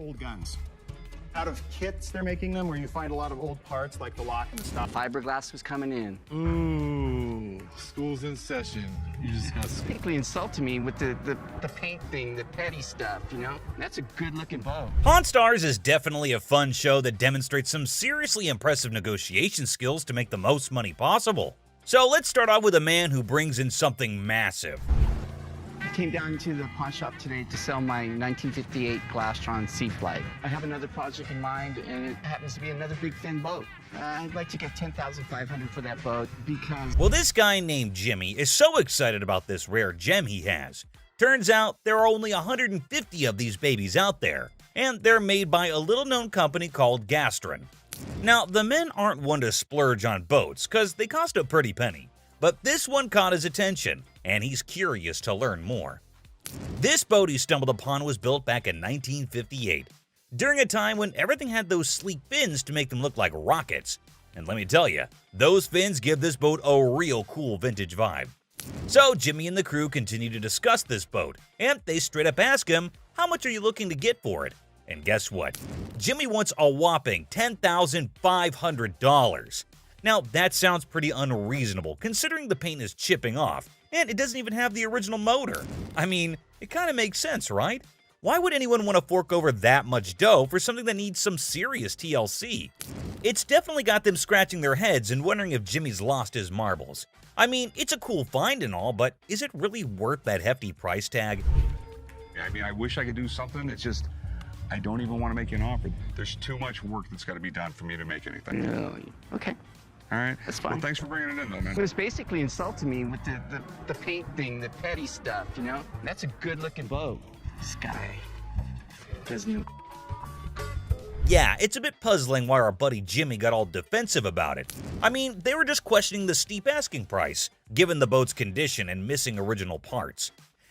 old guns. Out of kits they're making them where you find a lot of old parts like the lock and the stuff. Fiberglass was coming in. Ooh, school's in session. You just got Particularly insulting me with the paint thing, the petty stuff, you know? That's a good-looking bow. Pawn Stars is definitely a fun show that demonstrates some seriously impressive negotiation skills to make the most money possible. So let's start out with a man who brings in something massive. I came down to the pawn shop today to sell my 1958 Glastron Sea Flight. I have another project in mind, and it happens to be another big fin boat. I'd like to get $10,500 for that boat because... Well, this guy named Jimmy is so excited about this rare gem he has. Turns out there are only 150 of these babies out there, and they're made by a little-known company called GANGSTERS. Now, the men aren't one to splurge on boats, because they cost a pretty penny. But this one caught his attention, and he's curious to learn more. This boat he stumbled upon was built back in 1958, during a time when everything had those sleek fins to make them look like rockets. And let me tell you, those fins give this boat a real cool vintage vibe. So Jimmy and the crew continue to discuss this boat, and they straight up ask him, how much are you looking to get for it? And guess what? Jimmy wants a whopping $10,500. Now, that sounds pretty unreasonable considering the paint is chipping off, and it doesn't even have the original motor. I mean, it kind of makes sense, right? Why would anyone want to fork over that much dough for something that needs some serious TLC? It's definitely got them scratching their heads and wondering if Jimmy's lost his marbles. I mean, it's a cool find and all, but is it really worth that hefty price tag? I mean, I wish I could do something. It's just, I don't even want to make you an offer. There's too much work that's got to be done for me to make anything. No, okay. All right. That's fine. Well, thanks for bringing it in, though, man. But it's basically insulting me with the paint thing, the petty stuff, you know? That's a good-looking boat. This guy doesn't... Yeah, it's a bit puzzling why our buddy Jimmy got all defensive about it. I mean, they were just questioning the steep asking price, given the boat's condition and missing original parts.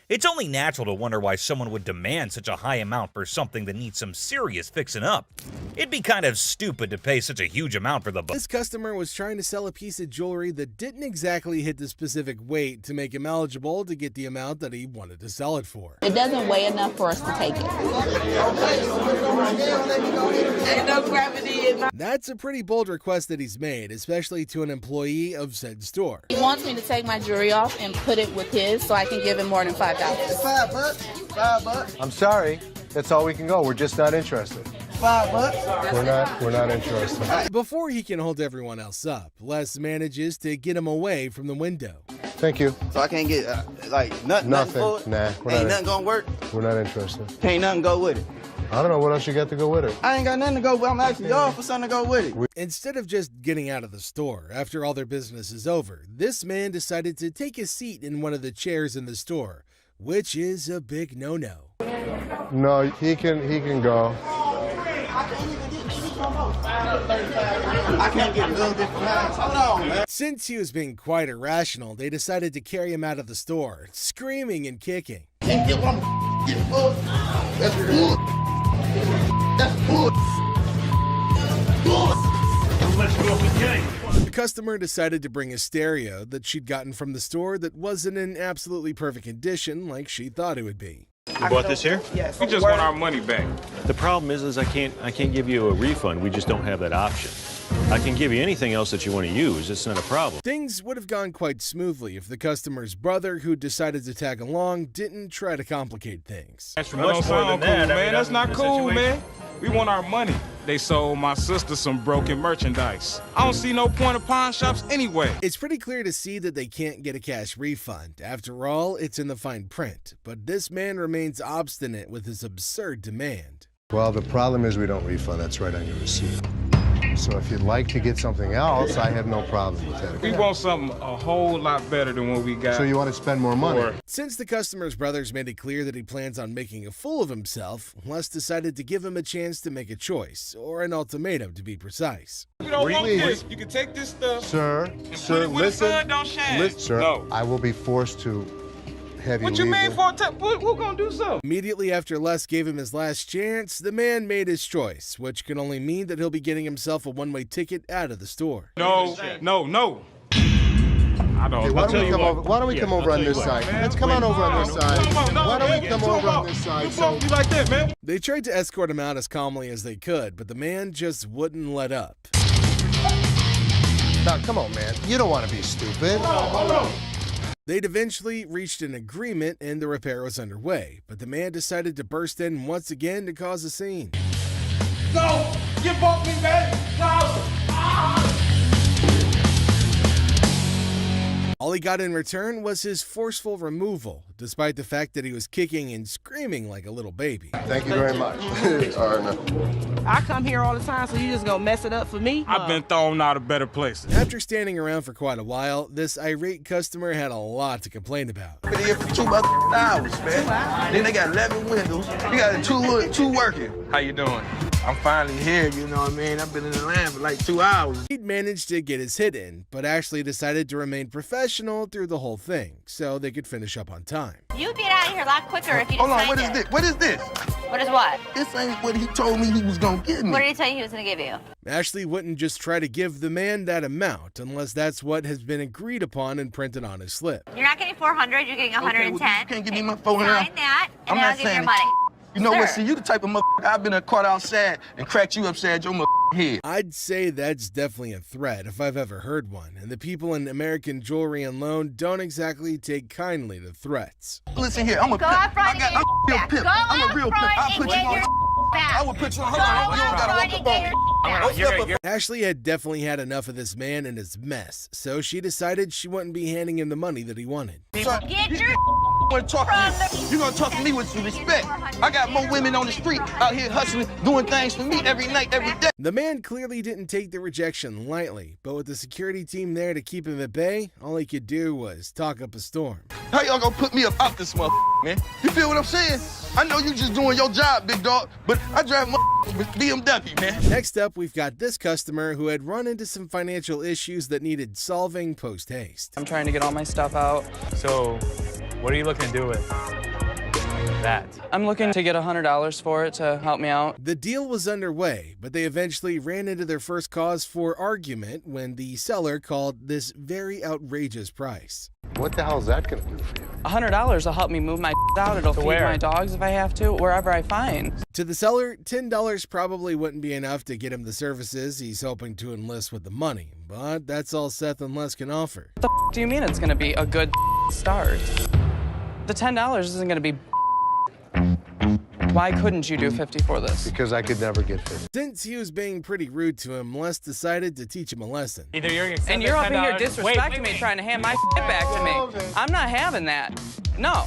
It's only natural to wonder why someone would demand such a high amount for something that needs some serious fixing up. It'd be kind of stupid to pay such a huge amount for the boat. This customer was trying to sell a piece of jewelry that didn't exactly hit the specific weight to make him eligible to get the amount that he wanted to sell it for. It doesn't weigh enough for us to take it. Ain't no gravity in my... That's a pretty bold request that he's made, especially to an employee of said store. He wants me to take my jewelry off and put it with his so I can give him more than $5. $5. $5. I'm sorry. That's all we can go. We're just not interested. $5. We're not interested. Before he can hold everyone else up, Les manages to get him away from the window. Thank you. So I can't get, nothing for it? Nah. Ain't nothing gonna work? We're not interested. Ain't nothing go with it. I don't know what else you got to go with it. I ain't got nothing to go with. I'm asking y'all for something to go with it. Instead of just getting out of the store after all their business is over, this man decided to take a seat in one of the chairs in the store, which is a big no-no. No, he can go. I can't get a little different lines. Hold on, man. Since he was being quite irrational, they decided to carry him out of the store, screaming and kicking. Can't get what I'm getting for. That's bull. That's bull. The customer decided to bring a stereo that she'd gotten from the store that wasn't in absolutely perfect condition like she thought it would be. You bought this here? Yes. We just want our money back. The problem is I can't give you a refund. We just don't have that option. I can give you anything else that you want to use. It's not a problem. Things would have gone quite smoothly if the customer's brother, who decided to tag along, didn't try to complicate things. That's much more than that, man. That's not cool, man. We want our money. They sold my sister some broken merchandise. I don't see no point of pawn shops anyway. It's pretty clear to see that they can't get a cash refund. After all, it's in the fine print. But this man remains obstinate with his absurd demand. Well, the problem is we don't refund. That's right on your receipt. So if you'd like to get something else, I have no problem with that. We want something a whole lot better than what we got. So you want to spend more money? Since the customer's brothers made it clear that he plans on making a fool of himself, Les decided to give him a chance to make a choice, or an ultimatum to be precise. We don't want this. You can take this stuff. Sir, put it where the sun don't shine. Sir, no. I will be forced to have you What you leave mean for who gonna do something? Immediately after Les gave him his last chance, the man made his choice, which can only mean that he'll be getting himself a one-way ticket out of the store. No. I know. Hey, why don't we come over on this side? Let's come on over on this side. Why don't we come over on this side? You like that, man? They tried to escort him out as calmly as they could, but the man just wouldn't let up. Now, come on, man. You don't want to be stupid. They'd eventually reached an agreement and the repair was underway, but the man decided to burst in once again to cause a scene. No! Get off me, man! No! All he got in return was his forceful removal, despite the fact that he was kicking and screaming like a little baby. Thank you very much. All right, now. I come here all the time, so you just gonna mess it up for me? I've been thrown out of better places. After standing around for quite a while, this irate customer had a lot to complain about. Been here for 2 hours, man. Then they got 11 windows. You got two working. How you doing? I'm finally here, you know what I mean? I've been in the land for like 2 hours. He'd managed to get his hit in, but Ashley decided to remain professional through the whole thing, so they could finish up on time. You'd get out of here a lot quicker if you Hold on, signed what is it. this? What is this? What is what? This ain't what he told me he was gonna give me. What did he tell you he was going to give you? Ashley wouldn't just try to give the man that amount unless that's what has been agreed upon and printed on his slip. You're not getting 400, you're getting 110. Okay, well, you can't give me my 400. Sign that, and I'm I'll not give you your saying money. You know what? Sir. See, you the type of motherfucker I've been caught outside and cracked you upside your head. I'd say that's definitely a threat if I've ever heard one, and the people in American Jewelry and Loan don't exactly take kindly to threats. Listen here, I'm a Go pimp. out front and get I'm a real your pimp. Go I'm out a real front pimp. I'll and put you get on. your back. I will put you on. Go Hold on. out You don't gotta front walk and up get on your me. back. Ashley had definitely had enough of this man and his mess, so she decided she wouldn't be handing him the money that he wanted. Son, Get your want to talk to you. You're gonna talk to me with some respect. I got more women on the street out here hustling, doing things for me every night, every day. The man clearly didn't take the rejection lightly, but with the security team there to keep him at bay, all he could do was talk up a storm. How y'all gonna put me up out this motherfucker, man? You feel what I'm saying? I know you just doing your job, big dog, but I drive with BMW, man. Next up, we've got this customer who had run into some financial issues that needed solving post-haste. I'm trying to get all my stuff out. So, what are you looking to do with that? I'm looking to get $100 for it to help me out. The deal was underway, but they eventually ran into their first cause for argument when the seller called this very outrageous price. What the hell is that gonna do for you? $100 will help me move my out. It'll feed my dogs if I have to, wherever I find. To the seller, $10 probably wouldn't be enough to get him the services he's hoping to enlist with the money, but that's all Seth and Les can offer. What the do you mean it's gonna be a good start? The $10 isn't gonna be. Why couldn't you do 50 for this? Because I could never get 50. Since he was being pretty rude to him, Les decided to teach him a lesson. Either you're gonna accept And you're up in here $10. disrespecting me, trying to hand my back to me. I'm not having that. No.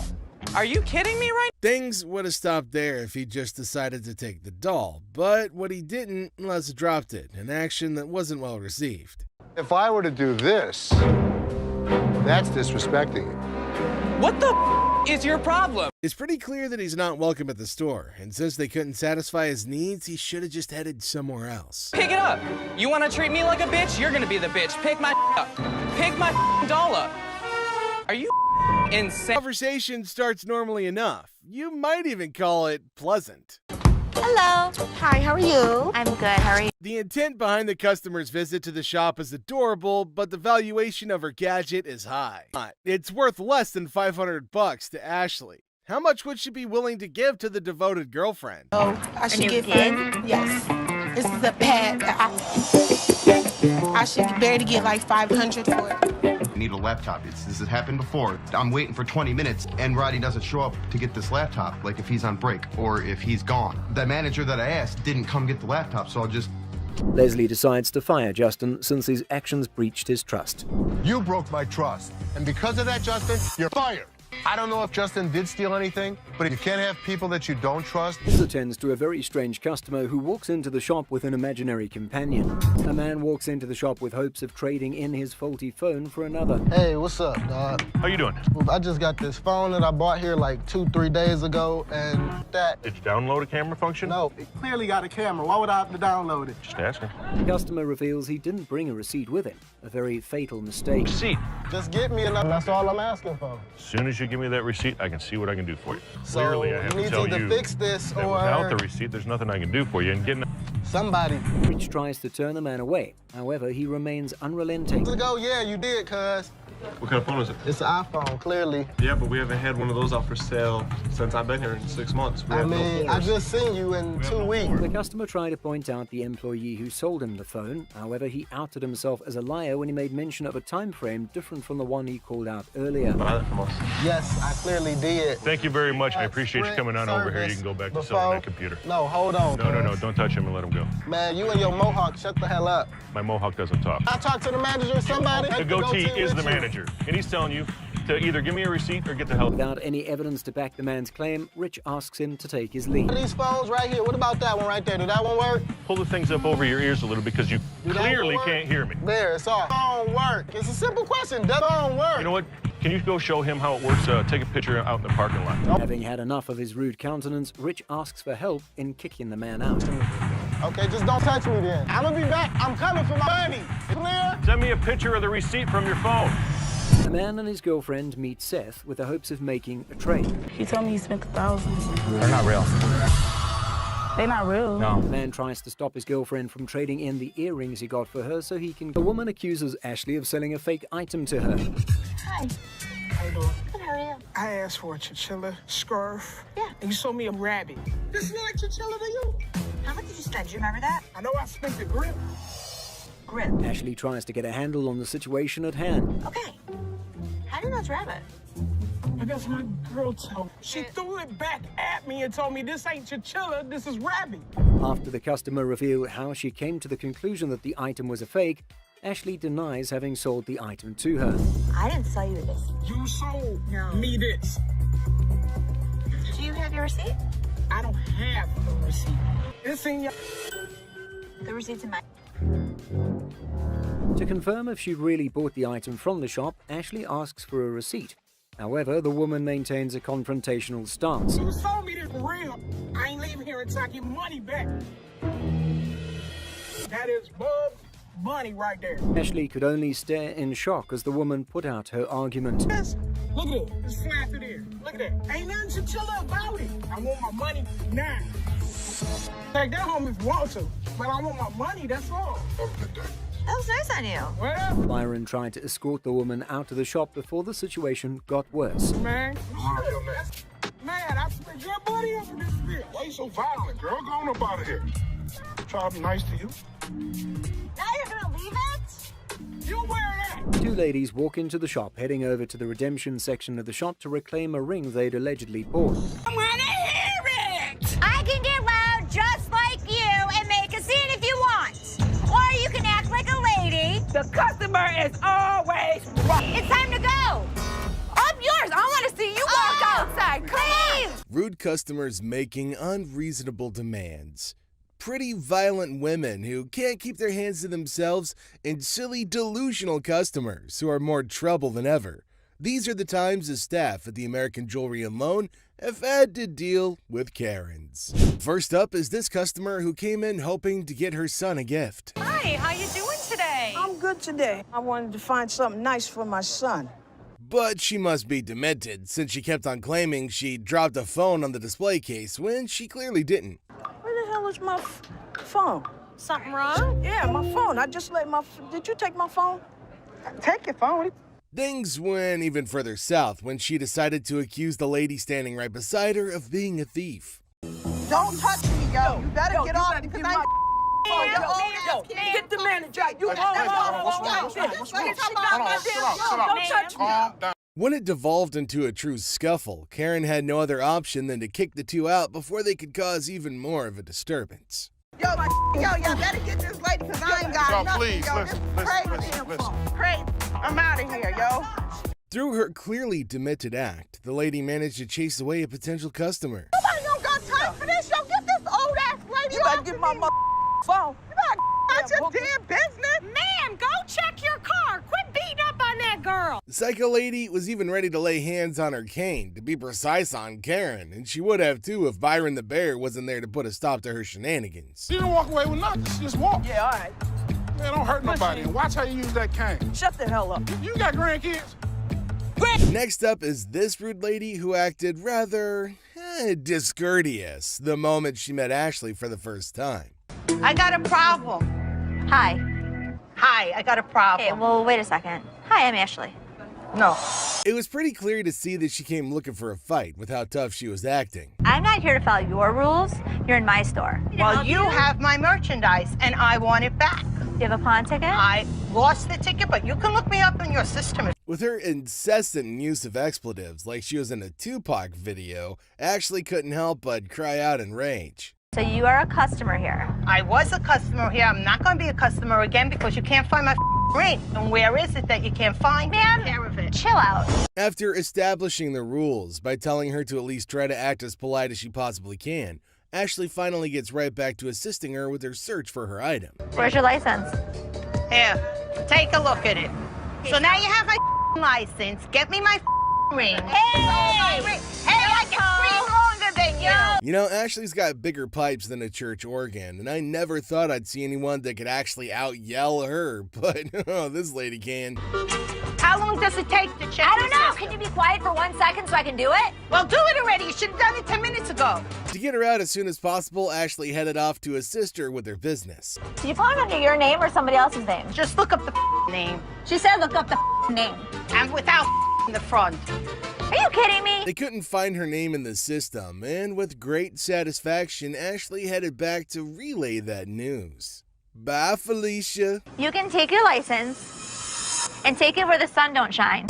Are you kidding me right now? Things would have stopped there if he just decided to take the doll, but what he didn't, Les dropped it, an action that wasn't well received. If I were to do this, that's disrespecting you. What the is your problem? It's pretty clear that he's not welcome at the store, and since they couldn't satisfy his needs, he should have just headed somewhere else. Pick it up. You want to treat me like a bitch? You're gonna be the bitch. Pick my up. Pick my doll up. Are you insane? Conversation starts normally enough. You might even call it pleasant. Hello. Hi, how are you? I'm good. How are you? The intent behind the customer's visit to the shop is adorable, but the valuation of her gadget is high. It's worth less than $500 to Ashley. How much would she be willing to give to the devoted girlfriend? Oh, I should give her. Yes. This is a pad. I should barely get like 500 for it. I need a laptop. This has happened before. I'm waiting for 20 minutes and Roddy doesn't show up to get this laptop, like if he's on break or if he's gone. The manager that I asked didn't come get the laptop, so I'll just... Leslie decides to fire Justin since his actions breached his trust. You broke my trust. And because of that, Justin, you're fired. I don't know if Justin did steal anything, but you can't have people that you don't trust. This attends to a very strange customer who walks into the shop with an imaginary companion. A man walks into the shop with hopes of trading in his faulty phone for another. Hey, what's up, dog? How you doing? I just got this phone that I bought here like 2-3 days ago, and that... Did you download a camera function? No, it clearly got a camera. Why would I have to download it? Just asking. The customer reveals he didn't bring a receipt with him. A very fatal mistake. Receipt. Just get me enough. That's all I'm asking for. As soon as you give me that receipt, I can see what I can do for you. So Clearly, I have you to need tell to you fix this that or... without the receipt, there's nothing I can do for you. And getting somebody. Rich tries to turn the man away. However, he remains unrelenting. Let's go. Yeah, you did, cuz. What kind of phone is it? It's an iPhone, clearly. Yeah, but we haven't had one of those out for sale since I've been here in 6 months. We I have mean, no I phones. just seen you in 2 weeks. The customer tried to point out the employee who sold him the phone. However, he outed himself as a liar when he made mention of a time frame different from the one he called out earlier. Buy that from us. Yes, I clearly did. Thank you very much. I appreciate you coming on over here. You can go back to selling that computer. No, hold on. No. Don't touch him and let him go. Man, you and your mohawk, shut the hell up. My mohawk doesn't talk. I talked to the manager or somebody. The goatee is the manager, and he's telling you to either give me a receipt or get the hell. Without any evidence to back the man's claim, Rich asks him to take his leave. These phones right here, what about that one right there? Did that one work? Pull the things up over your ears a little because you clearly can't hear me. There, it's off. Phone work. It's a simple question. Does phone work? You know what? Can you go show him how it works? Take a picture out in the parking lot. Having had enough of his rude countenance, Rich asks for help in kicking the man out. Okay, just don't touch me then. I'm gonna be back. I'm coming for my money. Clear? Send me a picture of the receipt from your phone. The man and his girlfriend meet Seth with the hopes of making a trade. He told me he spent $1,000. They're not real. They not real. No. The man tries to stop his girlfriend from trading in the earrings he got for her so he can... The woman accuses Ashley of selling a fake item to her. Hi. How you doing? Good, how are you? I asked for a chinchilla scarf. Yeah. And you sold me a rabbit. This look like chinchilla to you? How much did you spend? Do you remember that? I know I spent the grip. Grip. Ashley tries to get a handle on the situation at hand. Okay. How do you know it's rabbit? I guess my girl told me. She threw it back at me and told me this ain't chinchilla, this is rabbit. After the customer revealed how she came to the conclusion that the item was a fake, Ashley denies having sold the item to her. I didn't sell you this. You sold me this. Do you have your receipt? I don't have a receipt. It's in your... The receipt's in my... To confirm if she really bought the item from the shop, Ashley asks for a receipt. However, the woman maintains a confrontational stance. You sold me this for real. I ain't leaving here until I get money back. That is Bub's money right there. Ashley could only stare in shock as the woman put out her argument. Yes. Look at it. It's flat through there. Look at that. Ain't nothing chinchilla about it. I want my money now. Take that home if you want to, but I want my money, that's all. That was nice on you. Well, Byron tried to escort the woman out of the shop before the situation got worse. man, I spent your money up in this bitch. Why you so violent, girl? Go on up out of here. Try to be nice to you. Now you're gonna leave it? You wear that. Two ladies walk into the shop, heading over to the redemption section of the shop to reclaim a ring they'd allegedly bought. I wanna hear it! I can get loud just like you and make a scene if you want. Or you can act like a lady. The customer is always right. It's time to go. Up yours. I want to see you walk outside. Come on. Rude customers making unreasonable demands. Pretty violent women who can't keep their hands to themselves, and silly delusional customers who are more trouble than ever. These are the times the staff at the American Jewelry and Loan have had to deal with Karens. First up is this customer who came in hoping to get her son a gift. Hi, how you doing today? I'm good today. I wanted to find something nice for my son. But she must be demented, since she kept on claiming she dropped a phone on the display case when she clearly didn't. Where the hell is my phone? Something wrong? Yeah, my phone. I just let my... Did you take my phone? Take your phone. Things went even further south when she decided to accuse the lady standing right beside her of being a thief. Don't touch me, yo. You better get off because I... Get the manager. You don't touch me. When it devolved into a true scuffle, Karen had no other option than to kick the two out before they could cause even more of a disturbance. Yo, y'all better get this lady because I ain't got nothing, please, yo. listen, This is listen. crazy. I'm out of here, yo. Through her clearly demented act, the lady managed to chase away a potential customer. Nobody don't got time for this, yo. Get this old-ass lady off of me. You better get my phone. You better mind your damn business. Man, go check your car. Quit beating up on that girl. The psycho lady was even ready to lay hands on her cane, to be precise on Karen, and she would have too if Byron the Bear wasn't there to put a stop to her shenanigans. She didn't walk away with nothing. She just walked. Yeah, all right. Man, don't hurt nobody. And watch how you use that cane. Shut the hell up. You got grandkids? Next up is this rude lady who acted rather discourteous the moment she met Ashley for the first time. I got a problem. Hi. Hi, I got a problem. Okay, well, wait a second. Hi, I'm Ashley. No. It was pretty clear to see that she came looking for a fight with how tough she was acting. I'm not here to follow your rules. You're in my store. Well, you have my merchandise, and I want it back. Do you have a pawn ticket? I lost the ticket, but you can look me up in your system. With her incessant use of expletives, like she was in a Tupac video, Ashley couldn't help but cry out in rage. So you are a customer here. I was a customer here. I'm not going to be a customer again because you can't find my ring. And where is it that you can't find? Ma'am, care of it. chill out. After establishing the rules by telling her to at least try to act as polite as she possibly can, Ashley finally gets right back to assisting her with her search for her item. Where's your license? Here, take a look at it. So now you have my license. Get me my ring. Hey! Hey, I can scream longer than you. You know, Ashley's got bigger pipes than a church organ, and I never thought I'd see anyone that could actually out-yell her, but oh, this lady can. How long does it take to check? I don't know. Can you be quiet for 1 second so I can do it? Well, do it already. You should have done it 10 minutes ago. To get her out as soon as possible, Ashley headed off to assist her with her business. Did you pawn under your name or somebody else's name? Just look up the name. She said look up the name. And without in the front. Are you kidding me? They couldn't find her name in the system, and with great satisfaction, Ashley headed back to relay that news. Bye, Felicia. You can take your license and take it where the sun don't shine.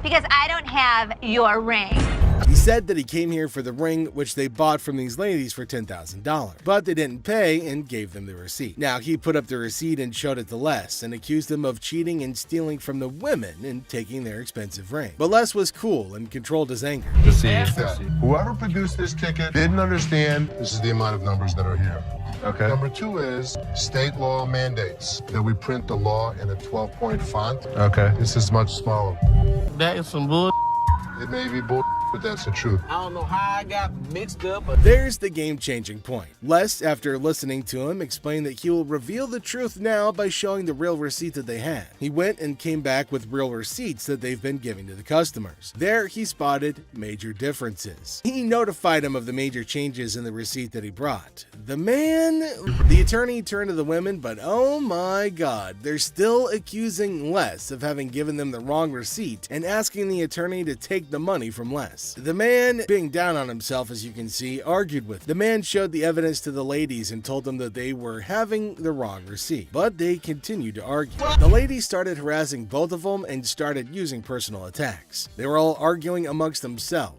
Because I don't have your ring. He said that he came here for the ring, which they bought from these ladies for $10,000, but they didn't pay and gave them the receipt. Now, he put up the receipt and showed it to Les and accused them of cheating and stealing from the women and taking their expensive ring. But Les was cool and controlled his anger. Whoever produced this ticket didn't understand this is the amount of numbers that are here. Okay. Number two is state law mandates that we print the law in a 12-point font. Okay. This is much smaller. That is some bull. It may be bull, but that's the truth. I don't know how I got mixed up. There's the game-changing point. Les, after listening to him, explained that he will reveal the truth now by showing the real receipt that they had. He went and came back with real receipts that they've been giving to the customers. There, he spotted major differences. He notified him of the major changes in the receipt that he brought. The attorney turned to the women, but oh my god, they're still accusing Les of having given them the wrong receipt and asking the attorney to take the money from Les. The man, being down on himself as you can see, argued with. The man showed the evidence to the ladies and told them that they were having the wrong receipt, but they continued to argue. The ladies started harassing both of them and started using personal attacks. They were all arguing amongst themselves.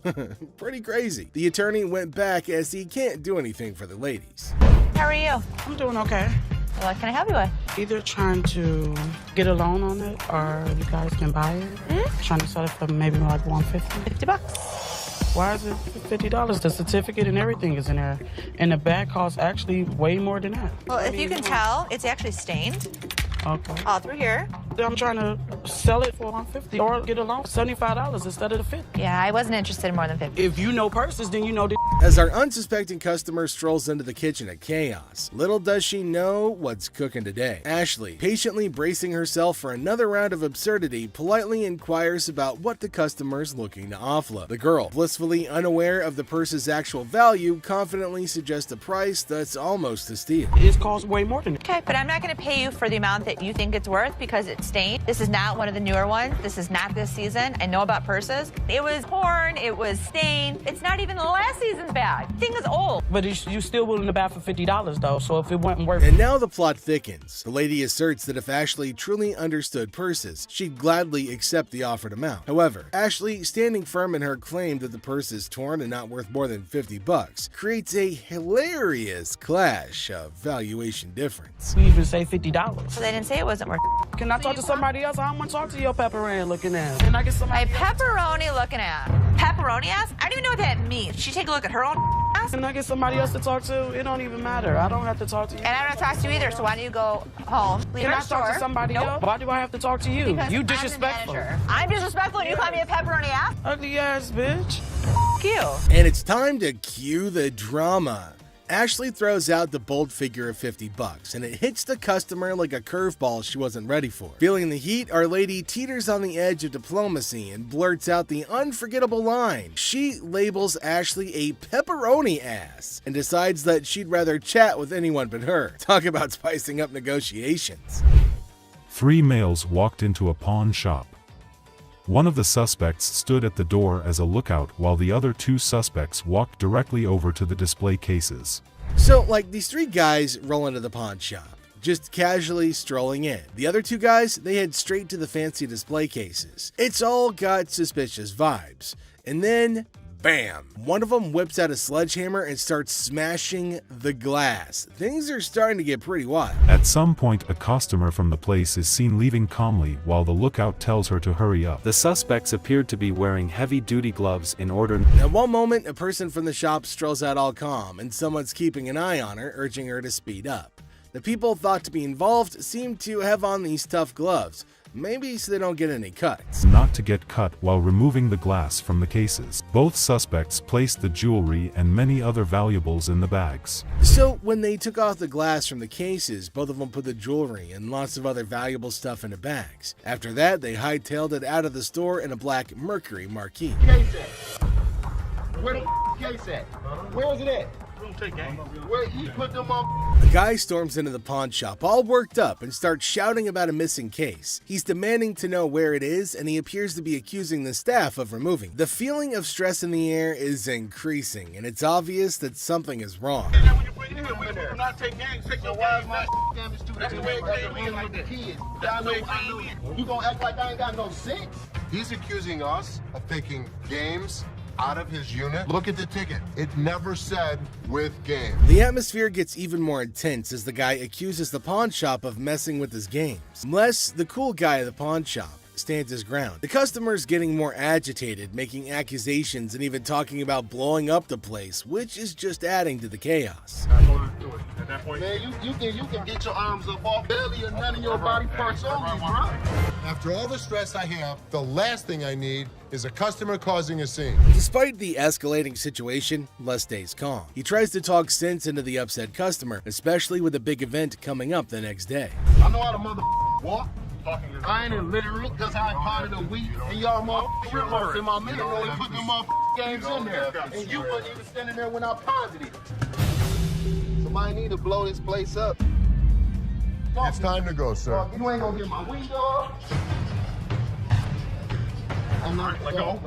Pretty crazy. The attorney went back as he can't do anything for the ladies. How are you? I'm doing okay. What can I help you with? Either trying to get a loan on it or you guys can buy it. Trying to sell it for maybe like $150. $50. Why is it $50? The certificate and everything is in there. And the bag costs actually way more than that. Well, if you can tell, it's actually stained Okay. all through here. I'm trying to sell it for $150 or get a loan for $75 instead of the $50. Yeah, I wasn't interested in more than 50. If you know purses, then you know the. As our unsuspecting customer strolls into the kitchen at chaos, little does she know what's cooking today. Ashley, patiently bracing herself for another round of absurdity, politely inquires about what the customer's looking to offload. The girl, blissfully unaware of the purse's actual value, confidently suggests a price that's almost a steal. It costs way more than that. Okay, but I'm not going to pay you for the amount that you think it's worth because it's stained. This is not one of the newer ones. This is not this season. I know about purses. It was torn. It was stained. It's not even the last season's bag. The thing is old. But you still willing to buy for $50 though, so if it wasn't worth And now the plot thickens. The lady asserts that if Ashley truly understood purses, she'd gladly accept the offered amount. However, Ashley, standing firm in her claim that the purse is torn and not worth more than $50, creates a hilarious clash of valuation difference. We even say $50. So they didn't say it wasn't worth. Can I talk to somebody else? I don't want to talk to your pepperoni looking ass. Can I get somebody? My pepperoni looking at. Pepperoni ass? I don't even know what that means. She take a look at her own ass. Can I get somebody else to talk to? It don't even matter. I don't have to talk to you. And I don't talk to you either, so why don't you go home, leave Can our I store? talk to somebody else? Why do I have to talk to you? Because You I'm the disrespectful. manager. I'm disrespectful and you call me a pepperoni ass? Ugly ass bitch. F you. And it's time to cue the drama. Ashley throws out the bold figure of $50, and it hits the customer like a curveball she wasn't ready for. Feeling the heat, our lady teeters on the edge of diplomacy and blurts out the unforgettable line. She labels Ashley a pepperoni ass and decides that she'd rather chat with anyone but her. Talk about spicing up negotiations. 3 males walked into a pawn shop. One of the suspects stood at the door as a lookout while the other 2 suspects walked directly over to the display cases. So, like, these 3 guys roll into the pawn shop, just casually strolling in. The other 2 guys, they head straight to the fancy display cases. It's all got suspicious vibes. And then, bam! One of them whips out a sledgehammer and starts smashing the glass. Things are starting to get pretty wild. At some point, a customer from the place is seen leaving calmly while the lookout tells her to hurry up. The suspects appeared to be wearing heavy-duty gloves in order. At one moment, a person from the shop strolls out all calm, and someone's keeping an eye on her, urging her to speed up. The people thought to be involved seem to have on these tough gloves, maybe so they don't get any cuts. Not to get cut while removing the glass from the cases. Both suspects placed the jewelry and many other valuables in the bags. So when they took off the glass from the cases, both of them put the jewelry and lots of other valuable stuff into bags. After that, they hightailed it out of the store in a black Mercury Marquis. Case at? Where the case at? Where is it at? Where he put them on? The guy storms into the pawn shop all worked up and starts shouting about a missing case. He's demanding to know where it is, and he appears to be accusing the staff of removing. The feeling of stress in the air is increasing, and it's obvious that something is wrong. When I take gangs, take your wives, my damage too. That's the way it came in with the kids. That's the way it came in. You gonna act like I ain't got no sense? He's accusing us of taking games out of his unit. Look at the ticket. It never said with game. The atmosphere gets even more intense as the guy accuses the pawn shop of messing with his games. Les, the cool guy at the pawn shop, stands his ground. The customer's getting more agitated, making accusations and even talking about blowing up the place, which is just adding to the chaos. At that point, man, you can get your arms up off belly and none of your body parts on me, bro. After all the stress I have, the last thing I need is a customer causing a scene. Despite the escalating situation, Les stays calm. He tries to talk sense into the upset customer, especially with a big event coming up the next day. I know how to walk. I ain't in literal because I potted a week and y'all motherfuckers in my middle and put them games in there. And you wasn't even standing there when I potted it. Somebody need to blow this place up. It's time to go, sir. You ain't gonna get my window. I'm not. Let go.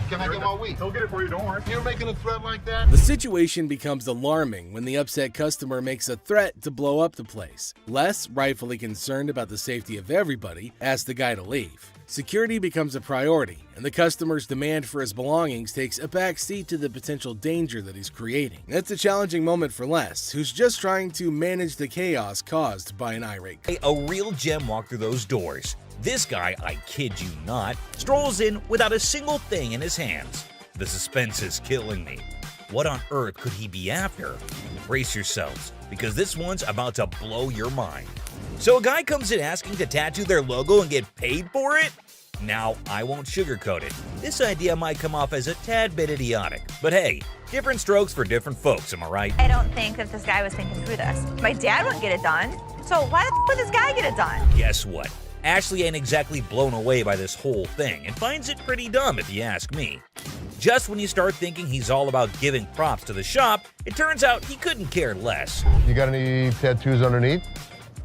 Can I get my weed? He'll get it for you, don't worry. You're making a threat like that? The situation becomes alarming when the upset customer makes a threat to blow up the place. Les, rightfully concerned about the safety of everybody, asks the guy to leave. Security becomes a priority, and the customer's demand for his belongings takes a back seat to the potential danger that he's creating. It's a challenging moment for Les, who's just trying to manage the chaos caused by an irate customer. A real gem walked through those doors. This guy, I kid you not, strolls in without a single thing in his hands. The suspense is killing me. What on earth could he be after? Brace yourselves, because this one's about to blow your mind. So a guy comes in asking to tattoo their logo and get paid for it? Now, I won't sugarcoat it. This idea might come off as a tad bit idiotic, but hey, different strokes for different folks, am I right? I don't think that this guy was thinking through this. My dad wouldn't get it done, so why the would this guy get it done? Guess what? Ashley ain't exactly blown away by this whole thing and finds it pretty dumb if you ask me. Just when you start thinking he's all about giving props to the shop, it turns out he couldn't care less. You got any tattoos underneath?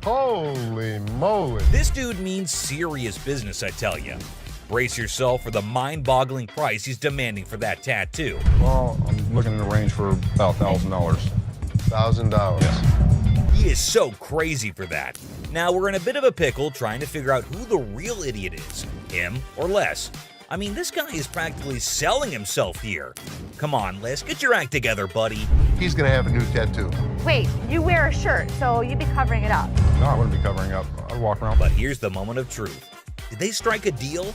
Holy moly. This dude means serious business, I tell you. Brace yourself for the mind-boggling price he's demanding for that tattoo. Well, I'm looking in the range for about $1,000. $1,000. Yes. He is so crazy for that. Now we're in a bit of a pickle trying to figure out who the real idiot is, him or Les. I mean, this guy is practically selling himself here. Come on, Les, get your act together, buddy. He's gonna have a new tattoo. Wait, you wear a shirt, so you'd be covering it up. No, I wouldn't be covering up. I'd walk around. But here's the moment of truth. Did they strike a deal?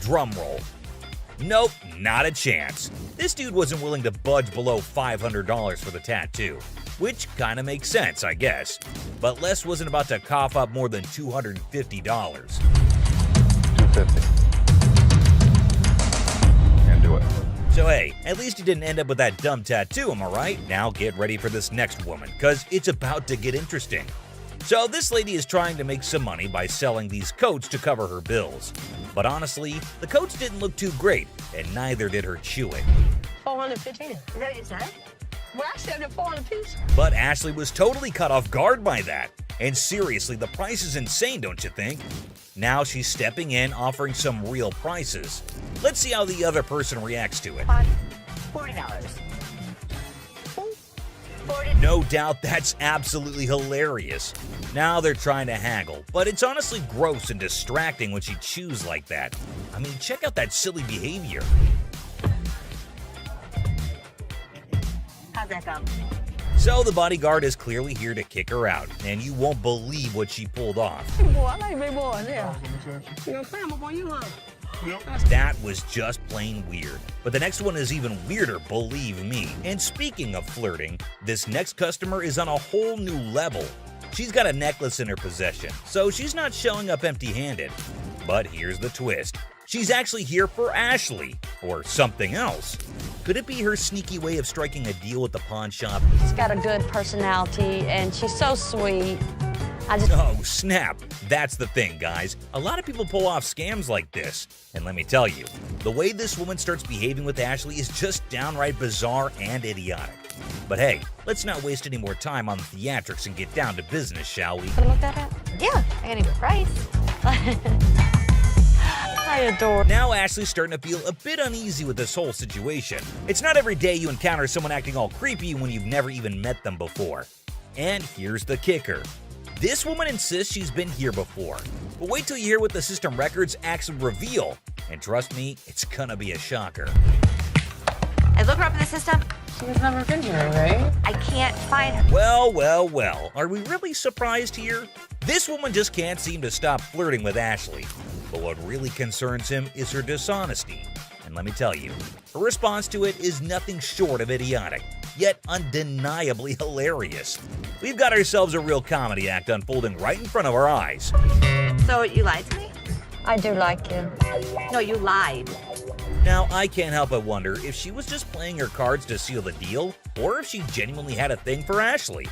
Drum roll. Nope, not a chance. This dude wasn't willing to budge below $500 for the tattoo, which kind of makes sense, I guess. But Les wasn't about to cough up more than $250. $250. Can't do it. So hey, at least you didn't end up with that dumb tattoo, am I right? Now get ready for this next woman, cause it's about to get interesting. So this lady is trying to make some money by selling these coats to cover her bills. But honestly, the coats didn't look too great, and neither did her chewing. 415. Is that what you said? Well, I said the 400 piece. But Ashley was totally caught off guard by that. And seriously, the price is insane, don't you think? Now she's stepping in, offering some real prices. Let's see how the other person reacts to it. $40. No doubt that's absolutely hilarious. Now they're trying to haggle, but it's honestly gross and distracting when she chews like that. I mean, check out that silly behavior. How's that go? So the bodyguard is clearly here to kick her out, and you won't believe what she pulled off. That was just plain weird. But the next one is even weirder, believe me. And speaking of flirting, this next customer is on a whole new level. She's got a necklace in her possession, so she's not showing up empty-handed. But here's the twist. She's actually here for Ashley, or something else. Could it be her sneaky way of striking a deal with the pawn shop? She's got a good personality, and she's so sweet. Oh, snap. That's the thing, guys. A lot of people pull off scams like this. And let me tell you, the way this woman starts behaving with Ashley is just downright bizarre and idiotic. But hey, let's not waste any more time on the theatrics and get down to business, shall we? Wanna look that up? Yeah, I got a good price. I adore. Now Ashley's starting to feel a bit uneasy with this whole situation. It's not every day you encounter someone acting all creepy when you've never even met them before. And here's the kicker. This woman insists she's been here before. But wait till you hear what the system records actually reveal. And trust me, it's gonna be a shocker. I look her up in the system. She's never been here, right? I can't find her. Well, well, well. Are we really surprised here? This woman just can't seem to stop flirting with Ashley. But what really concerns him is her dishonesty. And let me tell you, her response to it is nothing short of idiotic, yet undeniably hilarious. We've got ourselves a real comedy act unfolding right in front of our eyes. So you lied to me? I do like you. No, you lied. Now, I can't help but wonder if she was just playing her cards to seal the deal, or if she genuinely had a thing for Ashley.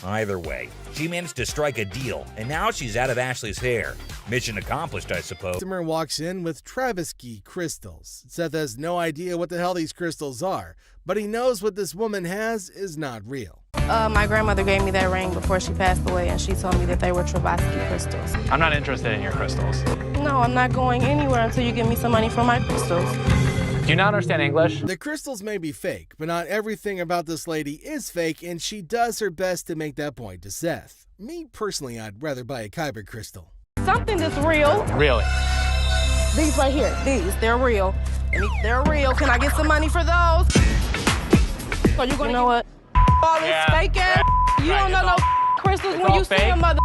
Either way, she managed to strike a deal, and now she's out of Ashley's hair. Mission accomplished, I suppose. Customer walks in with Travesky crystals. Seth has no idea what the hell these crystals are, but he knows what this woman has is not real. My grandmother gave me that ring before she passed away, and she told me that they were Travesky crystals. I'm not interested in your crystals. No, I'm not going anywhere until you give me some money for my crystals. Do you not understand English? The crystals may be fake, but not everything about this lady is fake, and she does her best to make that point to Seth. Me, personally, I'd rather buy a Kyber crystal. Something that's real. Really? These right here, they're real. They're real. Can I get some money for those? So you know what? All this fake ass. You don't know no crystals when you see a mother.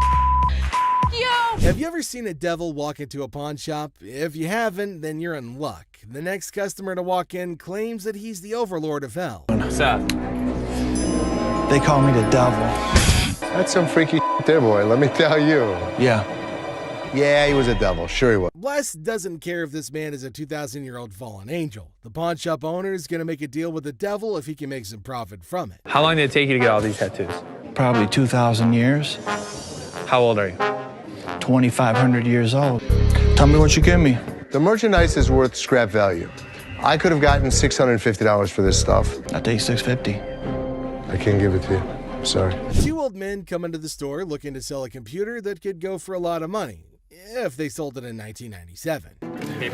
Yo. Have you ever seen a devil walk into a pawn shop? If you haven't, then you're in luck. The next customer to walk in claims that he's the overlord of hell. Seth. They call me the devil. That's some freaky there, boy, let me tell you. Yeah, he was a devil. Sure he was. Les doesn't care if this man is a 2,000-year-old fallen angel. The pawn shop owner is going to make a deal with the devil if he can make some profit from it. How long did it take you to get all these tattoos? Probably 2,000 years. How old are you? 2,500 years old. Tell me what you give me. The merchandise is worth scrap value. I could have gotten $650 for this stuff. I take $650. I can't give it to you. Sorry. Two old men come into the store looking to sell a computer that could go for a lot of money, if they sold it in 1997.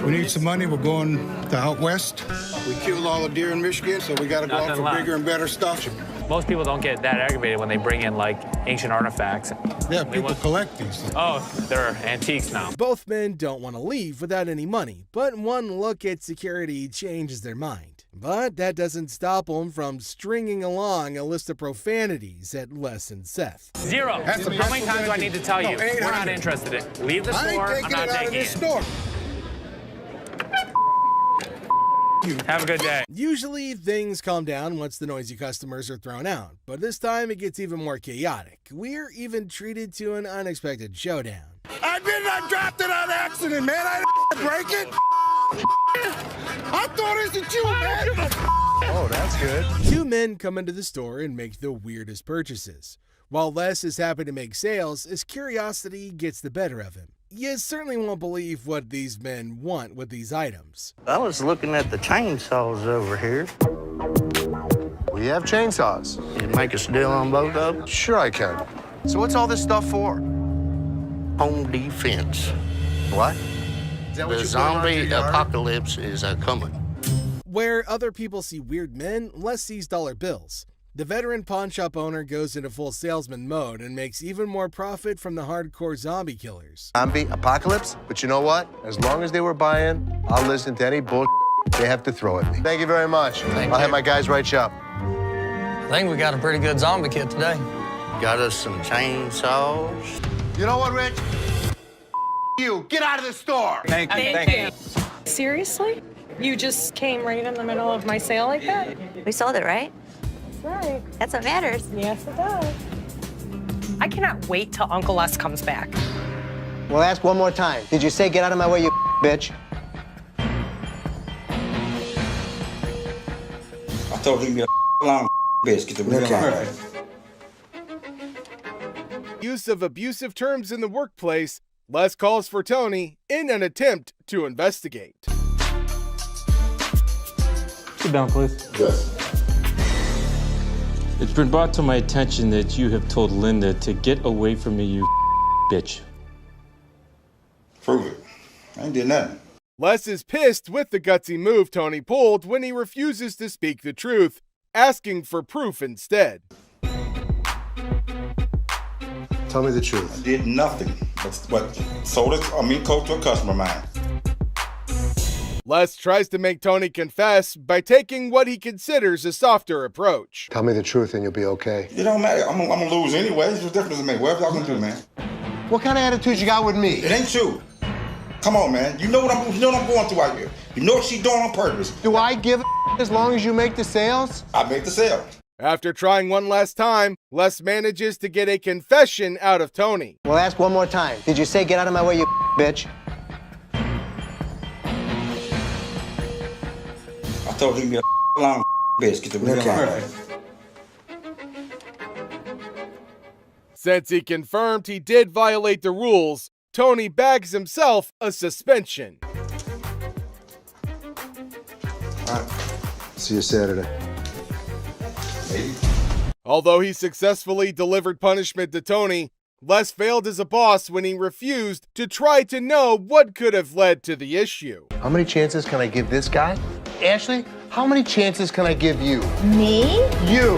We need some money. We're going to out west. We killed all the deer in Michigan, so we got to go out for bigger and better stuff. Most people don't get that aggravated when they bring in, like, ancient artifacts. Yeah, people collect these. Oh, they're antiques now. Both men don't want to leave without any money, but one look at security changes their mind. But that doesn't stop them from stringing along a list of profanities at Les and Seth. 0. How many times do I need to tell you? We're not interested in. Leave the store. I'm not taking it. Have a good day. Usually things calm down once the noisy customers are thrown out, but this time it gets even more chaotic. We're even treated to an unexpected showdown. I did not drop it on accident, man. I didn't break it. I thought it was you, man. Oh, that's good. Two men come into the store and make the weirdest purchases. While Les is happy to make sales, his curiosity gets the better of him. You certainly won't believe what these men want with these items. I was looking at the chainsaws over here. We have chainsaws. You make a deal on both of them? Sure I can. So what's all this stuff for? Home defense. What? The zombie apocalypse is coming. Where other people see weird men, Les sees dollar bills. The veteran pawn shop owner goes into full salesman mode and makes even more profit from the hardcore zombie killers. Zombie apocalypse? But you know what? As long as they were buying, I'll listen to any bull they have to throw at me. Thank you very much. I'll have my guys write you up. I think we got a pretty good zombie kit today. Got us some chainsaws. You know what, Rich? You, get out of the store! Thank you. Seriously? You just came right in the middle of my sale like that? We sold it, right? That's right. That's what matters. Yes, it does. I cannot wait till Uncle Les comes back. Well, ask one more time. Did you say get out of my way, you bitch? I told him you a long bitch. Get the real line. Use of abusive terms in the workplace, Les calls for Tony in an attempt to investigate. Sit down, please. Yes. It's been brought to my attention that you have told Linda to get away from me, you bitch. Prove it. I ain't did nothing. Les is pissed with the gutsy move Tony pulled when he refuses to speak the truth, asking for proof instead. Tell me the truth. I did nothing but sold it, coat to a customer of mine. Les tries to make Tony confess by taking what he considers a softer approach. Tell me the truth and you'll be okay. It don't matter. I'm gonna lose anyway. It's what difference it make. Whatever y'all gonna do, man. What kind of attitude you got with me? It ain't you. Come on, man. You know what I'm going through out here. You know what she's doing on purpose. Do I give a as long as you make the sales? I make the sale. After trying one last time, Les manages to get a confession out of Tony. Well, ask one more time. Did you say get out of my way, you bitch? I told him you a long bitch. Get the real line. Since he confirmed he did violate the rules, Tony bags himself a suspension. All right. See you Saturday. Maybe. Although he successfully delivered punishment to Tony, Les failed as a boss when he refused to try to know what could have led to the issue. How many chances can I give this guy? Ashley, how many chances can I give you? Me? You!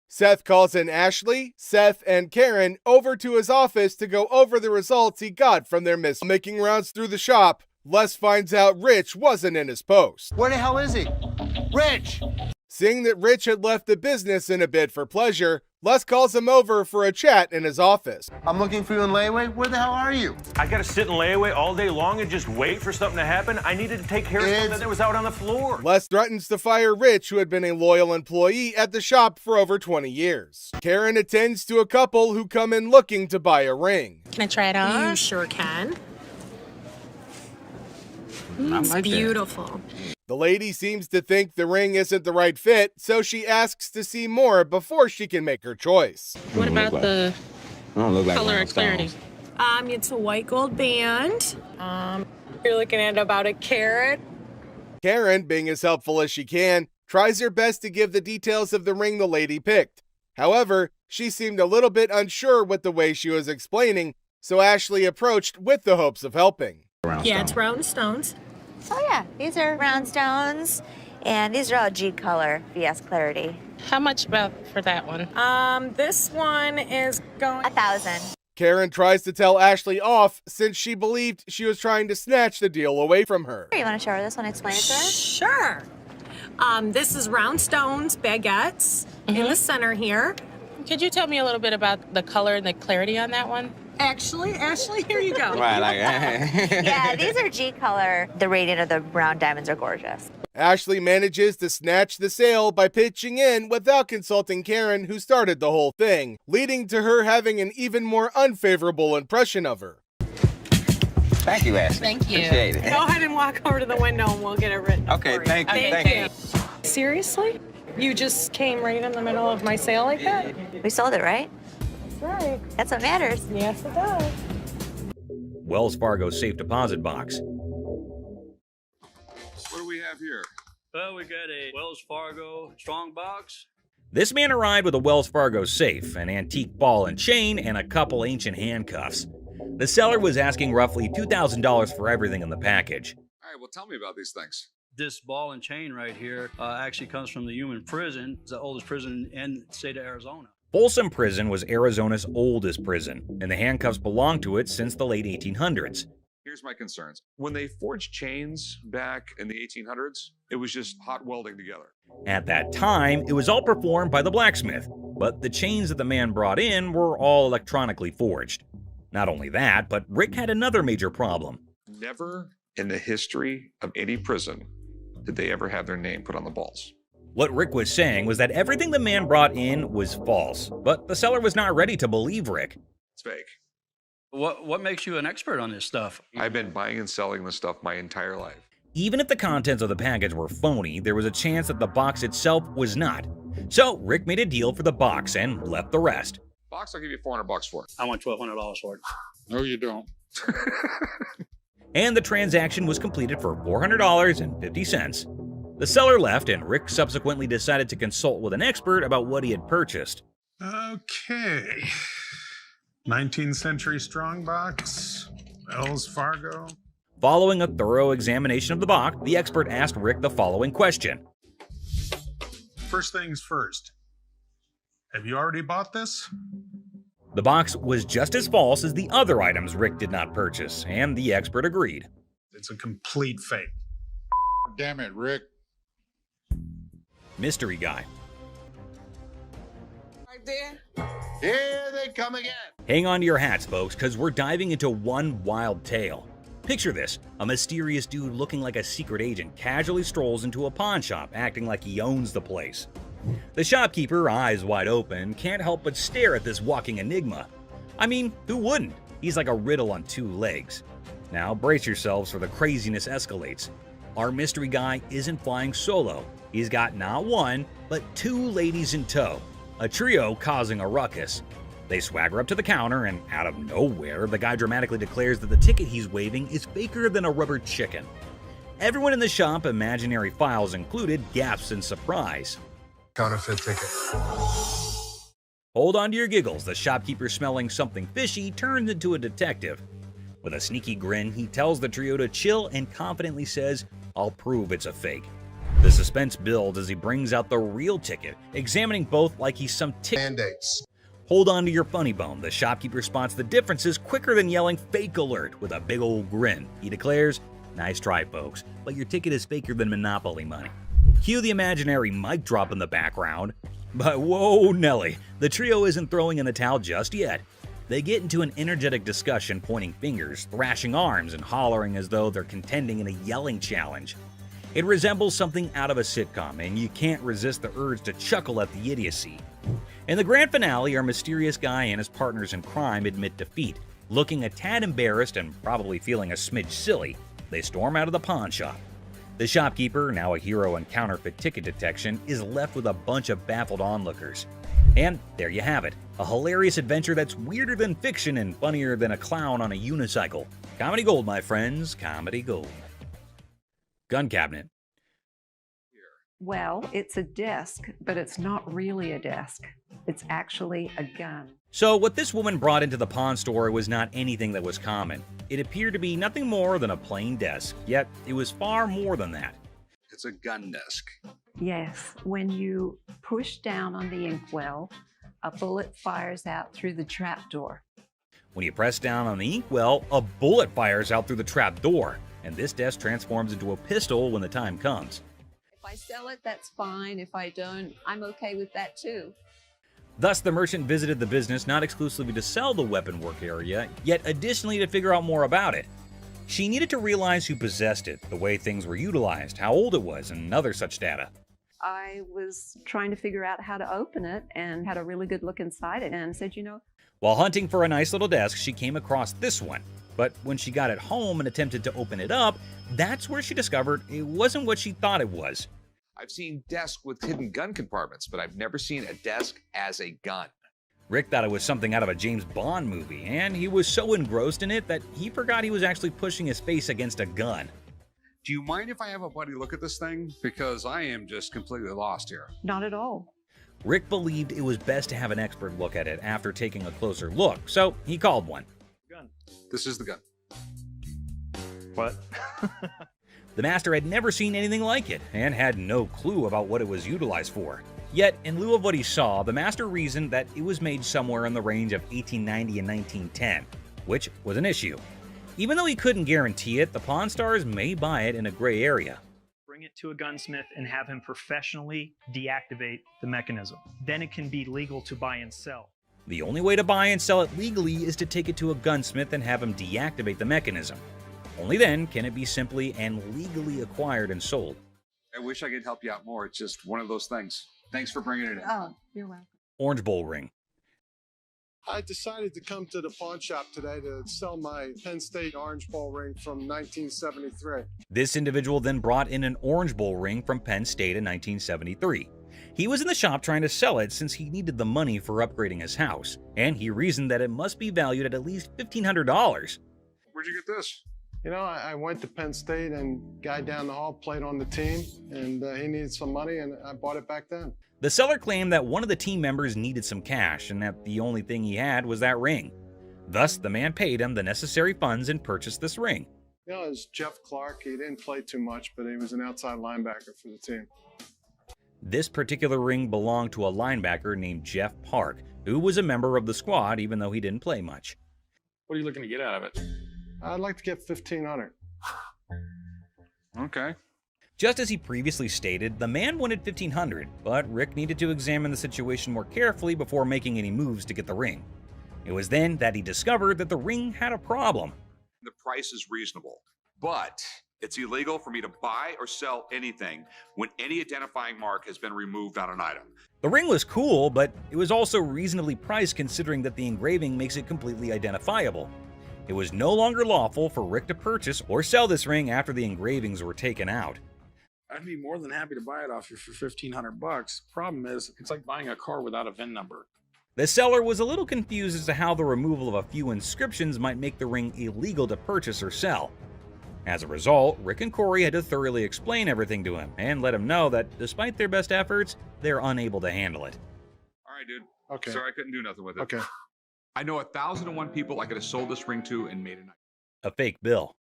Seth calls in Ashley, Seth, and Karen over to his office to go over the results he got from their miss. Making rounds through the shop, Les finds out Rich wasn't in his post. Where the hell is he? Rich! Seeing that Rich had left the business in a bid for pleasure, Les calls him over for a chat in his office. I'm looking for you in layaway. Where the hell are you? I gotta sit in layaway all day long and just wait for something to happen. I needed to take care of something that was out on the floor. Les threatens to fire Rich, who had been a loyal employee at the shop for over 20 years. Karen attends to a couple who come in looking to buy a ring. Can I try it on? You sure can. It's beautiful. The lady seems to think the ring isn't the right fit, so she asks to see more before she can make her choice. What about the like color and clarity? It's a white gold band. You're looking at about a carat. Karen, being as helpful as she can, tries her best to give the details of the ring the lady picked. However, she seemed a little bit unsure with the way she was explaining, so Ashley approached with the hopes of helping. Yeah, it's round stones. Oh yeah, these are round stones, and these are all G color, VS clarity. How much about for that one? This one is going 1,000. Karen tries to tell Ashley off since she believed she was trying to snatch the deal away from her. You want to show her this one, explain it to her? Sure. This is round stones, baguettes in the center here. Could you tell me a little bit about the color and the clarity on that one? Actually, here you go. Yeah, these are G color. The radiant of the round diamonds are gorgeous. Ashley manages to snatch the sale by pitching in without consulting Karen, who started the whole thing, leading to her having an even more unfavorable impression of her. Thank you, Ashley. Thank you. Appreciate it. Go ahead and walk over to the window and we'll get it written. Okay, for you. thank you. Thank you. Seriously? You just came right in the middle of my sale like that? We sold it, right? That's right. That's what matters. Yes, it does. Wells Fargo safe deposit box. What do we have here? Well, we got a Wells Fargo strong box. This man arrived with a Wells Fargo safe, an antique ball and chain, and a couple ancient handcuffs. The seller was asking roughly $2,000 for everything in the package. All right, well, tell me about these things. This ball and chain right here actually comes from the human prison. It's the oldest prison in the state of Arizona. Folsom Prison was Arizona's oldest prison, and the handcuffs belonged to it since the late 1800s. Here's my concerns. When they forged chains back in the 1800s, it was just hot welding together. At that time, it was all performed by the blacksmith, but the chains that the man brought in were all electronically forged. Not only that, but Rick had another major problem. Never in the history of any prison did they ever have their name put on the balls. What Rick was saying was that everything the man brought in was false, but the seller was not ready to believe Rick. It's fake. What makes you an expert on this stuff? I've been buying and selling this stuff my entire life. Even if the contents of the package were phony, there was a chance that the box itself was not. So Rick made a deal for the box and left the rest. Box, I'll give you $400 for it. I want $1,200 for it. No, you don't. And the transaction was completed for $400.50. The seller left, and Rick subsequently decided to consult with an expert about what he had purchased. Okay. 19th century strongbox, Wells Fargo. Following a thorough examination of the box, the expert asked Rick the following question. First things first. Have you already bought this? The box was just as false as the other items Rick did not purchase, and the expert agreed. It's a complete fake. Damn it, Rick. Mystery guy. Right there. Here they come again. Hang on to your hats, folks, because we're diving into one wild tale. Picture this, a mysterious dude looking like a secret agent casually strolls into a pawn shop, acting like he owns the place. The shopkeeper, eyes wide open, can't help but stare at this walking enigma. I mean, who wouldn't? He's like a riddle on two legs. Now brace yourselves for the craziness escalates. Our mystery guy isn't flying solo. He's got not one, but two ladies in tow, a trio causing a ruckus. They swagger up to the counter, and out of nowhere, the guy dramatically declares that the ticket he's waving is faker than a rubber chicken. Everyone in the shop, imaginary files included, gasps in surprise. Counterfeit ticket. Hold on to your giggles. The shopkeeper, smelling something fishy, turns into a detective. With a sneaky grin, he tells the trio to chill and confidently says, "I'll prove it's a fake." The suspense builds as he brings out the real ticket, examining both like he's some Mandates. Hold on to your funny bone. The shopkeeper spots the differences quicker than yelling "fake alert" with a big old grin. He declares, "Nice try, folks, but your ticket is faker than Monopoly money." Cue the imaginary mic drop in the background. But whoa, Nelly, the trio isn't throwing in the towel just yet. They get into an energetic discussion, pointing fingers, thrashing arms, and hollering as though they're contending in a yelling challenge. It resembles something out of a sitcom, and you can't resist the urge to chuckle at the idiocy. In the grand finale, our mysterious guy and his partners in crime admit defeat. Looking a tad embarrassed and probably feeling a smidge silly, they storm out of the pawn shop. The shopkeeper, now a hero in counterfeit ticket detection, is left with a bunch of baffled onlookers. And there you have it, a hilarious adventure that's weirder than fiction and funnier than a clown on a unicycle. Comedy gold, my friends, comedy gold. Gun cabinet. Well, it's a desk, but it's not really a desk. It's actually a gun. So what this woman brought into the pawn store was not anything that was common. It appeared to be nothing more than a plain desk, yet it was far more than that. It's a gun desk. Yes, when you push down on the inkwell, a bullet fires out through the trapdoor. When you press down on the inkwell, a bullet fires out through the trap door, and this desk transforms into a pistol when the time comes. If I sell it, that's fine. If I don't, I'm okay with that too. Thus, the merchant visited the business not exclusively to sell the weapon work area, yet additionally to figure out more about it. She needed to realize who possessed it, the way things were utilized, how old it was, and other such data. I was trying to figure out how to open it and had a really good look inside it and said, While hunting for a nice little desk, she came across this one. But when she got it home and attempted to open it up, that's where she discovered it wasn't what she thought it was. I've seen desks with hidden gun compartments, but I've never seen a desk as a gun. Rick thought it was something out of a James Bond movie, and he was so engrossed in it that he forgot he was actually pushing his face against a gun. Do you mind if I have a buddy look at this thing? Because I am just completely lost here. Not at all. Rick believed it was best to have an expert look at it after taking a closer look, so he called one. Gun. This is the gun. What? The master had never seen anything like it and had no clue about what it was utilized for. Yet, in lieu of what he saw, the master reasoned that it was made somewhere in the range of 1890 and 1910, which was an issue. Even though he couldn't guarantee it, the Pawn Stars may buy it in a gray area. Bring it to a gunsmith and have him professionally deactivate the mechanism. Then it can be legal to buy and sell. The only way to buy and sell it legally is to take it to a gunsmith and have him deactivate the mechanism. Only then can it be simply and legally acquired and sold. I wish I could help you out more. It's just one of those things. Thanks for bringing it in. Oh, you're welcome. Orange Bowl ring. I decided to come to the pawn shop today to sell my Penn State Orange Bowl ring from 1973. This individual then brought in an Orange Bowl ring from Penn State in 1973. He was in the shop trying to sell it since he needed the money for upgrading his house, and he reasoned that it must be valued at least $1,500. Where'd you get this? You know, I went to Penn State and guy down the hall played on the team, and he needed some money, and I bought it back then. The seller claimed that one of the team members needed some cash and that the only thing he had was that ring. Thus, the man paid him the necessary funds and purchased this ring. You know, it was Jeff Clark. He didn't play too much, but he was an outside linebacker for the team. This particular ring belonged to a linebacker named Jeff Park, who was a member of the squad even though he didn't play much. What are you looking to get out of it? I'd like to get $1,500. Okay. Just as he previously stated, the man wanted $1,500, but Rick needed to examine the situation more carefully before making any moves to get the ring. It was then that he discovered that the ring had a problem. The price is reasonable, but it's illegal for me to buy or sell anything when any identifying mark has been removed on an item. The ring was cool, but it was also reasonably priced considering that the engraving makes it completely identifiable. It was no longer lawful for Rick to purchase or sell this ring after the engravings were taken out. I'd be more than happy to buy it off you for $1,500. Problem is, it's like buying a car without a VIN number. The seller was a little confused as to how the removal of a few inscriptions might make the ring illegal to purchase or sell. As a result, Rick and Corey had to thoroughly explain everything to him and let him know that despite their best efforts, they're unable to handle it. All right, dude. Okay. Sorry, I couldn't do nothing with it. Okay. I know 1,001 people I could have sold this ring to and made a fake bill.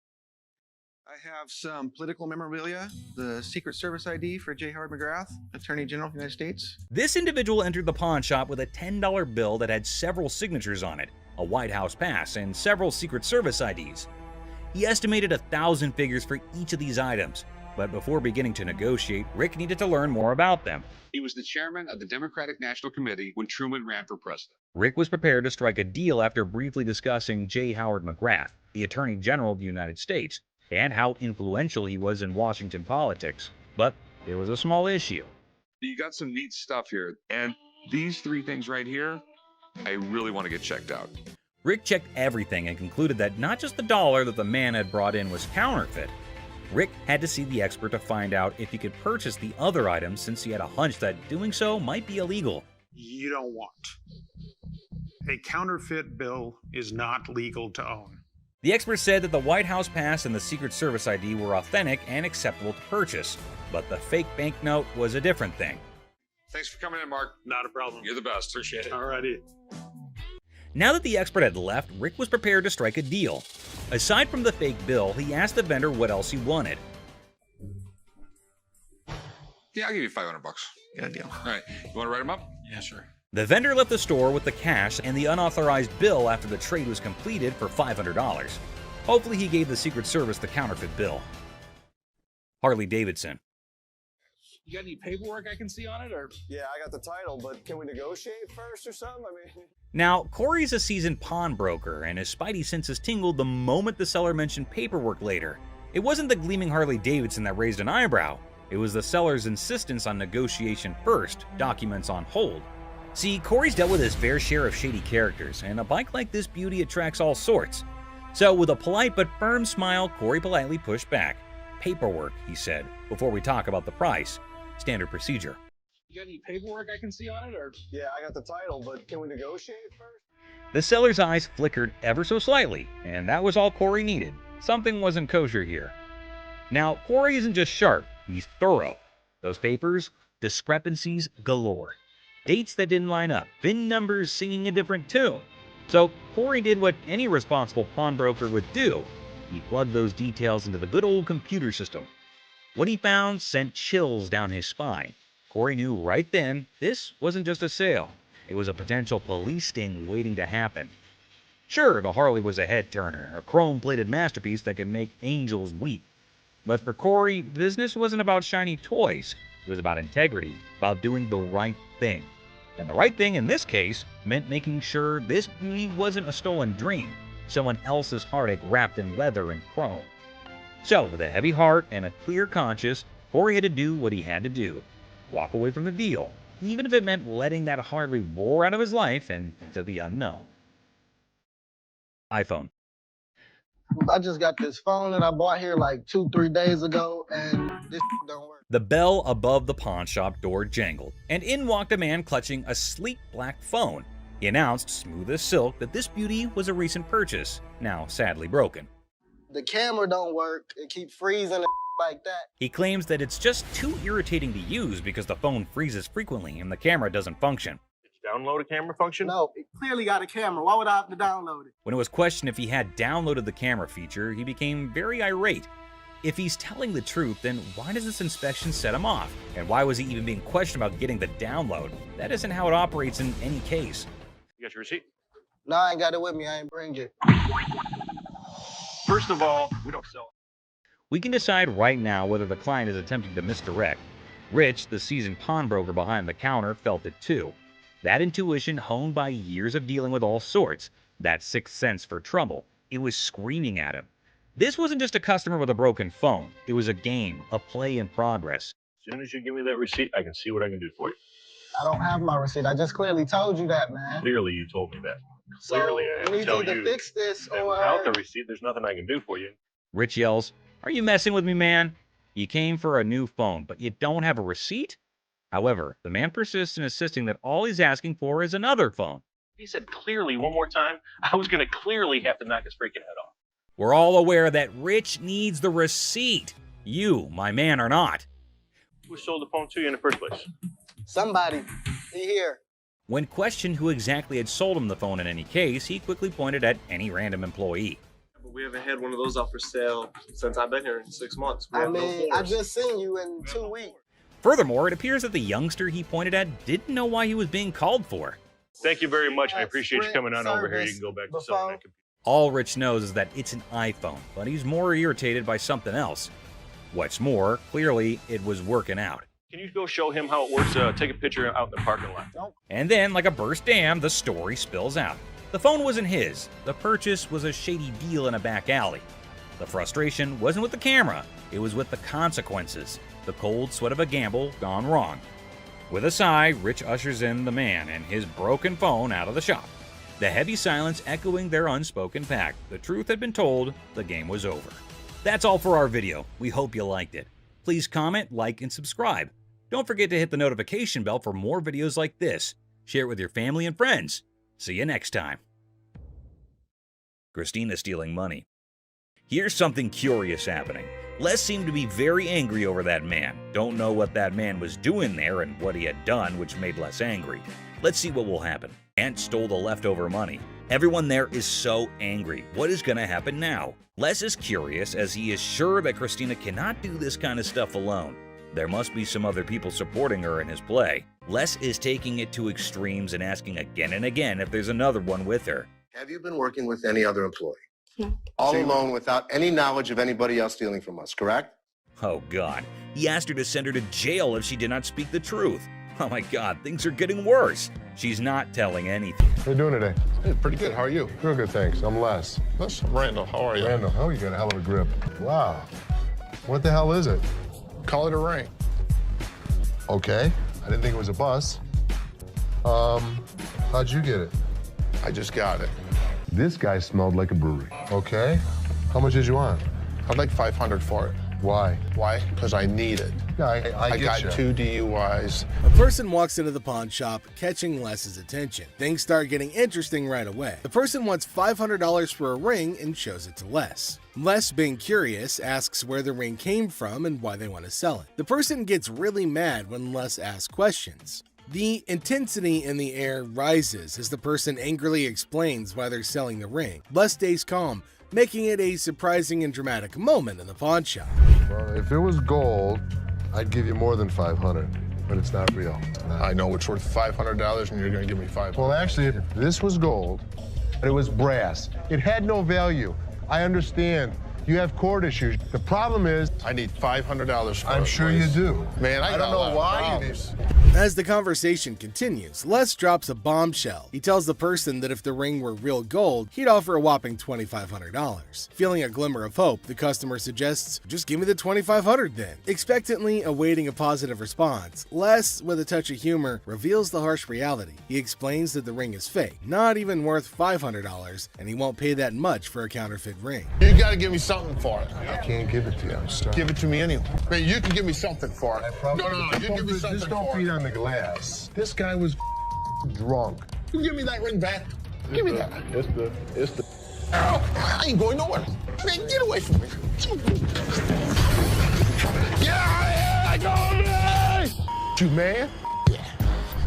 I have some political memorabilia, the Secret Service ID for J. Howard McGrath, Attorney General of the United States. This individual entered the pawn shop with a $10 bill that had several signatures on it, a White House pass, and several Secret Service IDs. He estimated 1,000 figures for each of these items, but before beginning to negotiate, Rick needed to learn more about them. He was the chairman of the Democratic National Committee when Truman ran for president. Rick was prepared to strike a deal after briefly discussing J. Howard McGrath, the Attorney General of the United States, and how influential he was in Washington politics. But there was a small issue. You got some neat stuff here, and these three things right here, I really want to get checked out. Rick checked everything and concluded that not just the dollar that the man had brought in was counterfeit. Rick had to see the expert to find out if he could purchase the other items since he had a hunch that doing so might be illegal. You don't want. A counterfeit bill is not legal to own. The expert said that the White House pass and the Secret Service ID were authentic and acceptable to purchase, but the fake banknote was a different thing. Thanks for coming in, Mark. Not a problem. You're the best. Appreciate it. Alrighty. Now that the expert had left, Rick was prepared to strike a deal. Aside from the fake bill, he asked the vendor what else he wanted. Yeah, I'll give you $500. Got a deal. All right. You want to write them up? Yeah, sure. The vendor left the store with the cash and the unauthorized bill after the trade was completed for $500. Hopefully he gave the Secret Service the counterfeit bill. Harley Davidson. You got any paperwork I can see on it, or? Yeah, I got the title, but can we negotiate first or something? I mean... Now, Corey's a seasoned pawnbroker, and his spidey senses tingled the moment the seller mentioned paperwork later. It wasn't the gleaming Harley Davidson that raised an eyebrow. It was the seller's insistence on negotiation first, documents on hold. See, Corey's dealt with his fair share of shady characters, and a bike like this beauty attracts all sorts. So with a polite but firm smile, Corey politely pushed back. Paperwork, he said, before we talk about the price. Standard procedure. You got any paperwork I can see on it, or? Yeah, I got the title, but can we negotiate first? The seller's eyes flickered ever so slightly, and that was all Corey needed. Something wasn't kosher here. Now, Corey isn't just sharp, he's thorough. Those papers, discrepancies galore. dates that didn't line up, VIN numbers singing a different tune. So Corey did what any responsible pawnbroker would do. He plugged those details into the good old computer system. What he found sent chills down his spine. Corey knew right then this wasn't just a sale. It was a potential police sting waiting to happen. Sure, the Harley was a head-turner, a chrome-plated masterpiece that could make angels weep. But for Corey, business wasn't about shiny toys. It was about integrity, about doing the right thing. And the right thing in this case meant making sure this wasn't a stolen dream, someone else's heartache wrapped in leather and chrome. So, with a heavy heart and a clear conscience, Corey had to do what he had to do. Walk away from the deal, even if it meant letting that Harley roar out of his life and into the unknown. iPhone. I just got this phone that I bought here like 2-3 days ago, and this don't work. The bell above the pawn shop door jangled, and in walked a man clutching a sleek black phone. He announced, smooth as silk, that this beauty was a recent purchase, now sadly broken. The camera don't work. It keeps freezing and like that. He claims that it's just too irritating to use because the phone freezes frequently and the camera doesn't function. Download a camera function? No, it clearly got a camera. Why would I have to download it? When it was questioned if he had downloaded the camera feature, he became very irate. If he's telling the truth, then why does this inspection set him off? And why was he even being questioned about getting the download? That isn't how it operates in any case. You got your receipt? No, I ain't got it with me. I ain't bring it. First of all, we don't sell it. We can decide right now whether the client is attempting to misdirect. Rich, the seasoned pawnbroker behind the counter, felt it too. That intuition, honed by years of dealing with all sorts, that sixth sense for trouble, it was screaming at him. This wasn't just a customer with a broken phone. It was a game, a play in progress. As soon as you give me that receipt, I can see what I can do for you. I don't have my receipt. I just clearly told you that, man. Clearly, you told me that. So Clearly, I we need tell to you fix this, that or without the receipt, there's nothing I can do for you. Rich yells, "Are you messing with me, man? You came for a new phone, but you don't have a receipt?" However, the man persists in insisting that all he's asking for is another phone. He said clearly one more time, I was going to clearly have to knock his freaking head off. We're all aware that Rich needs the receipt. You, my man, are not. Who sold the phone to you in the first place? somebody. He here. When questioned who exactly had sold him the phone in any case, he quickly pointed at any random employee. But we haven't had one of those up for sale since I've been here in 6 months. I mean, I just seen you in 2 weeks. Furthermore, it appears that the youngster he pointed at didn't know why he was being called for. Thank you very much. I appreciate you coming on over here. You can go back to selling that computer. All Rich knows is that it's an iPhone, but he's more irritated by something else. What's more, clearly it was working out. Can you go show him how it works? Take a picture out in the parking lot. And then, like a burst dam, the story spills out. The phone wasn't his. The purchase was a shady deal in a back alley. The frustration wasn't with the camera. It was with the consequences. The cold sweat of a gamble gone wrong. With a sigh, Rich ushers in the man and his broken phone out of the shop. The heavy silence echoing their unspoken pact. The truth had been told, the game was over. That's all for our video. We hope you liked it. Please comment, like, and subscribe. Don't forget to hit the notification bell for more videos like this. Share it with your family and friends. See you next time. Christina stealing money. Here's something curious happening. Les seemed to be very angry over that man. Don't know what that man was doing there and what he had done, which made Les angry. Let's see what will happen. Ant stole the leftover money. Everyone there is so angry. What is going to happen now? Les is curious as he is sure that Christina cannot do this kind of stuff alone. There must be some other people supporting her in his play. Les is taking it to extremes and asking again and again if there's another one with her. Have you been working with any other employee? No. All alone without any knowledge of anybody else stealing from us, correct? Oh God, he asked her to send her to jail if she did not speak the truth. Oh my God, things are getting worse. She's not telling anything. How you doing today? Hey, pretty good. How are you? Real good, thanks. I'm Les. Les, I'm Randall. How are you? Randall, oh, you got a hell of a grip. Wow. What the hell is it? Call it a ring. Okay. I didn't think it was a bus. How'd you get it? I just got it. This guy smelled like a brewery. Okay. How much did you want? I'd like $500 for it. Why? Why? Because I need it. Yeah, I got get you. 2 DUIs. A person walks into the pawn shop, catching Les's attention. Things start getting interesting right away. The person wants $500 for a ring and shows it to Les. Les, being curious, asks where the ring came from and why they want to sell it. The person gets really mad when Les asks questions. The intensity in the air rises as the person angrily explains why they're selling the ring. Les stays calm, making it a surprising and dramatic moment in the pawn shop. Well, if it was gold, I'd give you more than 500, but it's not real. I know it's worth $500 and you're gonna give me $500. Well, actually, if this was gold, it was brass. It had no value. I understand. You have court issues. The problem is, I need $500 for it. I'm sure you do. Man, I don't know why you need. As the conversation continues, Les drops a bombshell. He tells the person that if the ring were real gold, he'd offer a whopping $2,500. Feeling a glimmer of hope, the customer suggests, just give me the $2,500 then. Expectantly awaiting a positive response, Les, with a touch of humor, reveals the harsh reality. He explains that the ring is fake, not even worth $500, and he won't pay that much for a counterfeit ring. You gotta give me something for it. I can't give it to you. I'm sorry. Give it to me anyway. Man, you can give me something for it. No, you give me something just don't for feed it. on the glass. This guy was drunk. You give me that ring back. Give me that. It's the. I ain't going nowhere. Man, get away from me. Yeah, I go. You man?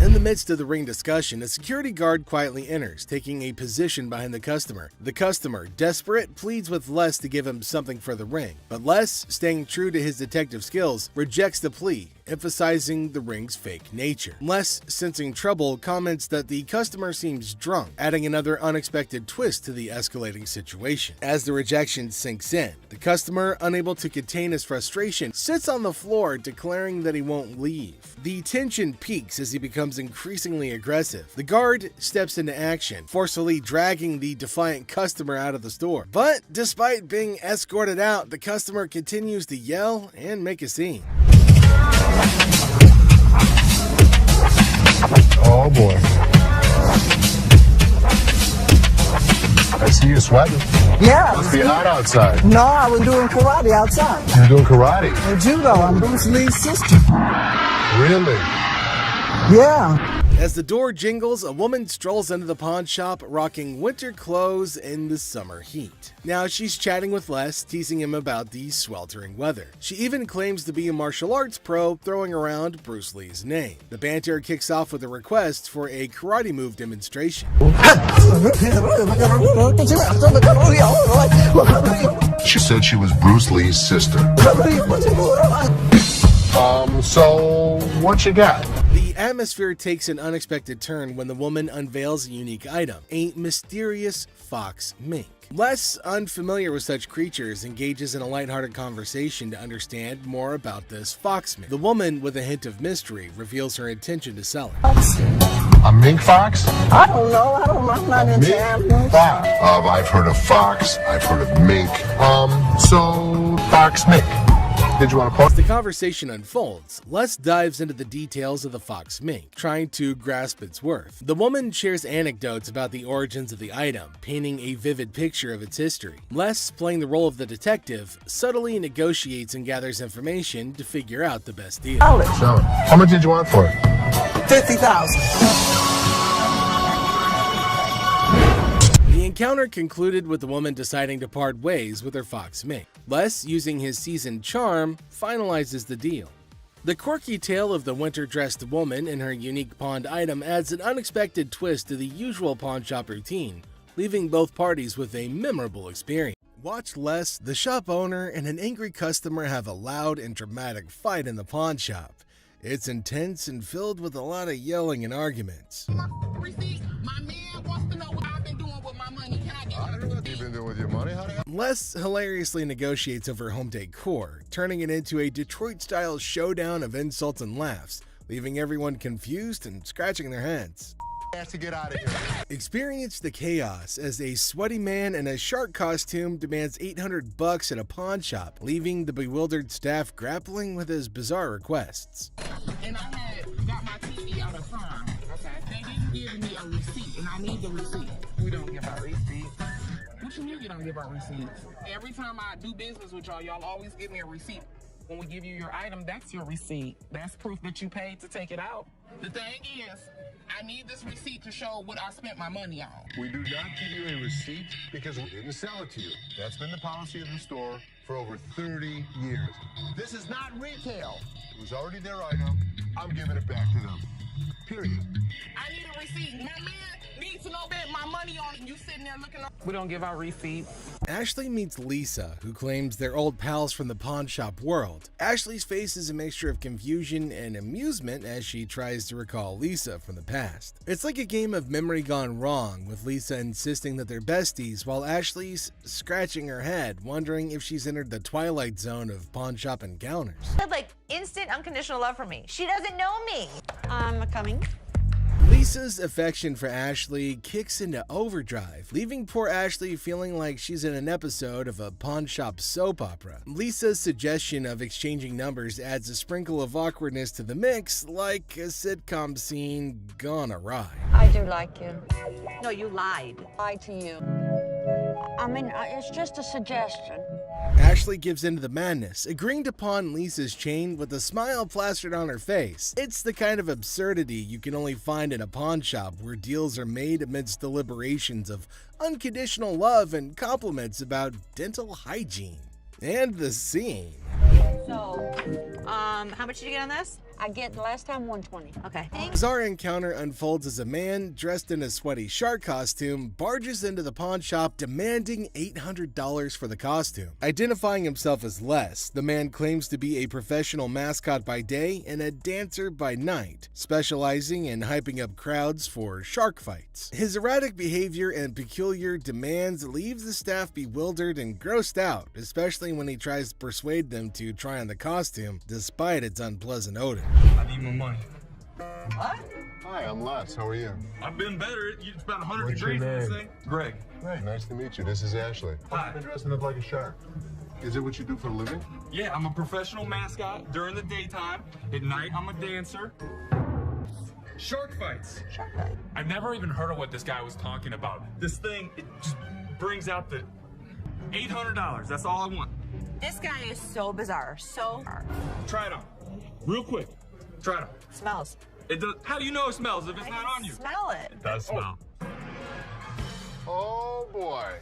In the midst of the ring discussion, a security guard quietly enters, taking a position behind the customer. The customer, desperate, pleads with Les to give him something for the ring, but Les, staying true to his detective skills, rejects the plea, emphasizing the ring's fake nature. Les, sensing trouble, comments that the customer seems drunk, adding another unexpected twist to the escalating situation. As the rejection sinks in, the customer, unable to contain his frustration, sits on the floor, declaring that he won't leave. The tension peaks as he becomes increasingly aggressive. The guard steps into action, forcefully dragging the defiant customer out of the store. But despite being escorted out, the customer continues to yell and make a scene. Oh boy. I see you sweating. Yeah. Must be hot outside. No, I was doing karate outside. You're doing karate? And judo. I'm Bruce Lee's sister. Really? Yeah. As the door jingles, a woman strolls into the pawn shop rocking winter clothes in the summer heat. Now she's chatting with Les, teasing him about the sweltering weather. She even claims to be a martial arts pro, throwing around Bruce Lee's name. The banter kicks off with a request for a karate move demonstration. She said she was Bruce Lee's sister. So what you got? The atmosphere takes an unexpected turn when the woman unveils a unique item, a mysterious fox mink. Les, unfamiliar with such creatures, engages in a lighthearted conversation to understand more about this fox mink. The woman, with a hint of mystery, reveals her intention to sell it. A mink fox? I don't know. I'm not into animals. Fox. I've heard of fox. I've heard of mink. So fox mink. Did you want to post? As the conversation unfolds, Les dives into the details of the fox mink, trying to grasp its worth. The woman shares anecdotes about the origins of the item, painting a vivid picture of its history. Les, playing the role of the detective, subtly negotiates and gathers information to figure out the best deal. Sell it. How much did you want for it? $50,000. The encounter concluded with the woman deciding to part ways with her fox mink. Les, using his seasoned charm, finalizes the deal. The quirky tale of the winter-dressed woman and her unique pawned item adds an unexpected twist to the usual pawn shop routine, leaving both parties with a memorable experience. Watch Les, the shop owner, and an angry customer have a loud and dramatic fight in the pawn shop. It's intense and filled with a lot of yelling and arguments. Les hilariously negotiates over home decor, turning it into a Detroit-style showdown of insults and laughs, leaving everyone confused and scratching their heads. To get out of here. Experience the chaos as a sweaty man in a shark costume demands $800 at a pawn shop, leaving the bewildered staff grappling with his bizarre requests. And I got my TV out of farm. Okay. They didn't give me a receipt, and I need the receipt. We don't give out receipts. What you mean you don't give out receipts? Every time I do business with y'all always give me a receipt. When we give you your item, that's your receipt. That's proof that you paid to take it out. The thing is, I need this receipt to show what I spent my money on. We do not give you a receipt because we didn't sell it to you. That's been the policy of the store for over 30 years. This is not retail. It was already their item. I'm giving it back to them. Period. I need a receipt. My man needs to know that my money on you sitting there looking. We don't give out receipts. Ashley meets Lisa, who claims they're old pals from the pawn shop world. Ashley's face is a mixture of confusion and amusement as she tries to recall Lisa from the past. It's like a game of memory gone wrong, with Lisa insisting that they're besties while Ashley's scratching her head, wondering if she's entered the twilight zone of pawn shop encounters. She had like instant unconditional love for me. She doesn't know me. I'm coming. Lisa's affection for Ashley kicks into overdrive, leaving poor Ashley feeling like she's in an episode of a pawn shop soap opera. Lisa's suggestion of exchanging numbers adds a sprinkle of awkwardness to the mix, like a sitcom scene gone awry. I do like you. No, you lied. Lied to you. I mean, it's just a suggestion. Ashley gives into the madness, agreeing to pawn Lisa's chain with a smile plastered on her face. It's the kind of absurdity you can only find in a pawn shop, where deals are made amidst deliberations of unconditional love and compliments about dental hygiene. And the scene. So, how much did you get on this? I get last time 120. Okay. As our encounter unfolds as a man dressed in a sweaty shark costume barges into the pawn shop demanding $800 for the costume. Identifying himself as Les, the man claims to be a professional mascot by day and a dancer by night, specializing in hyping up crowds for shark fights. His erratic behavior and peculiar demands leave the staff bewildered and grossed out, especially when he tries to persuade them to try on the costume despite its unpleasant odor. I need my money. What? Hi, I'm Les. How are you? I've been better. It's about 100 What's your degrees in this name? thing. Greg. Hey, nice to meet you. This is Ashley. Hi. You've been dressing up like a shark. Is it what you do for a living? Yeah, I'm a professional mascot during the daytime. At night, I'm a dancer. Shark fights. Shark fight. I've never even heard of what this guy was talking about. This thing, it just brings out the $800. That's all I want. This guy is so bizarre. So. Try it on. Real quick. Try it on. Smells. It does. How do you know it smells if it's not on you? Smell it. It does smell. Oh, boy.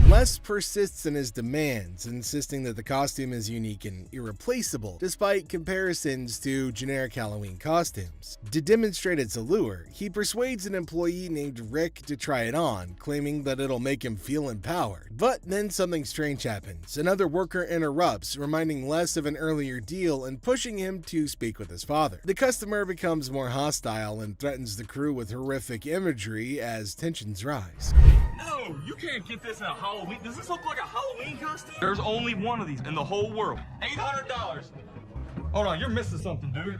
Les persists in his demands, insisting that the costume is unique and irreplaceable, despite comparisons to generic Halloween costumes. To demonstrate its allure, he persuades an employee named Rick to try it on, claiming that it'll make him feel empowered. But then something strange happens. Another worker interrupts, reminding Les of an earlier deal and pushing him to speak with his father. The customer becomes more hostile and threatens the crew with horrific imagery as tensions rise. No, you can't get this in a Halloween. Does this look like a Halloween costume? There's only one of these in the whole world. $800. Hold on, you're missing something, dude.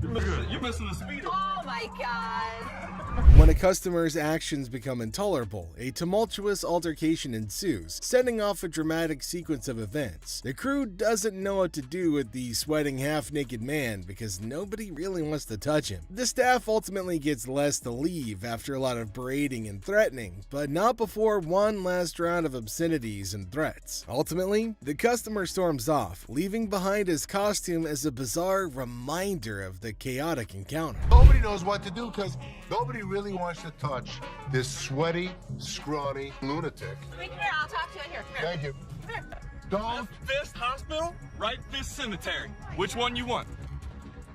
You're missing the speed. Oh my God. When a customer's actions become intolerable, a tumultuous altercation ensues, setting off a dramatic sequence of events. The crew doesn't know what to do with the sweating half-naked man because nobody really wants to touch him. The staff ultimately gets Les to leave after a lot of berating and threatening, but not before one last round of obscenities and threats. Ultimately, the customer storms off, leaving behind his costume as a bizarre reminder of the chaotic encounter. Nobody knows what to do because nobody really wants to touch this sweaty, scrawny lunatic. Come here, I'll talk to you here. Come here. Thank you. Come here. Don't This hospital, right? This cemetery. Which one you want?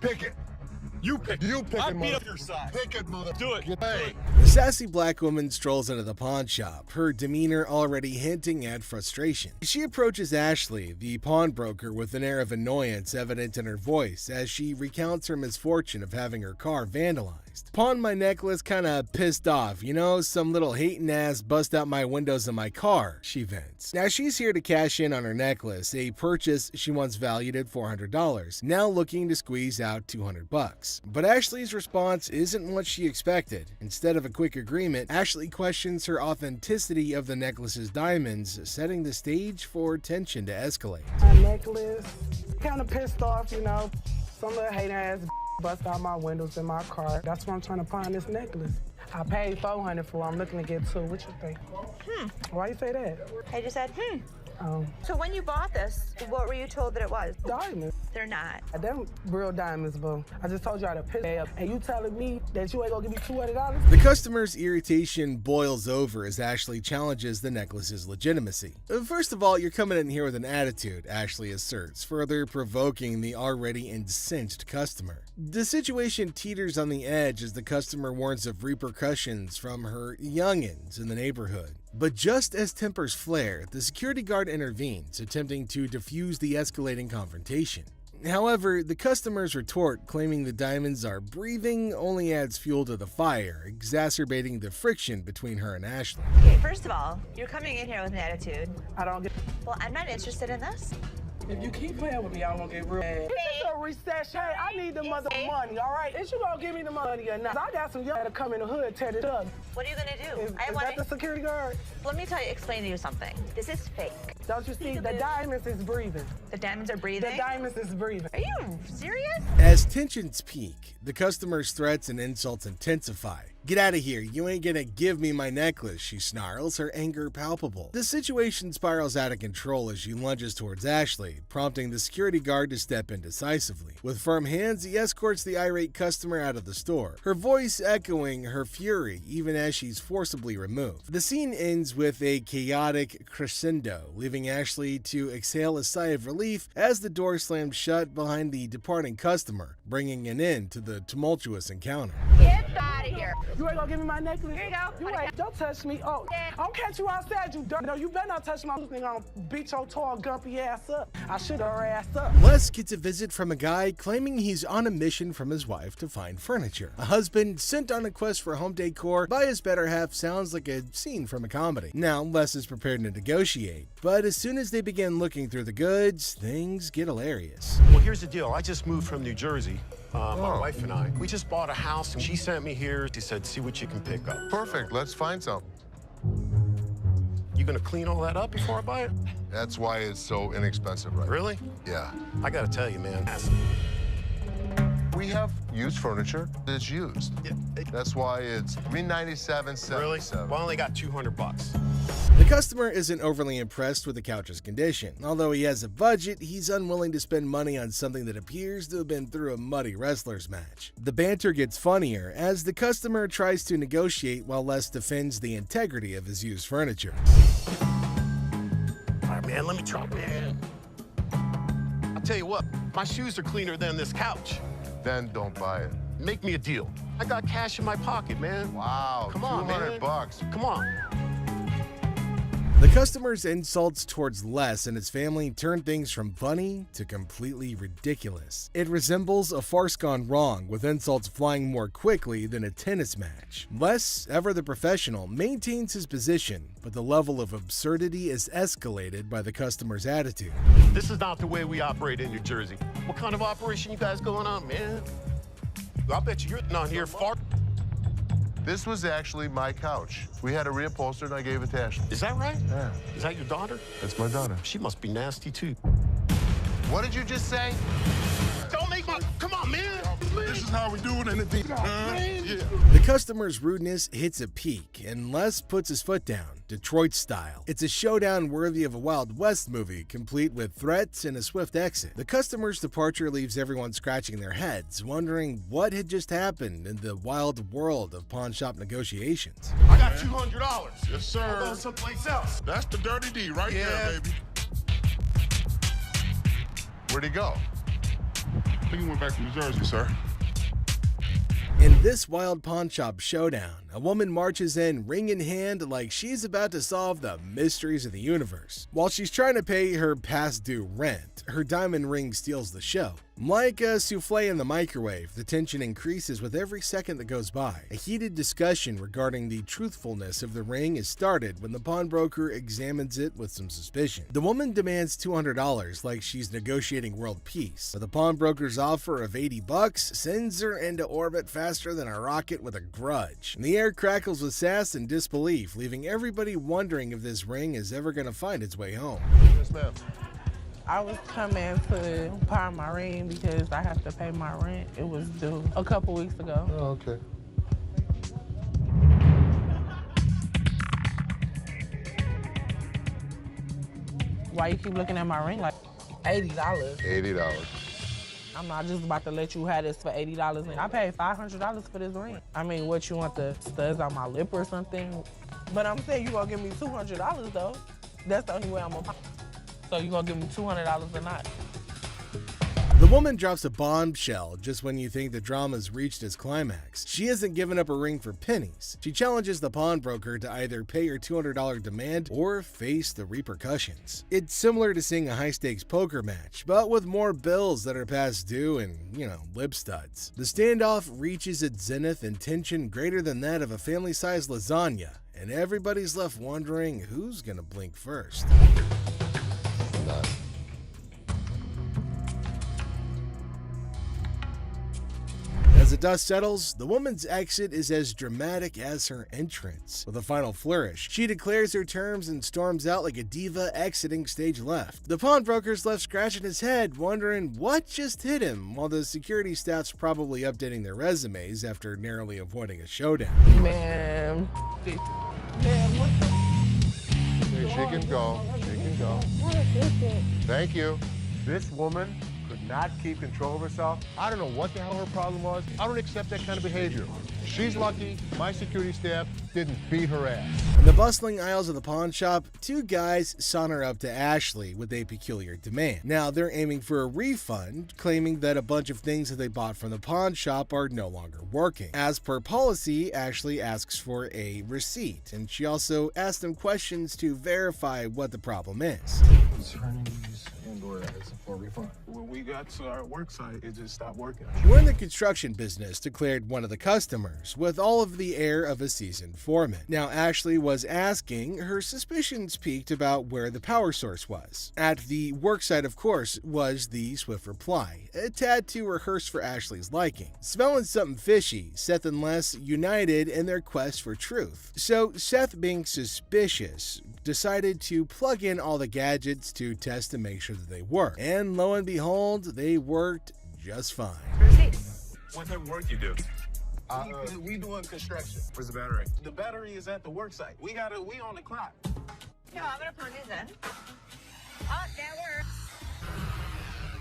pick it. You pick. You pick I it, beat mother. up your side. Pick it, mother. Do it. Hey. The sassy black woman strolls into the pawn shop, her demeanor already hinting at frustration. She approaches Ashley, the pawnbroker, with an air of annoyance evident in her voice as she recounts her misfortune of having her car vandalized. Pawn my necklace kinda pissed off, you know, some little hating ass bust out my windows in my car, she vents. Now she's here to cash in on her necklace, a purchase she once valued at $400, now looking to squeeze out $200. But Ashley's response isn't what she expected. Instead of a quick agreement, Ashley questions her authenticity of the necklace's diamonds, setting the stage for tension to escalate. My necklace, kind of pissed off, you know. Some little hater ass bust out my windows in my car. That's why I'm trying to pawn this necklace. I paid $400 for it. I'm looking to get $200. What you think? Why you say that? I just said, So when you bought this, what were you told that it was? Diamonds. They're not. Them real diamonds, boo. I just told you how to piss up, and you telling me that you ain't gonna give me $200? The customer's irritation boils over as Ashley challenges the necklace's legitimacy. First of all, you're coming in here with an attitude, Ashley asserts, further provoking the already incensed customer. The situation teeters on the edge as the customer warns of repercussions from her youngins in the neighborhood. But just as tempers flare, the security guard intervenes, attempting to defuse the escalating confrontation. However, the customer's retort, claiming the diamonds are breathing, only adds fuel to the fire, exacerbating the friction between her and Ashley. Okay, first of all, you're coming in here with an attitude. I don't get. Well, I'm not interested in this. If you keep playing with me, I'm gonna get real mad. This is a recession. Hey, I need the mother money, all right? Is you gonna give me the money or not? I got some young that'll come in the hood, tear it up. What are you gonna do? Is that the security guard? Let me explain to you something. This is fake. Don't you see? The diamonds is breathing. The diamonds are breathing? The diamonds is breathing. Are you serious? As tensions peak, the customer's threats and insults intensify. "Get out of here, you ain't gonna give me my necklace," she snarls, her anger palpable. The situation spirals out of control as she lunges towards Ashley, prompting the security guard to step in decisively. With firm hands, he escorts the irate customer out of the store, her voice echoing her fury even as she's forcibly removed. The scene ends with a chaotic crescendo, leaving Ashley to exhale a sigh of relief as the door slams shut behind the departing customer, bringing an end to the tumultuous encounter. Get out of here. You ain't gonna give me my necklace? Here you go. You ain't. Don't touch me. Oh, I'll catch you outside, you dirt. No, you better not touch my thing. I'll beat your tall, gumpy ass up. I shoot her ass up. Les gets a visit from a guy claiming he's on a mission from his wife to find furniture. A husband sent on a quest for home decor by his better half sounds like a scene from a comedy. Now, Les is prepared to negotiate, but as soon as they begin looking through the goods, things get hilarious. Well, here's the deal. I just moved from New Jersey. My wife and I, we just bought a house, and she sent me here. She said, see what you can pick up. Perfect. Let's find some. You gonna clean all that up before I buy it? That's why it's so inexpensive, right? Really? Yeah. I gotta tell you, man. We have used furniture that's used. That's why it's $397.77. Really? Well, I only got $200. The customer isn't overly impressed with the couch's condition. Although he has a budget, he's unwilling to spend money on something that appears to have been through a muddy wrestler's match. The banter gets funnier as the customer tries to negotiate while Les defends the integrity of his used furniture. All right, man, let me try, man. I'll tell you what, my shoes are cleaner than this couch. Then don't buy it. Make me a deal. I got cash in my pocket, man. Wow, Come on, man. $200. Come on. The customer's insults towards Les and his family turn things from funny to completely ridiculous. It resembles a farce gone wrong, with insults flying more quickly than a tennis match. Les, ever the professional, maintains his position, but the level of absurdity is escalated by the customer's attitude. This is not the way we operate in New Jersey. What kind of operation you guys going on, man? I bet you're not here far. This was actually my couch. We had a reupholster and I gave it to Ashley. Is that right? Yeah. Is that your daughter? That's my daughter. She must be nasty, too. What did you just say? Don't make my... Come on, man. This is how we do it in the deep. Yeah. The customer's rudeness hits a peak, and Les puts his foot down, Detroit style. It's a showdown worthy of a Wild West movie, complete with threats and a swift exit. The customer's departure leaves everyone scratching their heads, wondering what had just happened in the wild world of pawn shop negotiations. I got $200. Yes, sir. I'll go someplace else. That's the dirty D right there, baby. Where'd he go? I think he went back to New Jersey, sir. In this wild pawn shop showdown, a woman marches in ring in hand like she's about to solve the mysteries of the universe. While she's trying to pay her past due rent, her diamond ring steals the show. Like a souffle in the microwave, the tension increases with every second that goes by. A heated discussion regarding the truthfulness of the ring is started when the pawnbroker examines it with some suspicion. The woman demands $200 like she's negotiating world peace, but the pawnbroker's offer of $80 sends her into orbit faster than a rocket with a grudge. And the air crackles with sass and disbelief, leaving everybody wondering if this ring is ever going to find its way home. Yes, ma'am. I was coming to pawn my ring because I have to pay my rent. It was due a couple weeks ago. Oh, okay. Why you keep looking at my ring like $80? $80. I'm not just about to let you have this for $80. And I paid $500 for this ring. I mean, what, you want the studs on my lip or something? But I'm saying you gonna give me $200 though. That's the only way I'm gonna. So you gonna give me $200 or not? The woman drops a bombshell just when you think the drama's reached its climax. She hasn't given up a ring for pennies. She challenges the pawnbroker to either pay her $200 demand or face the repercussions. It's similar to seeing a high-stakes poker match, but with more bills that are past due and, lip studs. The standoff reaches its zenith in tension greater than that of a family-sized lasagna, and everybody's left wondering who's gonna blink first. As the dust settles, the woman's exit is as dramatic as her entrance. With a final flourish, she declares her terms and storms out like a diva exiting stage left. The pawnbroker's left scratching his head, wondering what just hit him, while the security staff's probably updating their resumes after narrowly avoiding a showdown. Man, what the? Hey, she can go. She can go. Thank you. This woman could not keep control of herself. I don't know what the hell her problem was. I don't accept that kind of behavior. She's lucky my security staff didn't beat her ass. In the bustling aisles of the pawn shop, two guys saunter up to Ashley with a peculiar demand. Now, they're aiming for a refund, claiming that a bunch of things that they bought from the pawn shop are no longer working. As per policy, Ashley asks for a receipt, and she also asks them questions to verify what the problem is. For a refund. When we got to our work site, it just stopped working. We're in the construction business, declared one of the customers, with all of the air of a seasoned foreman. Now, Ashley was asking, her suspicions peaked about where the power source was. At the work site, of course, was the swift reply, a tad too rehearsed for Ashley's liking. Smelling something fishy, Seth and Les united in their quest for truth. So, Seth, being suspicious, decided to plug in all the gadgets to test to make sure that they work. And lo and behold, they worked just fine. What type of work you do? We doing construction. Where's the battery? The battery is at the work site. We on the clock. No, I'm gonna plug this in. Oh, that works.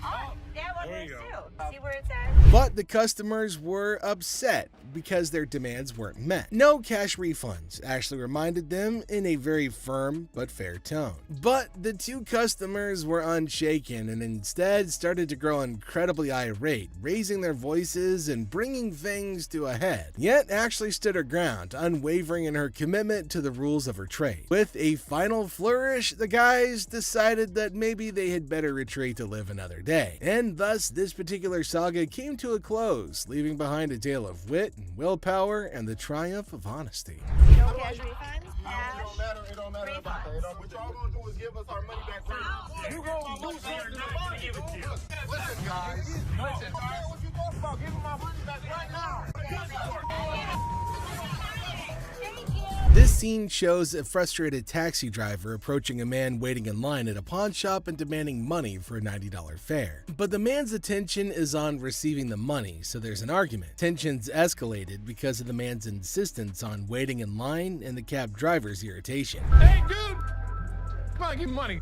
Oh, that one works too. See where it says? But the customers were upset because their demands weren't met. No cash refunds, Ashley reminded them in a very firm but fair tone. But the two customers were unshaken and instead started to grow incredibly irate, raising their voices and bringing things to a head. Yet Ashley stood her ground, unwavering in her commitment to the rules of her trade. With a final flourish, the guys decided that maybe they had better retreat to live another day. And thus, this particular saga came to a close, leaving behind a tale of wit and willpower and the triumph of honesty. No cash refunds? It don't matter about that. What y'all gonna do is give us our money back right now. You gonna lose something to give it to you. Listen, guys. Listen. What you talking about? Give me my money back right now. This scene shows a frustrated taxi driver approaching a man waiting in line at a pawn shop and demanding money for a $90 fare. But the man's attention is on receiving the money, so there's an argument. Tensions escalated because of the man's insistence on waiting in line and the cab driver's irritation. Hey, dude! Come on, give me money.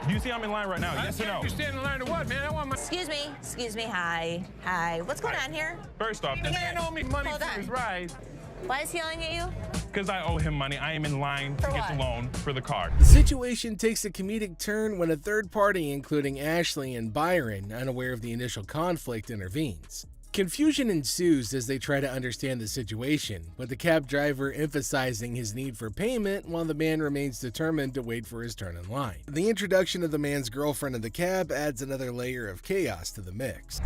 Do you see I'm in line right now? Yes or no? You stand in line to what, man? I want my... Excuse me, hi. What's going on here? First off, this man owe me money Hold for on. his ride. Why is he yelling at you? because I owe him money. I am in line to get the loan for the car. The situation takes a comedic turn when a third party, including Ashley and Byron, unaware of the initial conflict, intervenes. Confusion ensues as they try to understand the situation, with the cab driver emphasizing his need for payment while the man remains determined to wait for his turn in line. The introduction of the man's girlfriend in the cab adds another layer of chaos to the mix.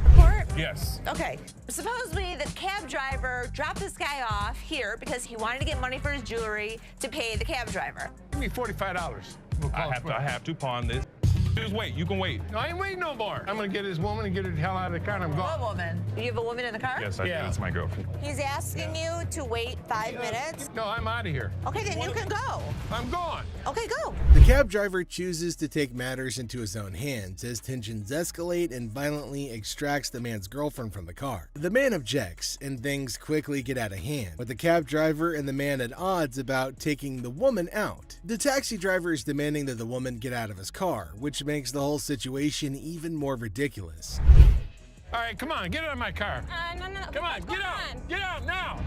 Yes. Okay, supposedly the cab driver dropped this guy off here because he wanted to get money for his jewelry to pay the cab driver. Give me $45. I have to pawn this. Just wait. You can wait. No, I ain't waiting no more. I'm gonna get this woman and get her the hell out of the car and I'm What gone. woman? You have a woman in the car? Yes, that's my girlfriend. He's asking you to wait 5 minutes. No, I'm out of here. Okay, then you can go. I'm gone. Okay, go. The cab driver chooses to take matters into his own hands as tensions escalate and violently extracts the man's girlfriend from the car. The man objects, and things quickly get out of hand, with the cab driver and the man at odds about taking the woman out. The taxi driver is demanding that the woman get out of his car, which makes the whole situation even more ridiculous. All right, come on, get out of my car. No. Come on, get out. Get out now.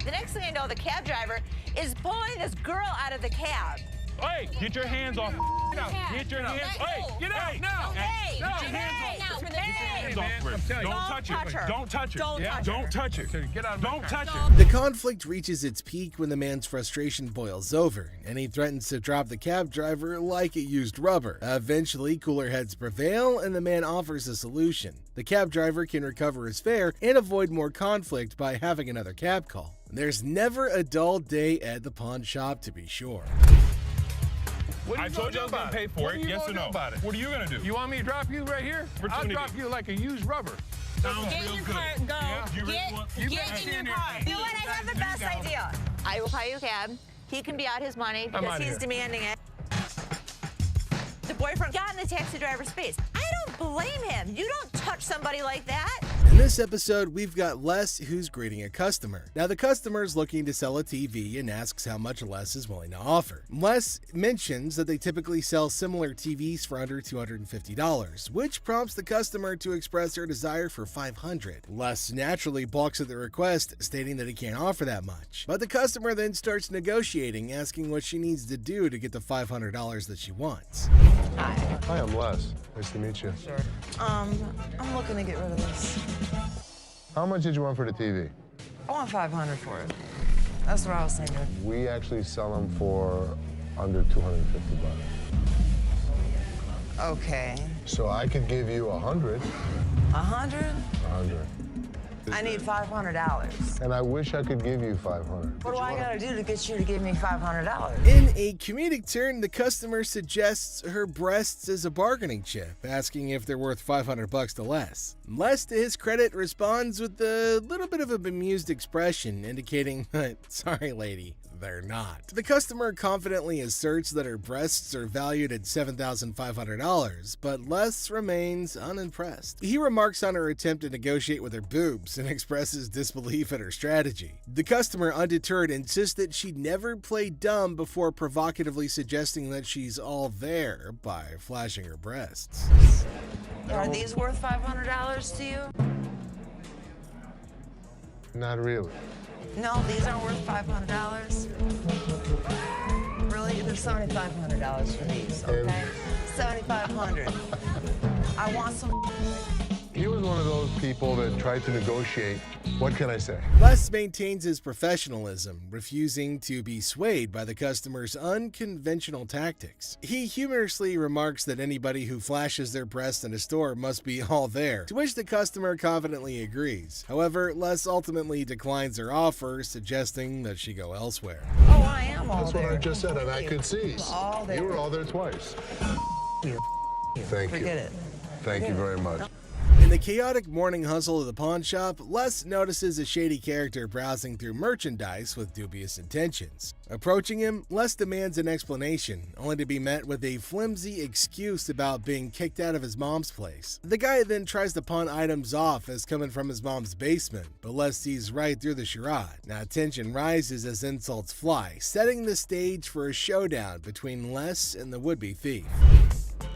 The next thing I know, the cab driver is pulling this girl out of the cab. Hey, get your hands off. Get your hands. Hey, Get out now. Hey, No. Get your hands off. Get your hands off man, her. I'm telling you. Don't touch her. touch her. Don't touch her. Don't touch her. Don't touch her. Get out of my Don't car. touch her. The conflict reaches its peak when the man's frustration boils over, and he threatens to drop the cab driver like it used rubber. Eventually, cooler heads prevail, and the man offers a solution. The cab driver can recover his fare and avoid more conflict by having another cab call. There's never a dull day at the pawn shop, to be sure. What are I you told you I gonna was do going to about pay it? for What are it. you Yes gonna or do no? about it? What are you going to do? You want me to drop you right here? I'll Opportunity. drop you like a used rubber. Sounds Get in real your good. car, go. Yeah? You really Get, want- get in your car. You know what? I have the best idea. I will buy you a cab. He can be out his money because outta he's here. demanding it. The boyfriend got in the taxi driver's face. I don't blame him. You don't touch somebody like that. In this episode, we've got Les who's greeting a customer. Now, the customer's looking to sell a TV and asks how much Les is willing to offer. Les mentions that they typically sell similar TVs for under $250, which prompts the customer to express her desire for $500. Les naturally balks at the request, stating that he can't offer that much. But the customer then starts negotiating, asking what she needs to do to get the $500 that she wants. Hi, I'm Les. Nice to meet you. I'm looking to get rid of this. How much did you want for the TV? I want $500 for it. That's what I was thinking. We actually sell them for under 250 bucks. Okay. So I could give you 100. 100? 100. I need $500. And I wish I could give you 500. What do I gotta do to get you to give me $500? In a comedic turn, the customer suggests her breasts as a bargaining chip, asking if they're worth $500 to Les. Les, to his credit, responds with a little bit of a bemused expression, indicating, sorry lady, they're not. The customer confidently asserts that her breasts are valued at $7,500, but Les remains unimpressed. He remarks on her attempt to negotiate with her boobs and expresses disbelief at her strategy. The customer, undeterred, insists that she never played dumb before provocatively suggesting that she's all there by flashing her breasts. Are these worth $500 to you? Not really. No, these aren't worth $500. Really? They're $7,500 for these, okay? $7,500. I want some. He was one of those people that tried to negotiate. What can I say? Les maintains his professionalism, refusing to be swayed by the customer's unconventional tactics. He humorously remarks that anybody who flashes their breasts in a store must be all there, to which the customer confidently agrees. However, Les ultimately declines her offer, suggesting that she go elsewhere. Oh, I am all That's there. what I just said, and I could see. All there. You were all there twice. Thank you. Forget it. Thank you very much. In the chaotic morning hustle of the pawn shop, Les notices a shady character browsing through merchandise with dubious intentions. Approaching him, Les demands an explanation, only to be met with a flimsy excuse about being kicked out of his mom's place. The guy then tries to pawn items off as coming from his mom's basement, but Les sees right through the charade. Now tension rises as insults fly, setting the stage for a showdown between Les and the would-be thief.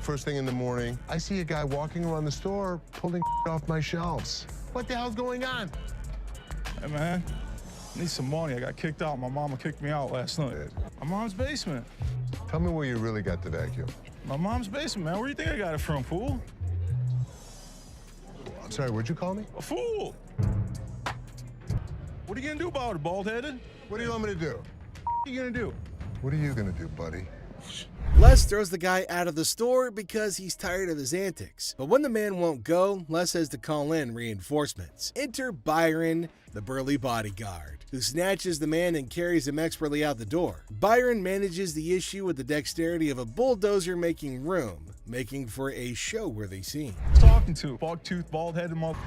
First thing in the morning, I see a guy walking around the store pulling off my shelves. What the hell's going on? Hey, man. I need some money. I got kicked out. My mama kicked me out last night. My mom's basement. Tell me where you really got the vacuum. My mom's basement, man. Where do you think I got it from, fool? I'm sorry, what'd you call me? A fool! What are you gonna do about it, bald-headed? What do you want me to do? What are you gonna do? What are you gonna do, buddy? Les throws the guy out of the store because he's tired of his antics. But when the man won't go, Les has to call in reinforcements. Enter Byron, the burly bodyguard, who snatches the man and carries him expertly out the door. Byron manages the issue with the dexterity of a bulldozer making room, making for a show-worthy scene. Talking to bald-toothed, bald-headed mother.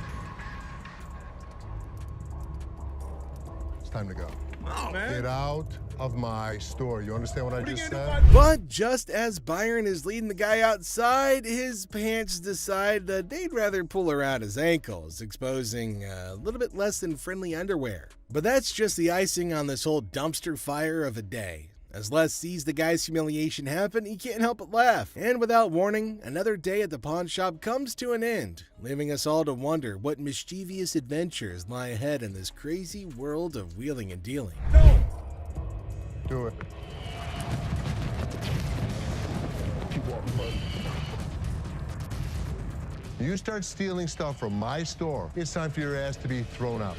It's time to go. Oh, man. Get out of my store. You understand what I just said? But just as Byron is leading the guy outside, his pants decide that they'd rather pull around his ankles, exposing a little bit less than friendly underwear. But that's just the icing on this whole dumpster fire of a day. As Les sees the guy's humiliation happen, he can't help but laugh. And without warning, another day at the pawn shop comes to an end, leaving us all to wonder what mischievous adventures lie ahead in this crazy world of wheeling and dealing. Do it. Keep walking, bud. You start stealing stuff from my store, it's time for your ass to be thrown out.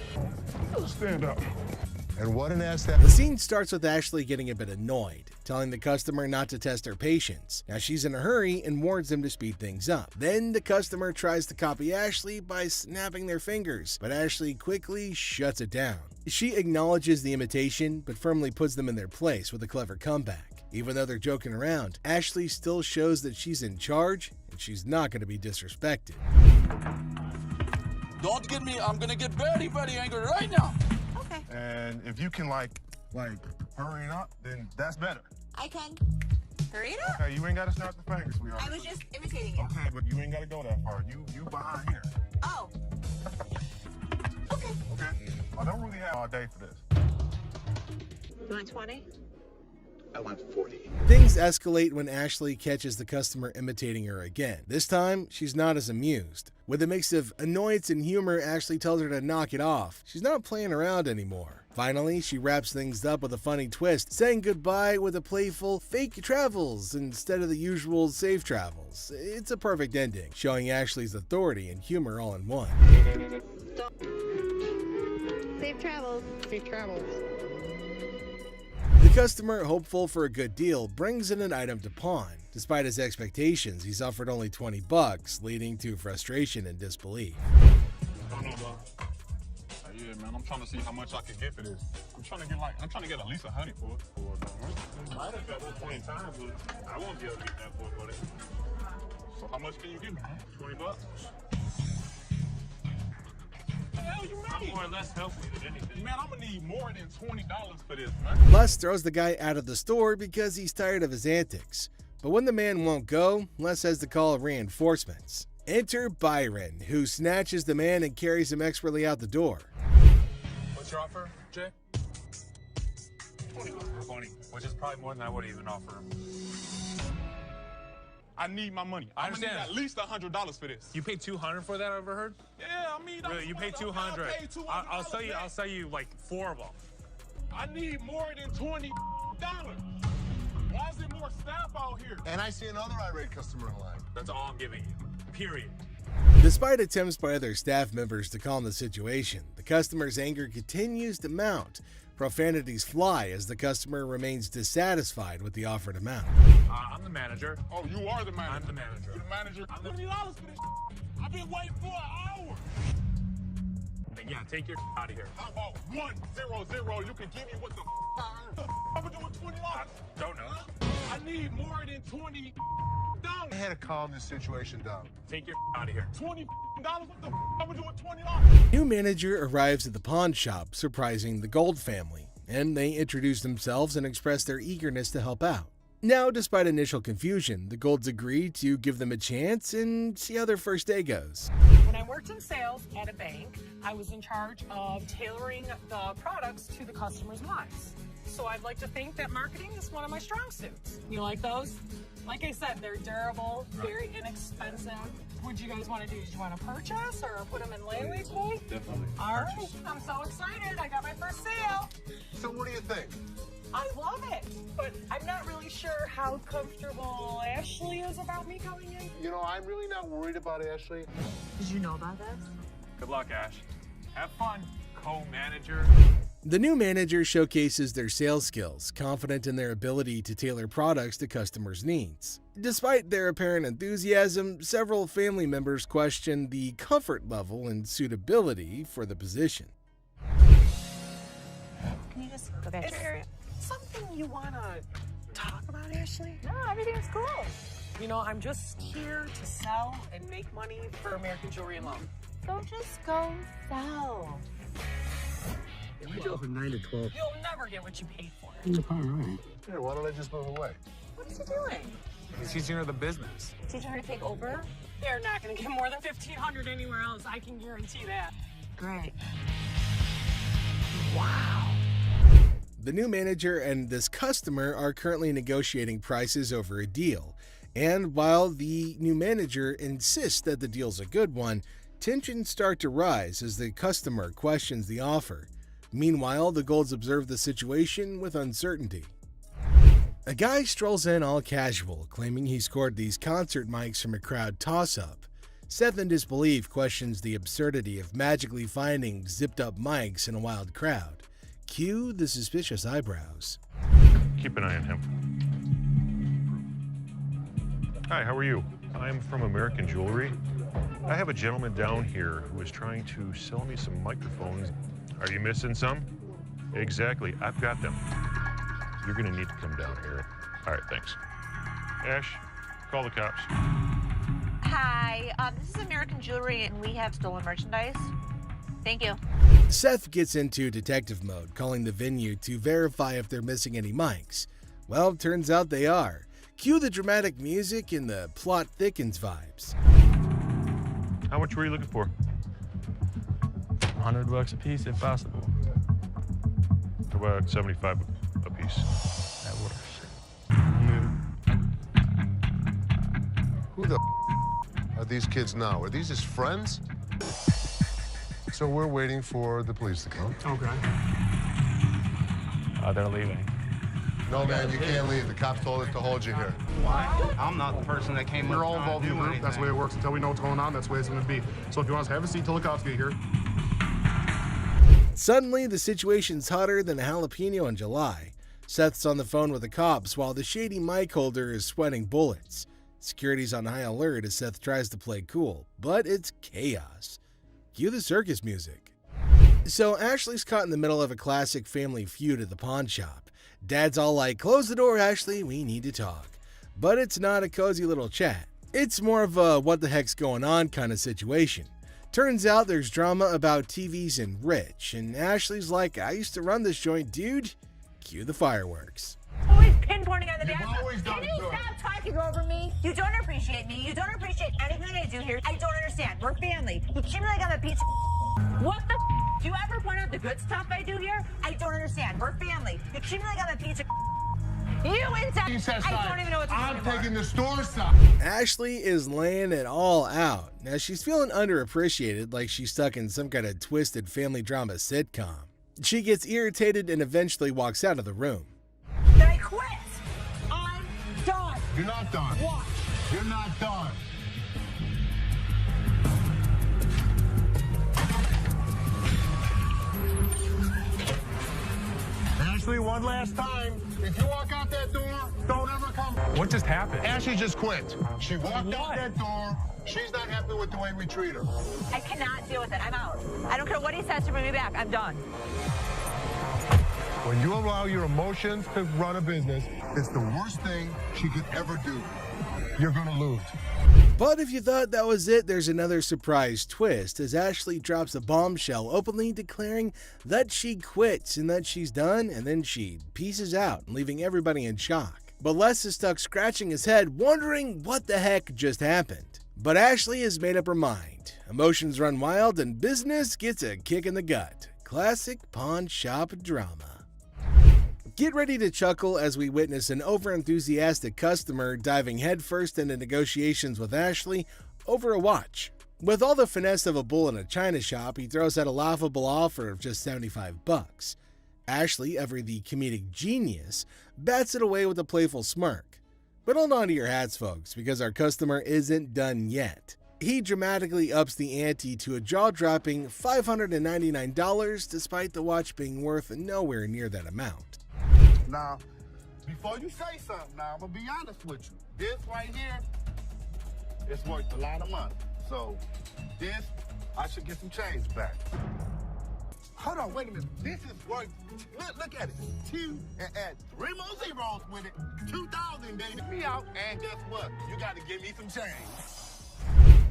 Stand up. And what an ass that. The scene starts with Ashley getting a bit annoyed, telling the customer not to test her patience. Now she's in a hurry and warns him to speed things up. Then the customer tries to copy Ashley by snapping their fingers, but Ashley quickly shuts it down. She acknowledges the imitation, but firmly puts them in their place with a clever comeback. Even though they're joking around, Ashley still shows that she's in charge and she's not going to be disrespected. Don't get me. I'm gonna get very, very angry right now. Okay. And if you can like hurry it up, then that's better. I can. Hurry it up. Okay, you ain't gotta snap the fingers, sweetheart. I was just imitating you. Okay, but you ain't gotta go that far. You behind here. Oh. Okay. Okay. I don't really have all day for this. You want 20? I want 40. Things escalate when Ashley catches the customer imitating her again. This time, she's not as amused. With a mix of annoyance and humor, Ashley tells her to knock it off. She's not playing around anymore. Finally, she wraps things up with a funny twist, saying goodbye with a playful fake travels instead of the usual safe travels. It's a perfect ending, showing Ashley's authority and humor all in one. Safe travels. Safe travels. The customer, hopeful for a good deal, brings in an item to pawn. Despite his expectations, he's offered only $20, leading to frustration and disbelief. Yeah, man, I'm trying to see how much I can get for this. I'm trying to get at least 100 for it. I have got 20 times, but I won't be able to get that for it. So how much can you give me? $20? The hell you mean? I'm more or less helpful than anything. Man, I'm gonna need more than $20 for this, man. Les throws the guy out of the store because he's tired of his antics. But when the man won't go, Les has to call reinforcements. Enter Byron, who snatches the man and carries him expertly out the door. What's your offer, Jay? 20, which is probably more than I would even offer him. I need my money. I I'm gonna understand. need at least $100 for this. You paid $200 for that, I've ever heard? Yeah, I mean, Really, you paid $200. I'll sell you like 4 of them. I need more than $20. Why is there more staff out here? And I see another irate customer in line. That's all I'm giving you. Period. Despite attempts by other staff members to calm the situation, the customer's anger continues to mount. Profanities fly as the customer remains dissatisfied with the offered amount. I'm the manager. Oh, you are the manager. I'm the manager. You're the manager. I'm $20 for this. I've been waiting for an hour. Yeah, take your out of here. How about 100? You can give me what the I'm gonna do with $20. Don't know. I need more than $20. I had to calm this situation down. Take your out of here. $20? What the I'm gonna do with $20? New manager arrives at the pawn shop, surprising the Gold family, and they introduce themselves and express their eagerness to help out. Now, despite initial confusion, the Golds agree to give them a chance and see how their first day goes. When I worked in sales at a bank, I was in charge of tailoring the products to the customer's wants. So I'd like to think that marketing is one of my strong suits. You like those? Like I said, they're durable, very inexpensive. What do you guys want to do? Do you want to purchase or put them in layaway today? Definitely. All right, I'm so excited. I got my first sale. So what do you think? I love it, but I'm not really sure how comfortable Ashley is about me coming in. You know, I'm really not worried about Ashley. Did you know about this? Good luck, Ash. Have fun, co-manager. The new manager showcases their sales skills, confident in their ability to tailor products to customers' needs. Despite their apparent enthusiasm, several family members question the comfort level and suitability for the position. Can you just go back to your area? Something you want to talk about, Ashley? No, everything's cool. You know, I'm just here to sell and make money for American Jewelry alone. Don't just go sell. We go from 9 to 12. You'll never get what you paid for. You're probably right. Yeah, why don't I just move away? What is he doing? He's teaching her the business. Teaching her to take over? They're not going to get more than $1,500 anywhere else. I can guarantee that. Great. Wow. The new manager and this customer are currently negotiating prices over a deal. And while the new manager insists that the deal's a good one, tensions start to rise as the customer questions the offer. Meanwhile, the Golds observe the situation with uncertainty. A guy strolls in all casual, claiming he scored these concert mics from a crowd toss-up. Seth, in disbelief, questions the absurdity of magically finding zipped-up mics in a wild crowd. Cue the suspicious eyebrows. Keep an eye on him. Hi, how are you? I'm from American Jewelry. I have a gentleman down here who is trying to sell me some microphones. Are you missing some? Exactly, I've got them. You're gonna need to come down here. All right, thanks. Ash, call the cops. Hi, this is American Jewelry and we have stolen merchandise. Thank you. Seth gets into detective mode, calling the venue to verify if they're missing any mics. Well, turns out they are. Cue the dramatic music and the plot thickens vibes. How much were you looking for? $100 a piece if possible. About 75 a piece. That works. Who the are these kids now? Are these his friends? So we're waiting for the police to come. Okay. They're leaving. No, man, you can't leave. The cops told us to hold you here. Why? I'm not the person that came We're up all trying involved to in the do group. That's the way it works. Until we know what's going on, that's the way it's going to be. So if you want us to have a seat till the cops get here. Suddenly, the situation's hotter than a jalapeno in July. Seth's on the phone with the cops while the shady mic holder is sweating bullets. Security's on high alert as Seth tries to play cool, but it's chaos. Cue the circus music. So Ashley's caught in the middle of a classic family feud at the pawn shop. Dad's all like, "Close the door, Ashley, we need to talk." But it's not a cozy little chat. It's more of a what the heck's going on kind of situation. Turns out there's drama about TVs and Rich, and Ashley's like, "I used to run this joint, dude." Cue the fireworks. Always pinpointing on the bad always stuff. done Can you good. stop talking over me? You don't appreciate me. You don't appreciate anything I do here. I don't understand. We're family. You treat me like I'm a piece of what the do you ever point out the good stuff I do here? I don't understand. We're family. You treat me like I'm a piece of you inside. I don't even know what to do I'm anymore. taking the store side. Ashley is laying it all out. Now she's feeling underappreciated, like she's stuck in some kind of twisted family drama sitcom. She gets irritated and eventually walks out of the room. Then I quit. I'm done. You're not done. Watch. You're not done. Ashley, one last time. If you walk out that door, don't ever come. What just happened? Ashley just quit. She walked out that door. She's not happy with the way we treat her. I cannot deal with it. I'm out. I don't care what he says to bring me back. I'm done. When you allow your emotions to run a business, it's the worst thing she could ever do. You're gonna lose. But if you thought that was it, there's another surprise twist as Ashley drops a bombshell openly declaring that she quits and that she's done, and then she pieces out, leaving everybody in shock. But Les is stuck scratching his head, wondering what the heck just happened. But Ashley has made up her mind. Emotions run wild and business gets a kick in the gut. Classic pawn shop drama. Get ready to chuckle as we witness an overenthusiastic customer diving headfirst into negotiations with Ashley over a watch. With all the finesse of a bull in a china shop, he throws out a laughable offer of just $75. Ashley, ever the comedic genius, bats it away with a playful smirk. But hold on to your hats, folks, because our customer isn't done yet. He dramatically ups the ante to a jaw-dropping $599 despite the watch being worth nowhere near that amount. Now, before you say something, now I'm gonna be honest with you. This right here, it's worth a lot of money. So this, I should get some change back. Hold on, wait a minute. This is worth, look at it. 2 and add 3 more zeros with it. 2,000, baby. Me out, and guess what? You gotta give me some change.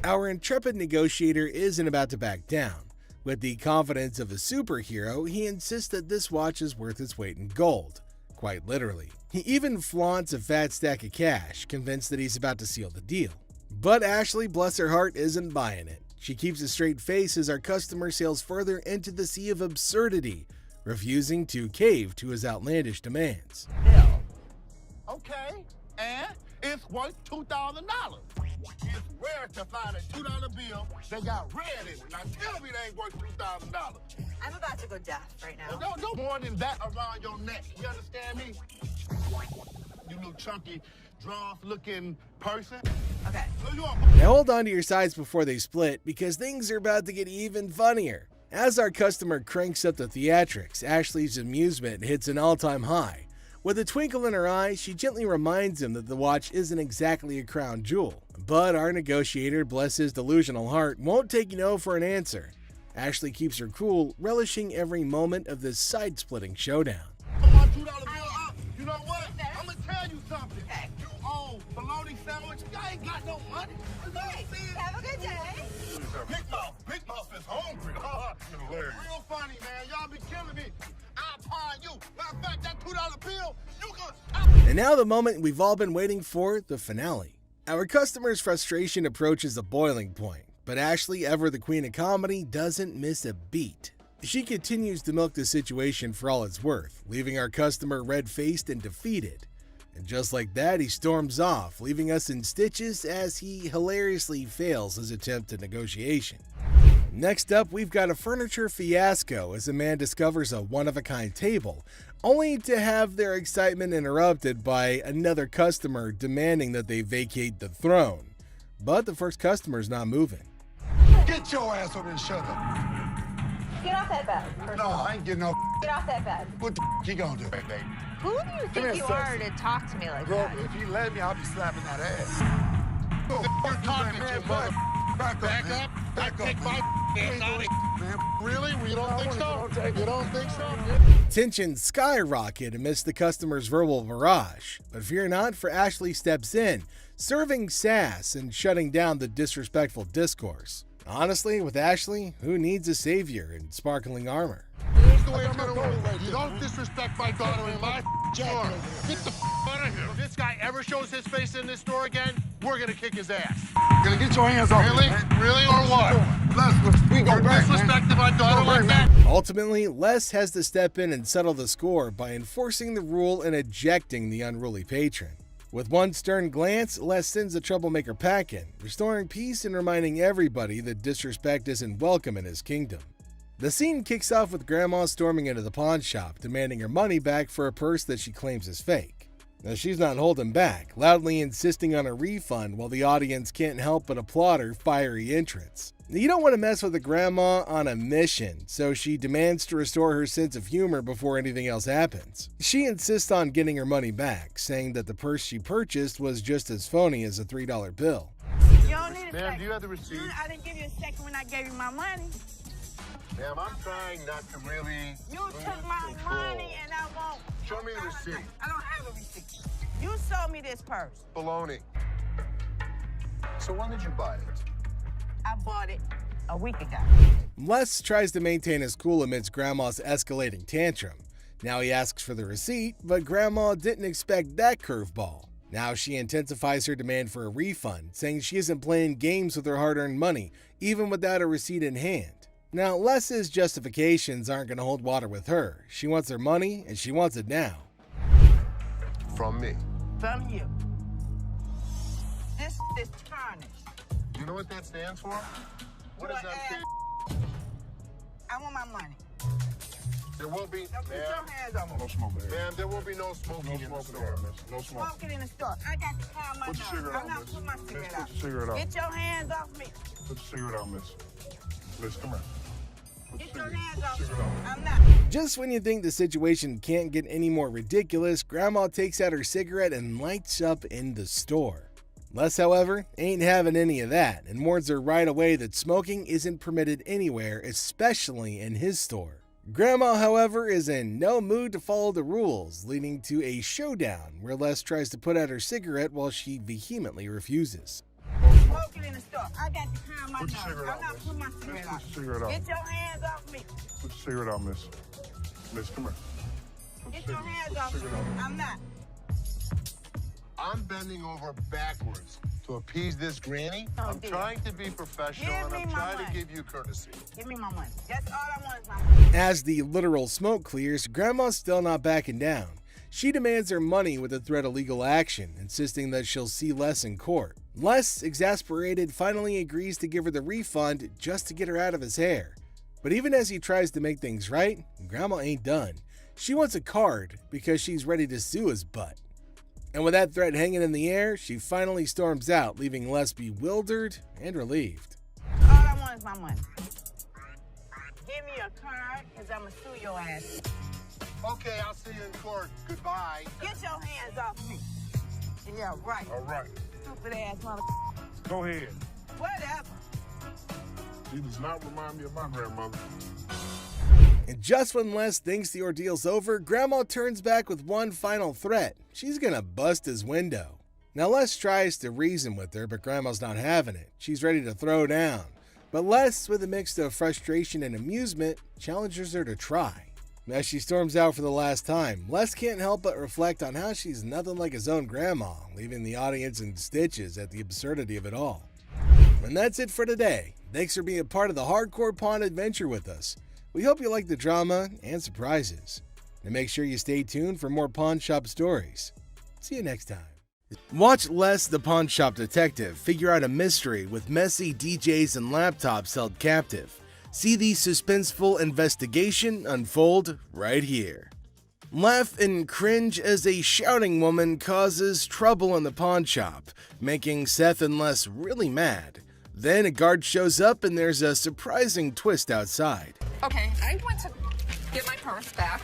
Our intrepid negotiator isn't about to back down. With the confidence of a superhero, he insists that this watch is worth its weight in gold. Quite literally. He even flaunts a fat stack of cash, convinced that he's about to seal the deal. But Ashley, bless her heart, isn't buying it. She keeps a straight face as our customer sails further into the sea of absurdity, refusing to cave to his outlandish demands. Okay, and it's worth $2,000. It's rare to find a $2 bill that got red in it. Now tell me they ain't worth $2,000. I'm about to go deaf right now. Well, no more than that around your neck. You understand me? You little chunky, draws-looking person. Okay. Now hold on to your sides before they split, because things are about to get even funnier. As our customer cranks up the theatrics, Ashley's amusement hits an all-time high. With a twinkle in her eye, she gently reminds him that the watch isn't exactly a crown jewel. But our negotiator, bless his delusional heart, won't take no for an answer. Ashley keeps her cool, relishing every moment of this side-splitting showdown. You know what? I'm gonna tell you something. Okay. You owe bologna sandwich. I ain't got no money. Okay. Have a good day. Big Mouth is hungry. Real funny, man. Y'all be killing me. I'll pawn you. Matter of fact, that $2 bill, you could. And now the moment we've all been waiting for, the finale. Our customer's frustration approaches a boiling point, but Ashley, ever the queen of comedy, doesn't miss a beat. She continues to milk the situation for all it's worth, leaving our customer red-faced and defeated. And just like that, he storms off, leaving us in stitches as he hilariously fails his attempt at negotiation. Next up, we've got a furniture fiasco as a man discovers a one-of-a-kind table, only to have their excitement interrupted by another customer demanding that they vacate the throne. But the first customer's not moving. Get your ass over and shut up. Get off that bed. No, I ain't getting no. Get off that bed. What the you gonna do, baby? Who do you think you are to talk to me like that? If you let me, I'll be slapping that ass. You're talking to, mother. Back up. I take my ass out of here. Man, really? You don't think so? You don't think so? Tension skyrocket amidst the customer's verbal barrage. But fear not, for Ashley steps in, serving sass and shutting down the disrespectful discourse. Honestly, with Ashley, who needs a savior in sparkling armor? Here's the way it's gonna roll. You don't disrespect my daughter in my store. Get the out of here. If this guy ever shows his face in this store again, we're gonna kick his ass. Gonna get your hands off. Really? Really or what? We go back, disrespecting my daughter like that. Ultimately, Les has to step in and settle the score by enforcing the rule and ejecting the unruly patron. With one stern glance, Les sends the troublemaker packing, restoring peace and reminding everybody that disrespect isn't welcome in his kingdom. The scene kicks off with Grandma storming into the pawn shop, demanding her money back for a purse that she claims is fake. Now she's not holding back, loudly insisting on a refund while the audience can't help but applaud her fiery entrance. You don't want to mess with a grandma on a mission, so she demands to restore her sense of humor before anything else happens. She insists on getting her money back, saying that the purse she purchased was just as phony as a $3 bill. You don't need a Ma'am, do you have the receipt? I didn't give you a second when I gave you my money. Ma'am, I'm trying not to really. You took my money and I won't. Show me the receipt. I don't have a receipt. You sold me this purse. Baloney. So when did you buy it? I bought it a week ago. Les tries to maintain his cool amidst Grandma's escalating tantrum. Now he asks for the receipt, but Grandma didn't expect that curveball. Now she intensifies her demand for a refund, saying she isn't playing games with her hard-earned money, even without a receipt in hand. Now, Les's justifications aren't going to hold water with her. She wants her money, and she wants it now. From me. From you. This is tarnished. You know what that stands for? What does that stand? I want my money. There will be, Put your hands on me. No smoke there. ma'am, there will be no smoking in the store. No smoke. Smoking in the store. I got to call my Put your cigarette I'm out, not miss. putting my Miss, cigarette put out. your cigarette out. Get your hands off me. Put your cigarette out, miss. Miss, come here. Get your hands off me. I'm not. Just when you think the situation can't get any more ridiculous, Grandma takes out her cigarette and lights up in the store. Les, however, ain't having any of that and warns her right away that smoking isn't permitted anywhere, especially in his store. Grandma, however, is in no mood to follow the rules, leading to a showdown where Les tries to put out her cigarette while she vehemently refuses. Smoking in the store. I got to call my Put your nose. cigarette I'm out, not miss. putting my Miss, cigarette put out. your cigarette out. Get your hands off me. Put your cigarette out, miss. Miss, come here. Get your hands off me. I'm not. I'm bending over backwards to appease this granny. Oh, I'm dear. trying to be professional Give and me I'm my trying to money. give you courtesy. Give me my money. That's all I want is my money. As the literal smoke clears, Grandma's still not backing down. She demands her money with a threat of legal action, insisting that she'll see Les in court. Les, exasperated, finally agrees to give her the refund just to get her out of his hair. But even as he tries to make things right, Grandma ain't done. She wants a card because she's ready to sue his butt. And with that threat hanging in the air, she finally storms out, leaving Les bewildered and relieved. All I want is my money. Give me a card, because I'm going to sue your ass. Okay, I'll see you in court. Goodbye. Get your hands off me. Yeah, right. All right. Stupid ass mother. Go ahead. Whatever. He does not remind me of my grandmother. And just when Les thinks the ordeal's over, Grandma turns back with one final threat. She's gonna bust his window. Now Les tries to reason with her, but Grandma's not having it. She's ready to throw down. But Les, with a mix of frustration and amusement, challenges her to try. As she storms out for the last time, Les can't help but reflect on how she's nothing like his own grandma, leaving the audience in stitches at the absurdity of it all. And that's it for today. Thanks for being a part of the Hardcore Pawn adventure with us. We hope you like the drama and surprises. And make sure you stay tuned for more pawn shop stories. See you next time. Watch Les the Pawn Shop Detective figure out a mystery with messy DJs and laptops held captive. See the suspenseful investigation unfold right here. Laugh and cringe as a shouting woman causes trouble in the pawn shop, making Seth and Les really mad. Then a guard shows up and there's a surprising twist outside. Okay, I went to get my purse back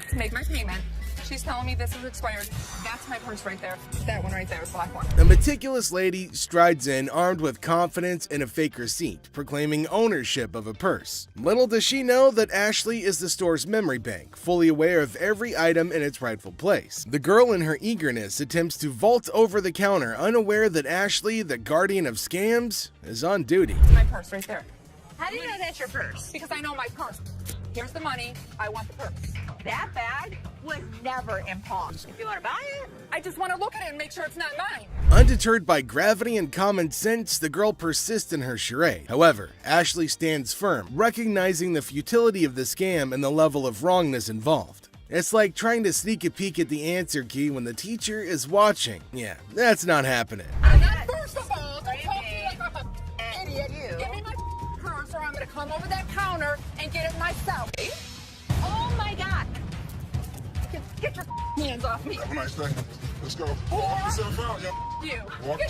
to make my payment. She's telling me this is expired. That's my purse right there. That one right there, the black one. A meticulous lady strides in armed with confidence and a fake receipt, proclaiming ownership of a purse. Little does she know that Ashley is the store's memory bank, fully aware of every item in its rightful place. The girl, in her eagerness, attempts to vault over the counter, unaware that Ashley, the guardian of scams, is on duty. It's my purse right there. How do you know that's your purse? Because I know my purse. Here's the money. I want the purse. That bag was never in pawn. If you want to buy it, I just want to look at it and make sure it's not mine. Undeterred by gravity and common sense, the girl persists in her charade. However, Ashley stands firm, recognizing the futility of the scam and the level of wrongness involved. It's like trying to sneak a peek at the answer key when the teacher is watching. Yeah, that's not happening. First of all, don't talk to me like I'm an idiot. Give me my purse or I'm going to come over that counter and get it myself. oh my God. Get your hands off me. Have a nice day. Let's go. Walk yourself out, yo. You.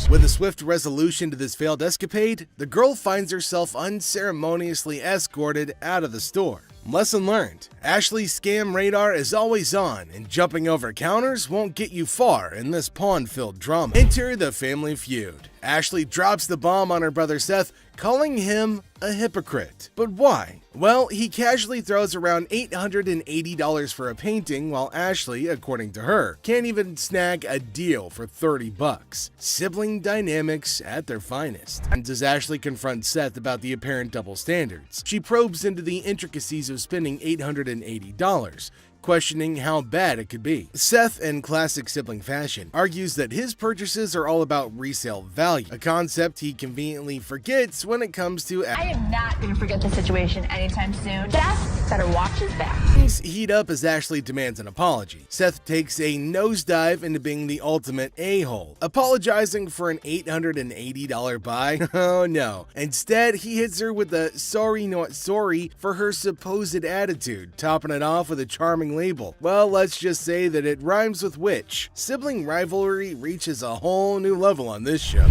With a swift resolution to this failed escapade, the girl finds herself unceremoniously escorted out of the store. Lesson learned: Ashley's scam radar is always on, and jumping over counters won't get you far in this pawn-filled drama. Enter the family feud. Ashley drops the bomb on her brother Seth, calling him a hypocrite. But why? Well, he casually throws around $880 for a painting, while Ashley, according to her, can't even snag a deal for $30. Sibling dynamics at their finest. And as Ashley confronts Seth about the apparent double standards, she probes into the intricacies of spending $880, questioning how bad it could be. Seth, in classic sibling fashion, argues that his purchases are all about resale value, a concept he conveniently forgets when it comes to... I am not going to forget the situation anytime soon. Beth set her watches back. Things heat up as Ashley demands an apology. Seth takes a nosedive into being the ultimate a-hole, apologizing for an $880 buy. Oh no. Instead, he hits her with a sorry not sorry for her supposed attitude, topping it off with a charming label. Well, let's just say that it rhymes with witch. Sibling rivalry reaches a whole new level on this show.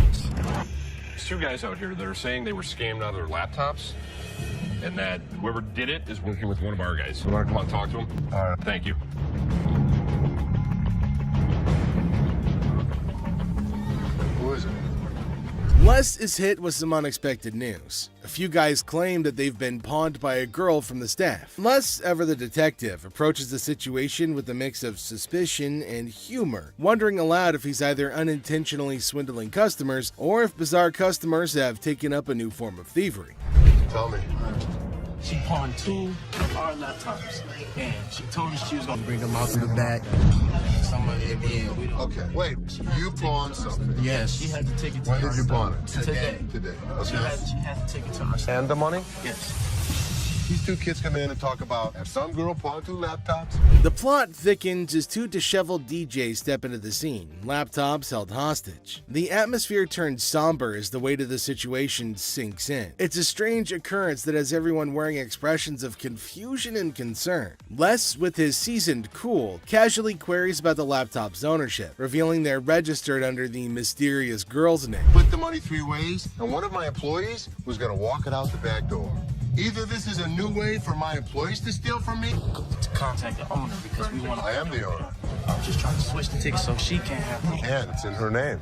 There's two guys out here that are saying they were scammed out of their laptops, and that whoever did it is working with one of our guys. You want to come out and talk to him? All right. Thank you. Who is it? Les is hit with some unexpected news. A few guys claim that they've been pawned by a girl from the staff. Les, ever the detective, approaches the situation with a mix of suspicion and humor, wondering aloud if he's either unintentionally swindling customers or if bizarre customers have taken up a new form of thievery. Tell me. She pawned 2 of our laptops, and she told us she was gonna bring them out to the back. Somebody at the end. We don't. Okay, wait. You pawned something? Yes, she had to take it to When our did you pawn it? Today. Today. She had to take it to our And the money? Yes. These two kids come in and talk about have some girl pawned 2 laptops. The plot thickens as 2 disheveled DJs step into the scene, laptops held hostage. The atmosphere turns somber as the weight of the situation sinks in. It's a strange occurrence that has everyone wearing expressions of confusion and concern. Les, with his seasoned cool, casually queries about the laptop's ownership, revealing they're registered under the mysterious girl's name. Split the money 3 ways, and one of my employees was gonna walk it out the back door. Either this is a new way for my employees to steal from me, To contact the owner because we want. I am the owner. I'm just trying to switch the ticket so she can't have them. And it's in her name.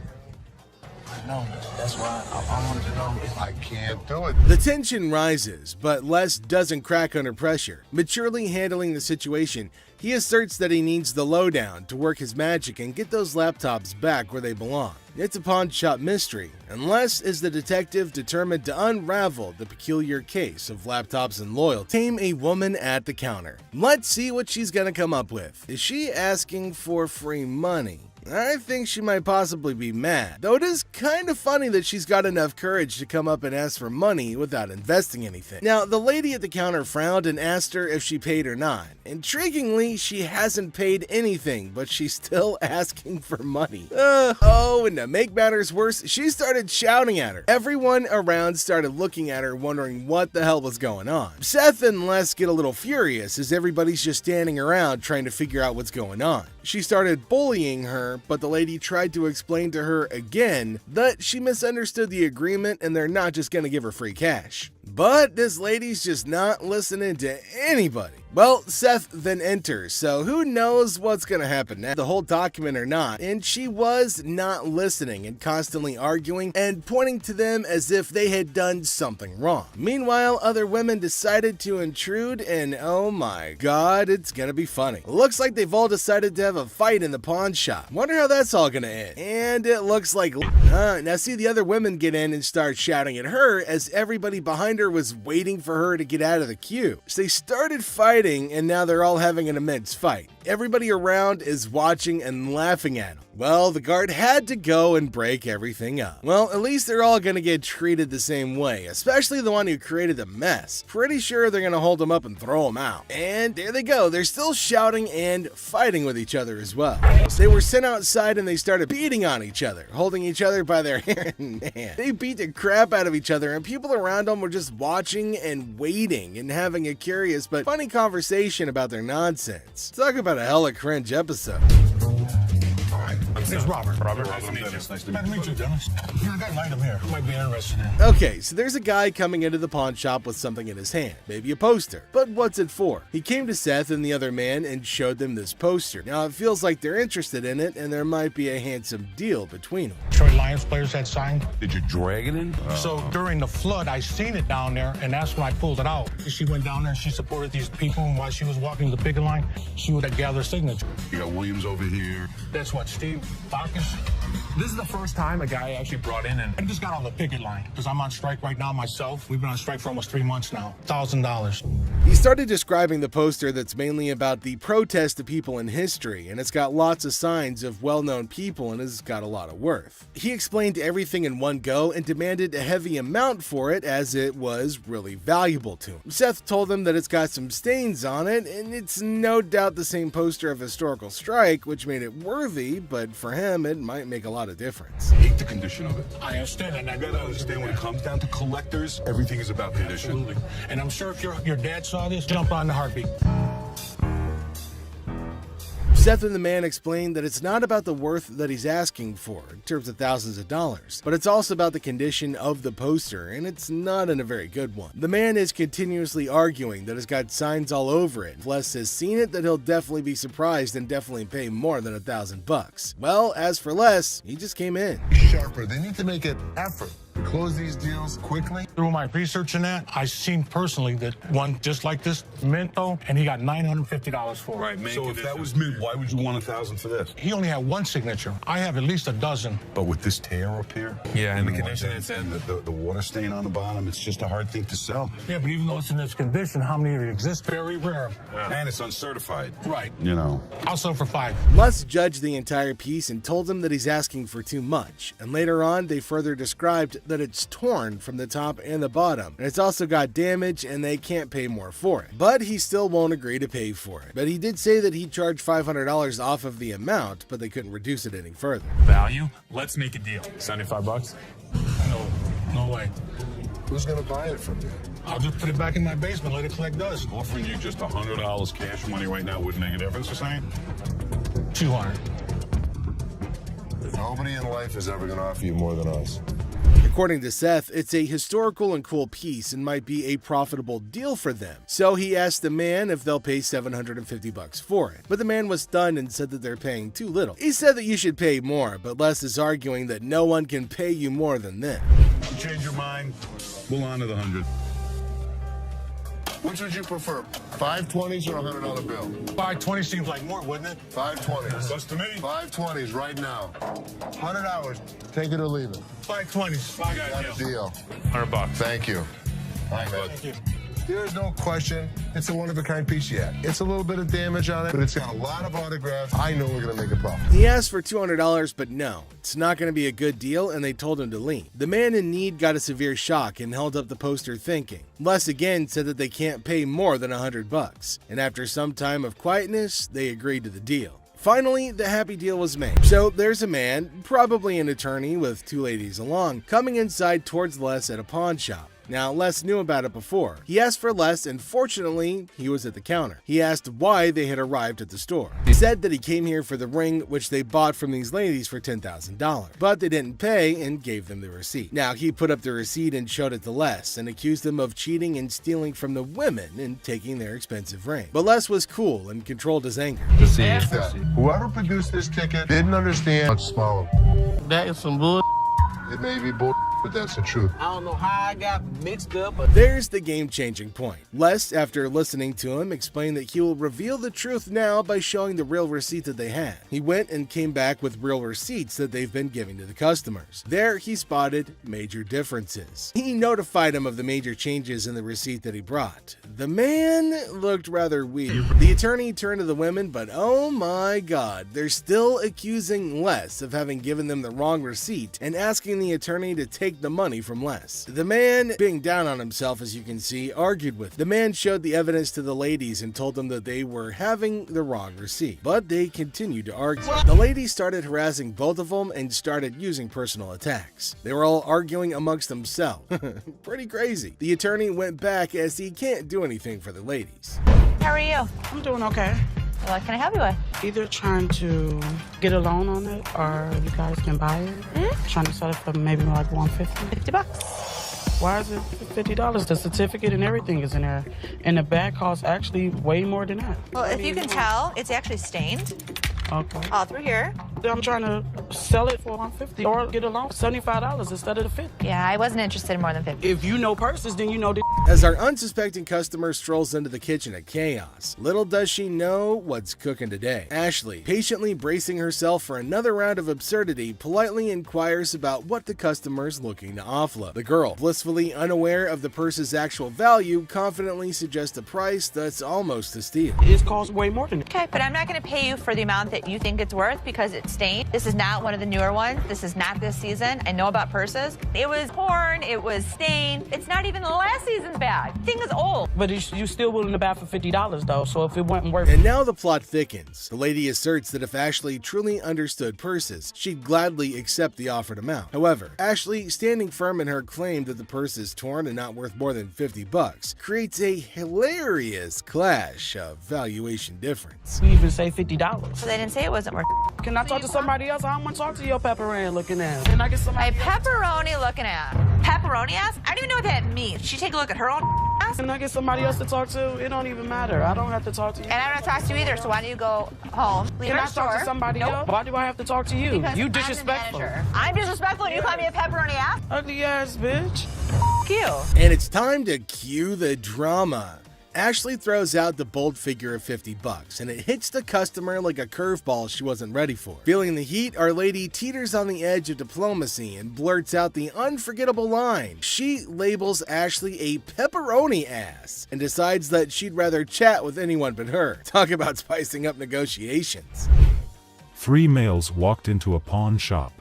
No, that's why I wanted to know if I can't do it. The tension rises, but Les doesn't crack under pressure. Maturely handling the situation, he asserts that he needs the lowdown to work his magic and get those laptops back where they belong. It's a pawn shop mystery, and Les is the detective determined to unravel the peculiar case of laptops and loyalty. Tame a woman at the counter. Let's see what she's gonna come up with. Is she asking for free money? I think she might possibly be mad, though it is kind of funny that she's got enough courage to come up and ask for money without investing anything. Now, the lady at the counter frowned and asked her if she paid or not. Intriguingly, she hasn't paid anything, but she's still asking for money. And to make matters worse, she started shouting at her. Everyone around started looking at her, wondering what the hell was going on. Seth and Les get a little furious as everybody's just standing around trying to figure out what's going on. She started bullying her, but the lady tried to explain to her again that she misunderstood the agreement and they're not just gonna give her free cash. But this lady's just not listening to anybody. Well, Seth then enters, so who knows what's gonna happen now, the whole document or not, and she was not listening and constantly arguing and pointing to them as if they had done something wrong. Meanwhile, other women decided to intrude, and oh my god, it's gonna be funny. Looks like they've all decided to have a fight in the pawn shop. Wonder how that's all gonna end. And it looks like now see the other women get in and start shouting at her as everybody behind her was waiting for her to get out of the queue. So they started fighting, and now they're all having an immense fight. Everybody around is watching and laughing at them. Well, the guard had to go and break everything up. Well, at least they're all gonna get treated the same way, especially the one who created the mess. Pretty sure they're gonna hold him up and throw him out. And there they go, they're still shouting and fighting with each other as well. So they were sent outside and they started beating on each other, holding each other by their hair. Man, they beat the crap out of each other, and people around them were just watching and waiting and having a curious but funny conversation about their nonsense. Talk about a hella cringe episode. It's Robert. Nice to meet you. Nice to meet you, Dennis. Yeah, I got an item here. Might be interested in. Okay, so there's a guy coming into the pawn shop with something in his hand, maybe a poster. But what's it for? He came to Seth and the other man and showed them this poster. Now it feels like they're interested in it, and there might be a handsome deal between them. Detroit Lions players had signed. Did you drag it in? So during the flood, I seen it down there, and that's when I pulled it out. She went down there and she supported these people, and while she was walking the picket line, she would gather signatures. You got Williams over here. That's what, Steve? Farkas. This is the first time a guy actually brought in, and I just got on the picket line because I'm on strike right now myself. We've been on strike for almost 3 months now. $1,000. He started describing the poster that's mainly about the protest of people in history, and it's got lots of signs of well-known people and has got a lot of worth. He explained everything in one go and demanded a heavy amount for it as it was really valuable to him. Seth told him that it's got some stains on it, and it's no doubt the same poster of historical strike, which made it worthy, but for him it might make a lot of difference. I hate the condition of it. I understand, and I You gotta understand when it comes down to collectors, everything is about condition. Absolutely. And I'm sure if your dad saw this, jump on the heartbeat. Seth and the man explained that it's not about the worth that he's asking for, in terms of thousands of dollars, but it's also about the condition of the poster, and it's not in a very good one. The man is continuously arguing that it's got signs all over it. If Les has seen it, that he'll definitely be surprised and definitely pay more than $1,000. Well, as for Les, he just came in. Sharper. They need to make an effort to close these deals quickly. Through my research in that, I seen personally that one just like this, Minto, and he got $950 for it. Right, so if that was mint, why would you want $1,000 for this? He only had one signature. I have at least a dozen. But with this tear up here, and the condition it's in, the water stain on the bottom, it's just a hard thing to sell. Yeah, but even though it's in this condition, how many of it exist? Very rare. And it's uncertified. Right. You know. I'll sell for $5. Les judged the entire piece and told him that he's asking for too much, and later on they further described that it's torn from the top and the bottom, and it's also got damage and they can't pay more for it. But he still won't agree to pay for it. But he did say that he'd charge $500 off of the amount, but they couldn't reduce it any further. Value? Let's make a deal. $75? No way. Who's gonna buy it from you? I'll just put it back in my basement, let it collect dust. Offering you just $100 cash money right now wouldn't make a difference, you're saying? 200. Nobody in life is ever gonna offer you more than us. According to Seth, it's a historical and cool piece and might be a profitable deal for them. So he asked the man if they'll pay $750 for it. But the man was stunned and said that they're paying too little. He said that you should pay more, but Les is arguing that no one can pay you more than this. You change your mind, we'll honor the 100. Which would you prefer, 520s or a $100 bill? 520 seems like more, wouldn't it? 520s. That's to me. 520s right now. 100 hours. Take it or leave it. 520s. Got a deal. $100. Thank you. All right, man. Thank you. There's no question. It's a one-of-a-kind piece yet. It's a little bit of damage on it, but it's got a lot of autographs. I know we're going to make a profit. He asked for $200, but no, it's not going to be a good deal, and they told him to leave. The man in need got a severe shock and held up the poster thinking. Les again said that they can't pay more than $100, and after some time of quietness, they agreed to the deal. Finally, the happy deal was made. So there's a man, probably an attorney with two ladies along, coming inside towards Les at a pawn shop. Now, Les knew about it before. He asked for Les, and fortunately, he was at the counter. He asked why they had arrived at the store. He said that he came here for the ring, which they bought from these ladies for $10,000. But they didn't pay and gave them the receipt. Now, he put up the receipt and showed it to Les, and accused them of cheating and stealing from the women and taking their expensive ring. But Les was cool and controlled his anger. Whoever produced this ticket didn't understand. Let's smile. That is some bull. It may be bull, but that's the truth. I don't know how I got mixed up, but there's the game-changing point. Les, after listening to him, explained that he will reveal the truth now by showing the real receipt that they had. He went and came back with real receipts that they've been giving to the customers. There, he spotted major differences. He notified him of the major changes in the receipt that he brought. The man looked rather weird. The attorney turned to the women, but oh my god, they're still accusing Les of having given them the wrong receipt and asking the attorney to take the money from Les. The man, being down on himself as you can see, argued with. The man showed the evidence to the ladies and told them that they were having the wrong receipt, but they continued to argue. The ladies started harassing both of them and started using personal attacks. They were all arguing amongst themselves. Pretty crazy. The attorney went back as he can't do anything for the ladies. How are you? I'm doing okay. What can I help you with? Either trying to get a loan on it or you guys can buy it. Trying to sell it for maybe like $150. $50. Why is it $50? The certificate and everything is in there. And the bag costs actually way more than that. Well, if you can tell, it's actually stained. Okay. All through here. I'm trying to sell it for $150 or get a loan for $75 instead of the $50. Yeah, I wasn't interested in more than $50. If you know purses, then you know the As our unsuspecting customer strolls into the kitchen at Chaos, little does she know what's cooking today. Ashley, patiently bracing herself for another round of absurdity, politely inquires about what the customer's looking to offload. The girl, blissfully unaware of the purse's actual value, confidently suggests a price that's almost a steal. It costs way more than that. Okay, but I'm not going to pay you for the amount that you think it's worth because it's stained. This is not one of the newer ones. This is not this season. I know about purses. It was torn. It was stained. It's not even the last season's bag. The thing is old. But you still willing to buy for $50 though, so if it wasn't worth it. And now the plot thickens. The lady asserts that if Ashley truly understood purses, she'd gladly accept the offered amount. However, Ashley, standing firm in her claim that the purse is torn and not worth more than $50, creates a hilarious clash of valuation difference. We even say $50. So they didn't say it wasn't worth it. Can I talk to somebody else? I don't want to talk to your pepperoni looking ass. Can I get somebody My pepperoni looking ass. Pepperoni ass? I don't even know what that means. She take a look at her own ass? Can I get somebody else to talk to? It don't even matter. I don't have to talk to you. And I don't talk to you either, so why don't you go home? Leave Can our I talk store. to somebody Nope. else? Why do I have to talk to you? Because You I'm the disrespectful. manager. I'm disrespectful and you call me a pepperoni ass? Ugly ass bitch. F you. And it's time to cue the drama. Ashley throws out the bold figure of $50, and it hits the customer like a curveball she wasn't ready for. Feeling the heat, our lady teeters on the edge of diplomacy and blurts out the unforgettable line. She labels Ashley a pepperoni ass and decides that she'd rather chat with anyone but her. Talk about spicing up negotiations. 3 males walked into a pawn shop.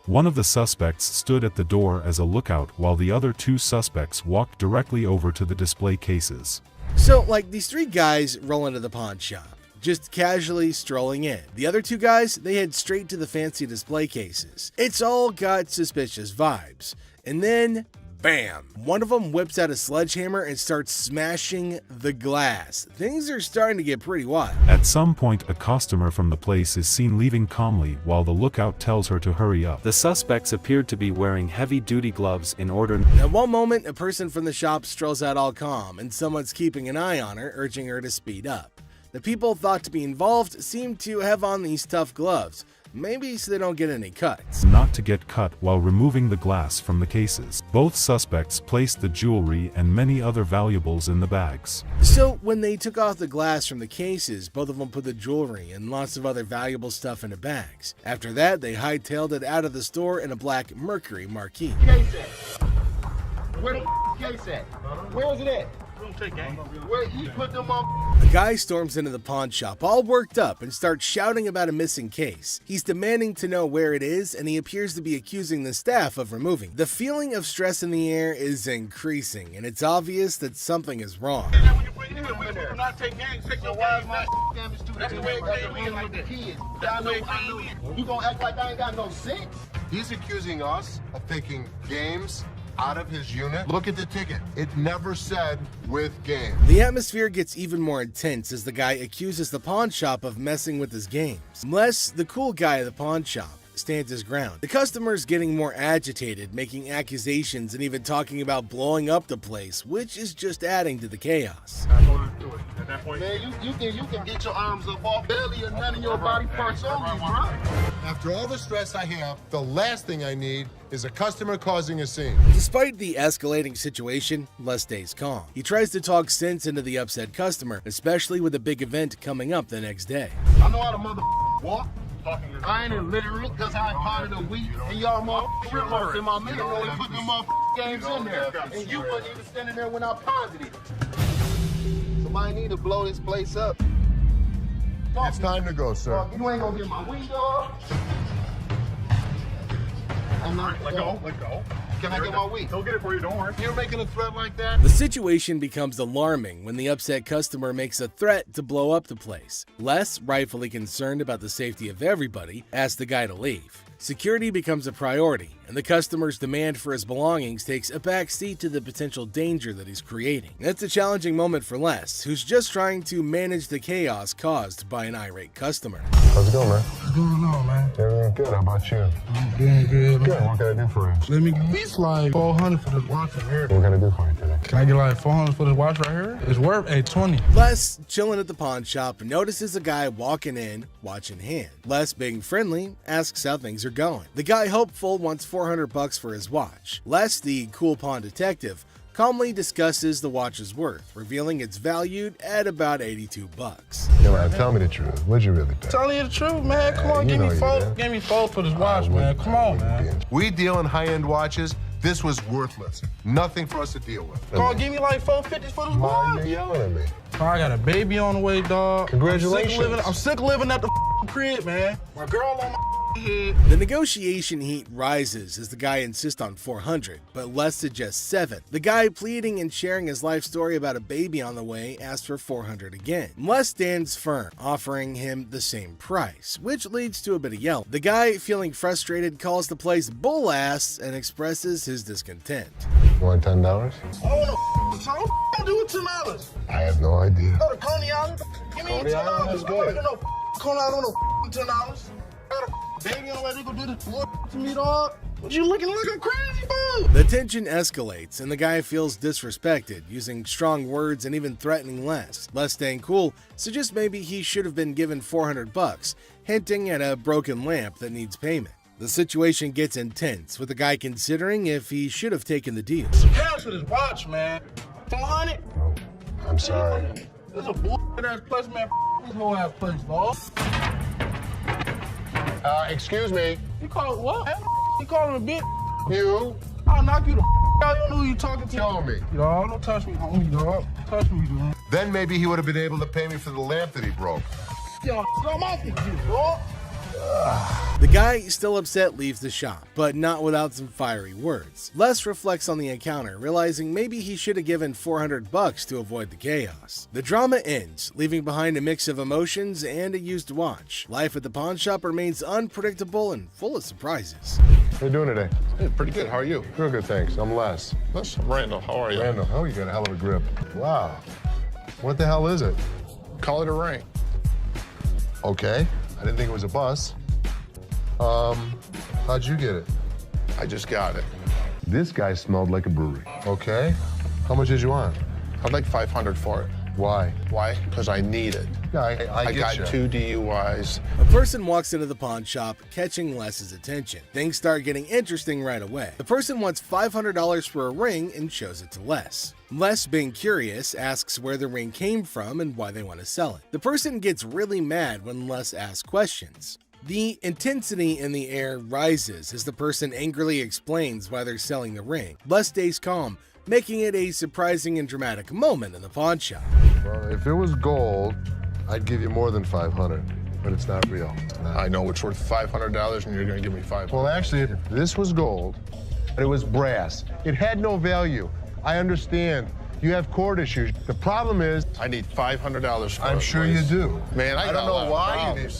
One of the suspects stood at the door as a lookout while the other 2 suspects walked directly over to the display cases. So, like, these 3 guys roll into the pawn shop, just casually strolling in. The other 2 guys, they head straight to the fancy display cases. It's all got suspicious vibes. And then, bam! One of them whips out a sledgehammer and starts smashing the glass. Things are starting to get pretty wild. At some point, a customer from the place is seen leaving calmly while the lookout tells her to hurry up. The suspects appeared to be wearing heavy-duty gloves in order. At one moment, a person from the shop strolls out all calm, and someone's keeping an eye on her, urging her to speed up. The people thought to be involved seem to have on these tough gloves, maybe so they don't get any cuts. Not to get cut while removing the glass from the cases. Both suspects placed the jewelry and many other valuables in the bags. So when they took off the glass from the cases, both of them put the jewelry and lots of other valuable stuff into bags. After that, they hightailed it out of the store in a black Mercury marquee. Case at? Where the case at? Where is it at? Where you put them on? A guy storms into the pawn shop all worked up and starts shouting about a missing case. He's demanding to know where it is, and he appears to be accusing the staff of removing it. The feeling of stress in the air is increasing, and it's obvious that something is wrong. We do not take gangs. Take no wise my damage to that's the way it came in like the kids. I know. You gonna act like I ain't got no sense? He's accusing us of taking games out of his unit. Look at the ticket. It never said with game. The atmosphere gets even more intense as the guy accuses the pawn shop of messing with his games. Les, the cool guy at the pawn shop, stands his ground. The customer's getting more agitated, making accusations and even talking about blowing up the place, which is just adding to the chaos. At that point, man, you can get your arms up off belly and none of your body parts on me, bro. After all the stress I have, the last thing I need is a customer causing a scene. Despite the escalating situation, Les stays calm. He tries to talk sense into the upset customer, especially with a big event coming up the next day. I know how to walk. I ain't literally because I part of the week and y'all motherfuckers in my middle row and put them games in there. And you wasn't even standing there when I posited. Somebody need to blow this place up. It's time to go, sir. You ain't gonna get my window. I'm not. Let go. Can I get my week? He'll get it for you, don't worry. You're making a threat like that? The situation becomes alarming when the upset customer makes a threat to blow up the place. Les, rightfully concerned about the safety of everybody, asks the guy to leave. Security becomes a priority, and the customer's demand for his belongings takes a backseat to the potential danger that he's creating. That's a challenging moment for Les, who's just trying to manage the chaos caused by an irate customer. How's it going, man? What's going on, man? Everything good. How about you? I'm doing good. Good. What can I do for you? Let me at least like 400 for this watch right here. What can I do for you today? Can I get like 400 for this watch right here? It's worth $820. Les, chilling at the pawn shop, notices a guy walking in, watch in hand. Les, being friendly, asks how things are going. The guy, hopeful, wants $400 for his watch. Les, the cool pawn detective, calmly discusses the watch's worth, revealing it's valued at about $82. Come on, tell me the truth. What'd you really pay? Telling you the truth, man. Come on, give me four for this watch, man. Come on, man. We deal in high-end watches. This was worthless. Nothing for us to deal with. Come on, give me like $450 for this watch. Yelling at me. I got a baby on the way, dog. Congratulations. I'm sick of living at the crib, man. My girl on my head. The negotiation heat rises as the guy insists on $400, but Les suggests $7. The guy, pleading and sharing his life story about a baby on the way, asks for $400 again. Les stands firm, offering him the same price, which leads to a bit of yelling. The guy, feeling frustrated, calls the place bull ass and expresses his discontent. You want $10? I want to do it $10. I have no idea. Go to Coney Island. Give me Coney Island is good. Coney Island on $10. Got a baby on the way. They gonna do this to me, dog. What you looking like a crazy fool? The tension escalates and the guy feels disrespected, using strong words and even threatening Les. Les, staying cool, suggests maybe he should have been given $400, hinting at a broken lamp that needs payment. The situation gets intense, with the guy considering if he should have taken the deal. Cash for this watch, man. 400? Oh, I'm sorry. This is a bullshit ass place, man. This whole ass place, dog. Excuse me. You call it what? You call him a bitch? You? I'll knock you the out. You know who you talking to. Tell me. Dog, don't touch me, homie, dog. Touch me, dude. Then maybe he would have been able to pay me for the lamp that he broke. Yo, I'm off you, dog. The guy, still upset, leaves the shop, but not without some fiery words. Les reflects on the encounter, realizing maybe he should have given $400 to avoid the chaos. The drama ends, leaving behind a mix of emotions and a used watch. Life at the pawn shop remains unpredictable and full of surprises. How you doing today? Hey, pretty good. How are you? Real good, thanks. I'm Les. Les, I'm Randall. How are you? Randall, oh, you got a hell of a grip. Wow. What the hell is it? Call it a ring. Okay. I didn't think it was a bus. How'd you get it? I just got it. This guy smelled like a brewery. Okay. How much did you want? I'd like $500 for it. Why? Why? Because I need it. Yeah, I got you. 2 DUIs. A person walks into the pawn shop, catching Les's attention. Things start getting interesting right away. The person wants $500 for a ring and shows it to Les. Les, being curious, asks where the ring came from and why they want to sell it. The person gets really mad when Les asks questions. The intensity in the air rises as the person angrily explains why they're selling the ring. Les stays calm, making it a surprising and dramatic moment in the pawn shop. Well, if it was gold, I'd give you more than $500, but it's not real. It's not. I know it's worth $500 and you're going to give me $500. Well, actually, this was gold, but it was brass. It had no value. I understand. You have court issues. The problem is, I need $500 for it. I'm sure you do. Man, I don't know why you do.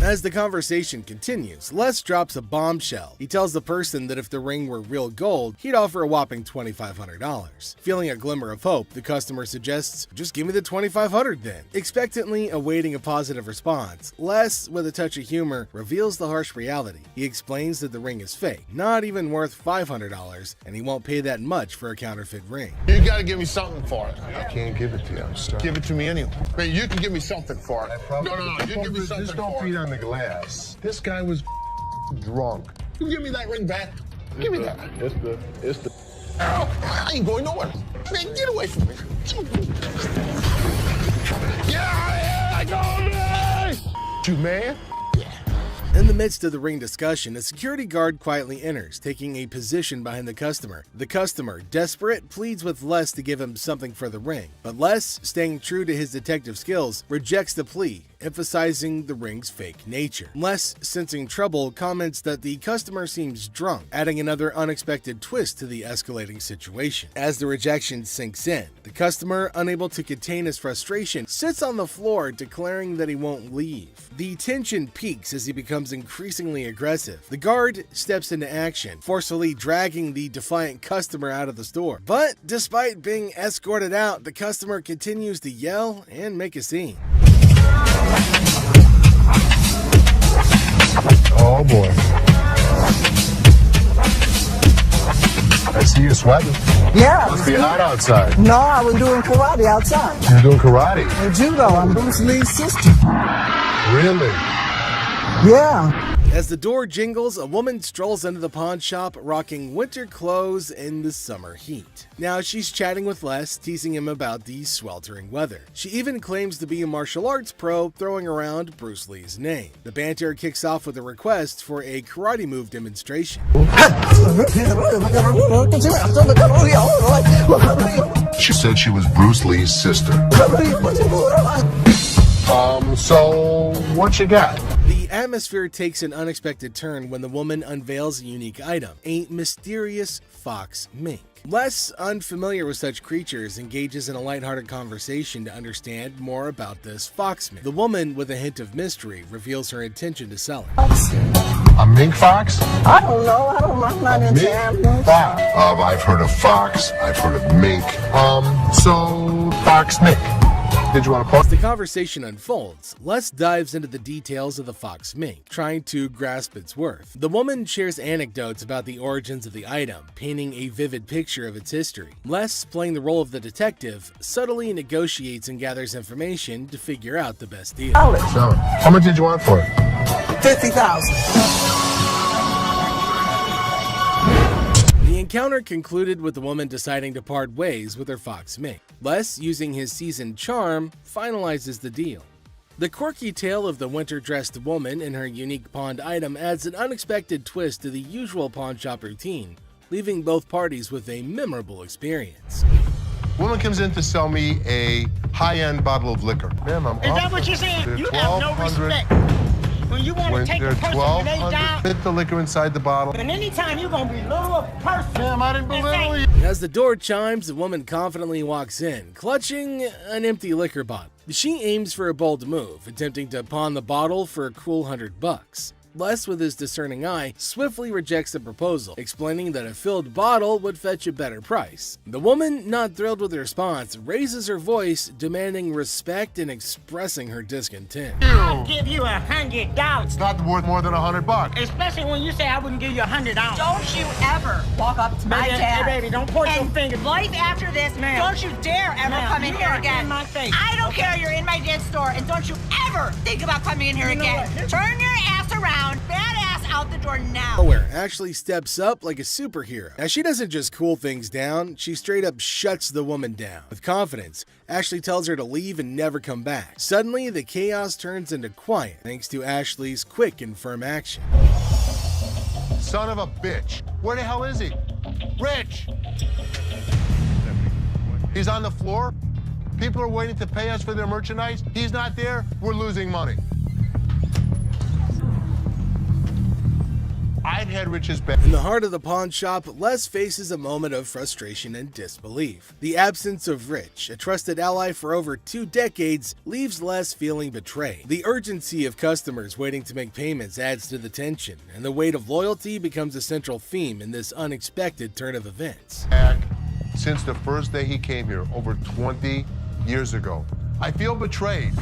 As the conversation continues, Les drops a bombshell. He tells the person that if the ring were real gold, he'd offer a whopping $2,500. Feeling a glimmer of hope, the customer suggests, just give me the $2,500 then. Expectantly awaiting a positive response, Les, with a touch of humor, reveals the harsh reality. He explains that the ring is fake, not even worth $500, and he won't pay that much for a counterfeit ring. You got to give me something for it. I can't give it to you. I'm sorry. Give it to me anyway. Man, you can give me something for it. No. You give me something just don't for beat it. on the glass. This guy was drunk. You give me that ring back. Give me that. It's the. Ow, I ain't going nowhere. Man, get away from me. Get out of here! I go You man? In the midst of the ring discussion, a security guard quietly enters, taking a position behind the customer. The customer, desperate, pleads with Les to give him something for the ring, but Les, staying true to his detective skills, rejects the plea, emphasizing the ring's fake nature. Les, sensing trouble, comments that the customer seems drunk, adding another unexpected twist to the escalating situation. As the rejection sinks in, the customer, unable to contain his frustration, sits on the floor, declaring that he won't leave. The tension peaks as he becomes increasingly aggressive. The guard steps into action, forcefully dragging the defiant customer out of the store. But despite being escorted out, the customer continues to yell and make a scene. Oh boy. I see you sweating. Yeah. Must be hot outside. No, I was doing karate outside. You're doing karate? And judo. I'm Bruce Lee's sister. Really? Yeah. As the door jingles, a woman strolls into the pawn shop rocking winter clothes in the summer heat. Now she's chatting with Les, teasing him about the sweltering weather. She even claims to be a martial arts pro, throwing around Bruce Lee's name. The banter kicks off with a request for a karate move demonstration. She said she was Bruce Lee's sister. So what you got? The atmosphere takes an unexpected turn when the woman unveils a unique item, a mysterious fox mink. Les, unfamiliar with such creatures, engages in a lighthearted conversation to understand more about this fox mink. The woman, with a hint of mystery, reveals her intention to sell it. A mink fox? I don't know. I'm not into animals. Fox. I've heard of fox. I've heard of mink. So fox mink. Did you want to pause? As the conversation unfolds, Les dives into the details of the fox mink, trying to grasp its worth. The woman shares anecdotes about the origins of the item, painting a vivid picture of its history. Les, playing the role of the detective, subtly negotiates and gathers information to figure out the best deal. Sell it. How much did you want for it? $50,000. The encounter concluded with the woman deciding to part ways with her fox mink. Les, using his seasoned charm, finalizes the deal. The quirky tale of the winter-dressed woman and her unique pawned item adds an unexpected twist to the usual pawn shop routine, leaving both parties with a memorable experience. Woman comes in to sell me a high-end bottle of liquor. Ma'am, I'm Is that what you're saying? You have no respect. When you want to take a person when they down, fit the liquor inside the bottle. and anytime you're going to belittle a person. Ma'am, I didn't belittle you. As the door chimes, the woman confidently walks in, clutching an empty liquor bottle. She aims for a bold move, attempting to pawn the bottle for a cool $100. Les, with his discerning eye, swiftly rejects the proposal, explaining that a filled bottle would fetch a better price. The woman, not thrilled with the response, raises her voice, demanding respect and expressing her discontent. I'll give you $100. It's not worth more than $100. Especially when you say I wouldn't give you $100. Don't you ever walk up to my Baby, dad. hey, baby, don't point your finger. Life after this, Ma'am. don't you dare ever Ma'am, come in you here are again. in my face. I don't care, you're in my dad's store, and don't you ever think about coming in here You know again. what? Turn your ass around, badass out the door now. Nowhere Ashley steps up like a superhero. Now, she doesn't just cool things down, she straight up shuts the woman down. With confidence, Ashley tells her to leave and never come back. Suddenly, the chaos turns into quiet thanks to Ashley's quick and firm action. Son of a bitch. Where the hell is he? Rich! He's on the floor. People are waiting to pay us for their merchandise. He's not there. We're losing money. I'd had Rich's back. In the heart of the pawn shop, Les faces a moment of frustration and disbelief. The absence of Rich, a trusted ally for over 2 decades, leaves Les feeling betrayed. The urgency of customers waiting to make payments adds to the tension, and the weight of loyalty becomes a central theme in this unexpected turn of events. Since the first day he came here, over 20 years ago. I feel betrayed.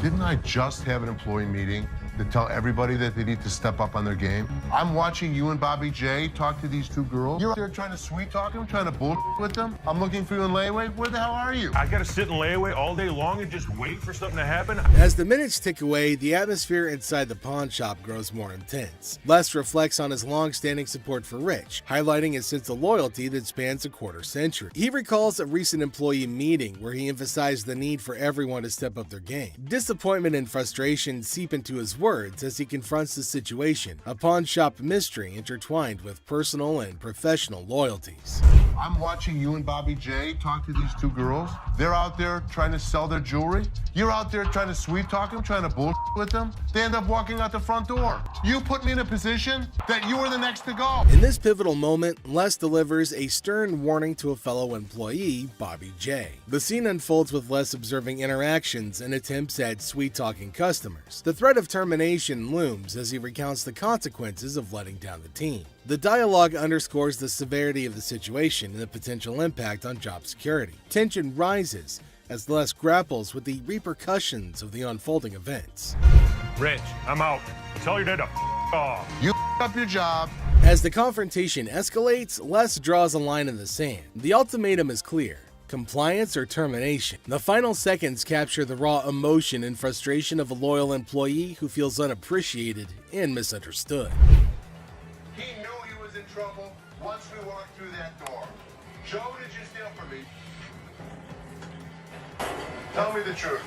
Didn't I just have an employee meeting to tell everybody that they need to step up on their game? I'm watching you and Bobby J talk to these 2 girls. You're out there trying to sweet talk them, trying to bullshit with them. I'm looking for you in layaway. Where the hell are you? I gotta sit in layaway all day long and just wait for something to happen. As the minutes tick away, the atmosphere inside the pawn shop grows more intense. Les reflects on his long-standing support for Rich, highlighting his sense of loyalty that spans a quarter-century. He recalls a recent employee meeting where he emphasized the need for everyone to step up their game. Disappointment and frustration seep into his words as he confronts the situation, a pawn shop mystery intertwined with personal and professional loyalties. I'm watching you and Bobby J talk to these 2 girls. They're out there trying to sell their jewelry. You're out there trying to sweet talk them, trying to bullshit with them. They end up walking out the front door. You put me in a position that you were the next to go. In this pivotal moment, Les delivers a stern warning to a fellow employee, Bobby J. The scene unfolds with Les observing interactions and attempts at sweet-talking customers. The threat of termination looms as he recounts the consequences of letting down the team. The dialogue underscores the severity of the situation and the potential impact on job security. Tension rises as Les grapples with the repercussions of the unfolding events. Rich, I'm out. Tell your dad to off. You up your job. As the confrontation escalates, Les draws a line in the sand. The ultimatum is clear. compliance, or termination. The final seconds capture the raw emotion and frustration of a loyal employee who feels unappreciated and misunderstood. He knew he was in trouble once we walked through that door. Joe, did you steal from me? Tell me the truth.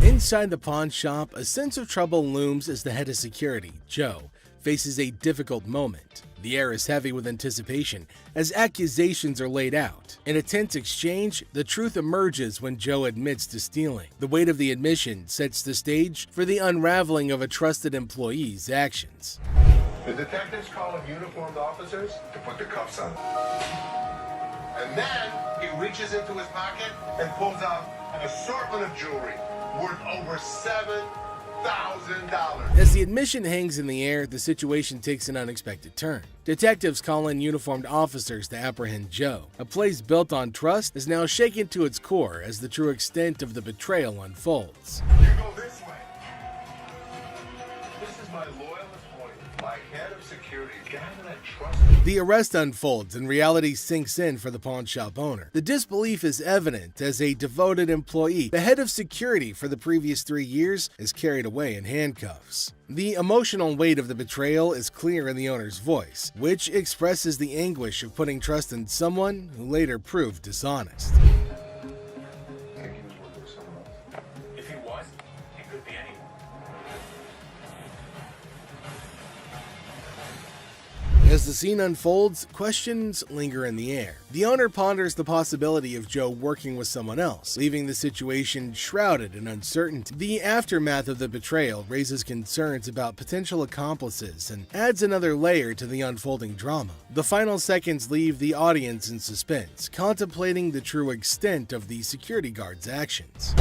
Inside the pawn shop, a sense of trouble looms as the head of security, Joe, faces a difficult moment. The air is heavy with anticipation as accusations are laid out. In a tense exchange, the truth emerges when Joe admits to stealing. The weight of the admission sets the stage for the unraveling of a trusted employee's actions. The detectives call in uniformed officers to put the cuffs on. And then he reaches into his pocket and pulls out an assortment of jewelry worth over $7,000. As the admission hangs in the air, the situation takes an unexpected turn. Detectives call in uniformed officers to apprehend Joe. A place built on trust is now shaken to its core as the true extent of the betrayal unfolds. You go this way. This is my loyalist point, my head of security, guy that I trust. The arrest unfolds and reality sinks in for the pawn shop owner. The disbelief is evident as a devoted employee, the head of security for the previous 3 years, is carried away in handcuffs. The emotional weight of the betrayal is clear in the owner's voice, which expresses the anguish of putting trust in someone who later proved dishonest. If he was, he could be anyone. As the scene unfolds, questions linger in the air. The owner ponders the possibility of Joe working with someone else, leaving the situation shrouded in uncertainty. The aftermath of the betrayal raises concerns about potential accomplices and adds another layer to the unfolding drama. The final seconds leave the audience in suspense, contemplating the true extent of the security guard's actions.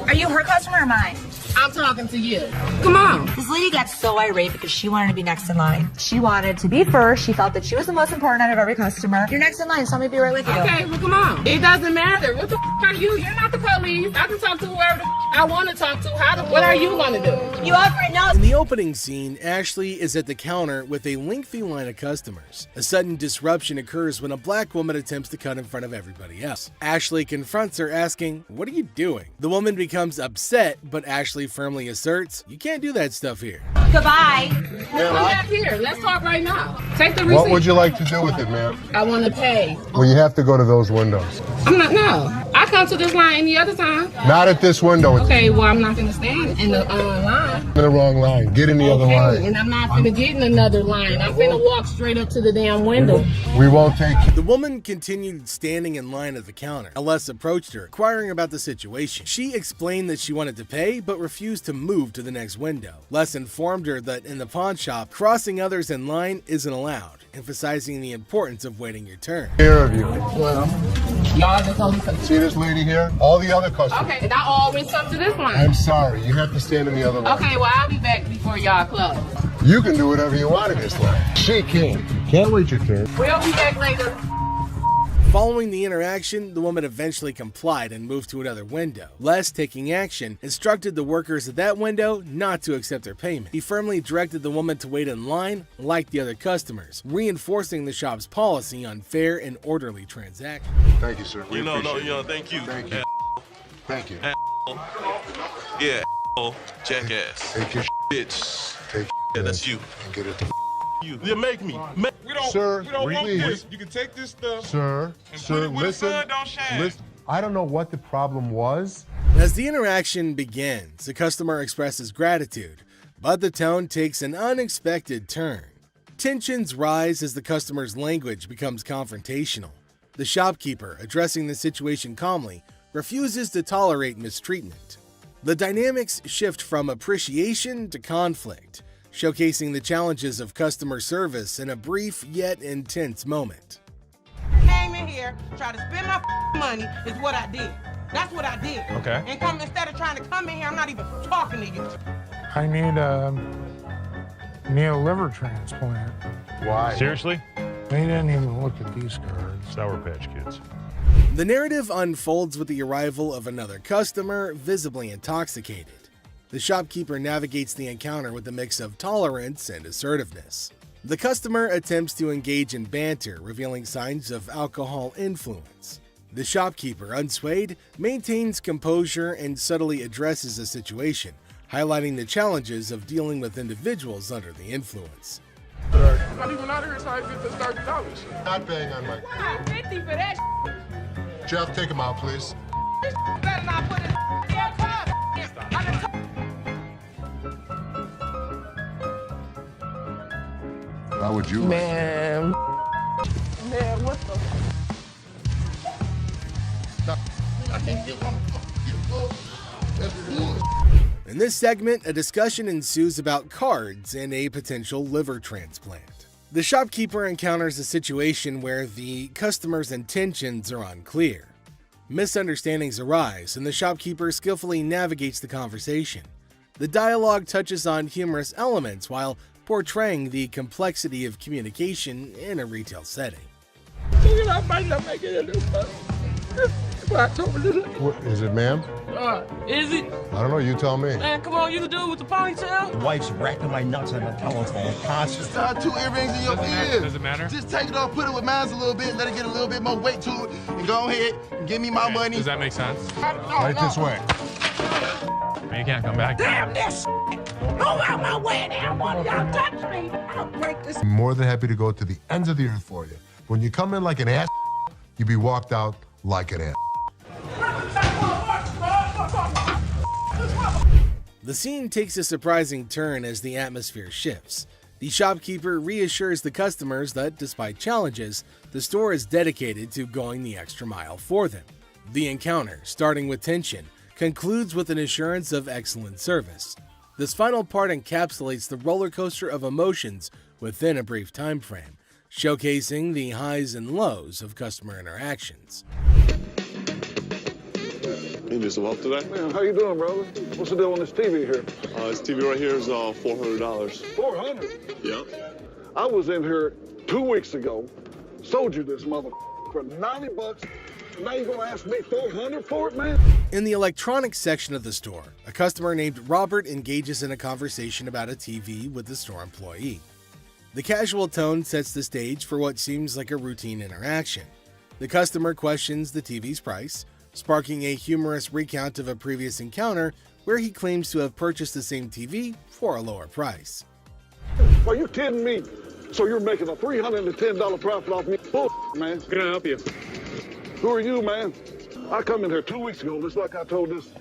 Are you her customer or mine? I'm talking to you. Come on. This lady got so irate because she wanted to be next in line. She wanted to be first. She felt that she was the most important out of every customer. You're next in line, so let me be right with you. Okay, well, come on. It doesn't matter. What the are you? You're not the police. I can talk to whoever I want to talk to. What are you going to do? You offer it now. In the opening scene, Ashley is at the counter with a lengthy line of customers. A sudden disruption occurs when a black woman attempts to cut in front of everybody else. Ashley confronts her, asking, "What are you doing?" The woman becomes upset, but Ashley firmly asserts, "You can't do that stuff here." Goodbye. Come back here. Let's talk right now. Take the receipt. What would you like to do with it, ma'am? I want to pay. Well, you have to go to those windows. I'm not, no. I come to this line any other time. Not at this window. Okay, well, I'm not going to stand in the line. In the wrong line. Get in the other line. And I'm not going to get in another line. I'm going to walk straight up to the damn window. We won't take you. The woman continued standing in line at the counter. Les approached her, inquiring about the situation. She explained that she wanted to pay, but refused to move to the next window. Les informed her that in the pawn shop, crossing others in line isn't allowed, emphasizing the importance of waiting your turn. Care of you. Well, y'all just only see this lady here? All the other customers. Okay, and I always come to this line. I'm sorry. You have to stand in the other line. Okay, well, I'll be back before y'all close. You can do whatever you want in this line. She can't. Can't wait your turn. We'll be back later. Following the interaction, the woman eventually complied and moved to another window. Les, taking action, instructed the workers at that window not to accept their payment. He firmly directed the woman to wait in line like the other customers, reinforcing the shop's policy on fair and orderly transactions. Thank you, sir. We appreciate it. Thank you. Thank you. Thank you. Yeah, jackass. Take your bitch. Take Yeah, that's you. and get it. You make me. We don't, Sir, we don't want please. this. You can take this stuff. Sir, and sir, put it where the listen. sun don't shine. Listen. I don't know what the problem was. As the interaction begins, the customer expresses gratitude, but the tone takes an unexpected turn. Tensions rise as the customer's language becomes confrontational. The shopkeeper, addressing the situation calmly, refuses to tolerate mistreatment. The dynamics shift from appreciation to conflict, showcasing the challenges of customer service in a brief yet intense moment. Came in here, tried to spend my money is what I did. That's what I did. Okay. And come instead of trying to come in here, I'm not even talking to you. I need a liver transplant. Why? Seriously? They didn't even look at these cards. Sour Patch Kids. The narrative unfolds with the arrival of another customer, visibly intoxicated. The shopkeeper navigates the encounter with a mix of tolerance and assertiveness. The customer attempts to engage in banter, revealing signs of alcohol influence. The shopkeeper, unswayed, maintains composure and subtly addresses the situation, highlighting the challenges of dealing with individuals under the influence. I'm not even out here trying to get this $30. Not paying on my... Wow, 50 for that. Jeff, take him out, please. Better not put it in your car. How would you? Man, what the? In this segment, a discussion ensues about cards and a potential liver transplant. The shopkeeper encounters a situation where the customer's intentions are unclear. Misunderstandings arise, and the shopkeeper skillfully navigates the conversation. The dialogue touches on humorous elements while portraying the complexity of communication in a retail setting. What, is it, ma'am? Is it? I don't know. You tell me. Man, come on, you the dude with the ponytail? The wife's racking my nuts on the telephone constantly. Tie 2 earrings in your ear. Does it matter? Just take it off, put it with mine a little bit, let it get a little bit more weight to it, and go ahead and give me my money. Does that make sense? Right this way. You can't come back. Damn this! Move out my way now, one of y'all touch me. I'll break this. I'm more than happy to go to the ends of the earth for you. When you come in like an ass, you be walked out like an ass. The scene takes a surprising turn as the atmosphere shifts. The shopkeeper reassures the customers that, despite challenges, the store is dedicated to going the extra mile for them. The encounter, starting with tension, concludes with an assurance of excellent service. This final part encapsulates the roller coaster of emotions within a brief time frame, showcasing the highs and lows of customer interactions. You need some help today? Man, how you doing, brother? What's the deal on this TV here? This TV right here is $400. $400? Yep. I was in here 2 weeks ago, sold you this mother for $90. Now you gonna ask me $400 for it, man? In the electronics section of the store, a customer named Robert engages in a conversation about a TV with the store employee. The casual tone sets the stage for what seems like a routine interaction. The customer questions the TV's price, sparking a humorous recount of a previous encounter where he claims to have purchased the same TV for a lower price. Are you kidding me? So you're making a $310 profit off me? Bull, man. Can I help you? Who are you, man? I come in here 2 weeks ago, just like I told this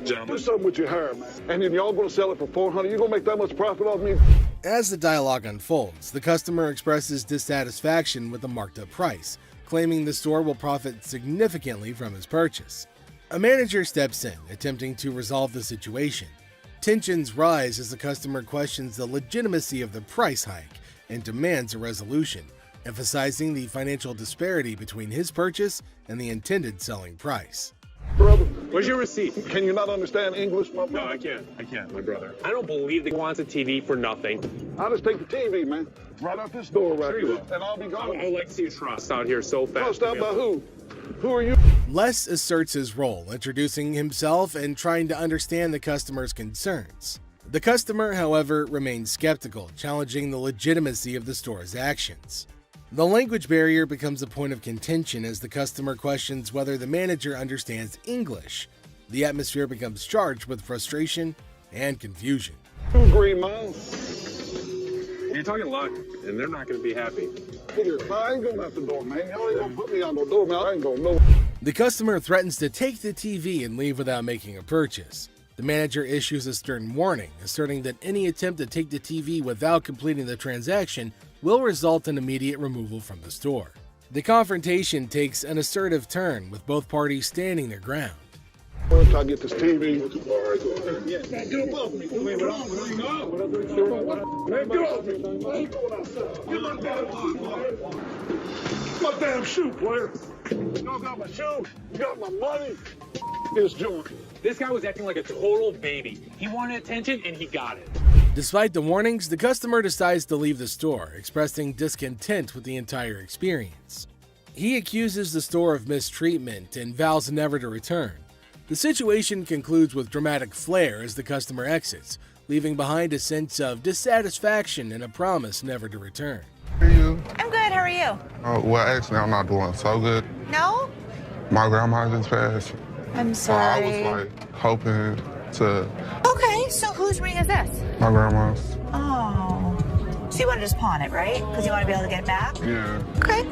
Gentlemen. do something with your hair, man. And then y'all gonna sell it for $400? You gonna make that much profit off me? As the dialogue unfolds, the customer expresses dissatisfaction with the marked up price, claiming the store will profit significantly from his purchase. A manager steps in, attempting to resolve the situation. Tensions rise as the customer questions the legitimacy of the price hike and demands a resolution, emphasizing the financial disparity between his purchase and the intended selling price. Brother, Where's your receipt? can you not understand English, my brother? No, I can't, my brother. I don't believe that he wants a TV for nothing. I'll just take the TV, man. Right out this door right Sure you here, will. and I'll be gone. I would like to see you trust out here so fast. Trust out by who? Who are you? Les asserts his role, introducing himself and trying to understand the customer's concerns. The customer, however, remains skeptical, challenging the legitimacy of the store's actions. The language barrier becomes a point of contention as the customer questions whether the manager understands English. The atmosphere becomes charged with frustration and confusion. 2 green miles. You're talking luck, and they're not going to be happy. Here, I ain't going out the door, man. Y'all ain't gonna put me on no door, man. I ain't gonna know. The customer threatens to take the TV and leave without making a purchase. The manager issues a stern warning, asserting that any attempt to take the TV without completing the transaction will result in immediate removal from the store. The confrontation takes an assertive turn, with both parties standing their ground. Once I get this TV. Man, get up off me. Man, get off me. Man, get off me. I ain't going outside. Get my damn my damn shoe, player. Y'all got my shoe. You got my money. This joint. This guy was acting like a total baby. He wanted attention, and he got it. Despite the warnings, the customer decides to leave the store, expressing discontent with the entire experience. He accuses the store of mistreatment and vows never to return. The situation concludes with dramatic flair as the customer exits, leaving behind a sense of dissatisfaction and a promise never to return. How are you? I'm good. How are you? Well, actually, I'm not doing so good. No? My grandma just passed. I'm I sorry. was like hoping to Okay, so whose ring is this? my grandma's. Oh. So you want to just pawn it, right? Because you want to be able to get it back? Yeah. Okay.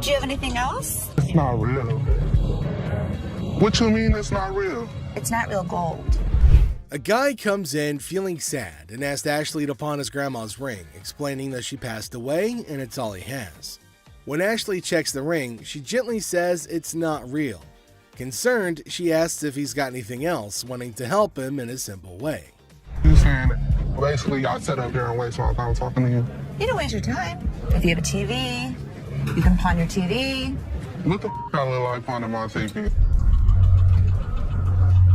Do you have anything else? It's not real. What you mean it's not real? It's not real gold. A guy comes in feeling sad and asks Ashley to pawn his grandma's ring, explaining that she passed away and it's all he has. When Ashley checks the ring, she gently says it's not real. Concerned, she asks if he's got anything else, wanting to help him in a simple way. You saying basically I sat up there and waste my time talking to you? You don't waste your time. If you have a TV, you can pawn your TV. What the I look like pawning my TV?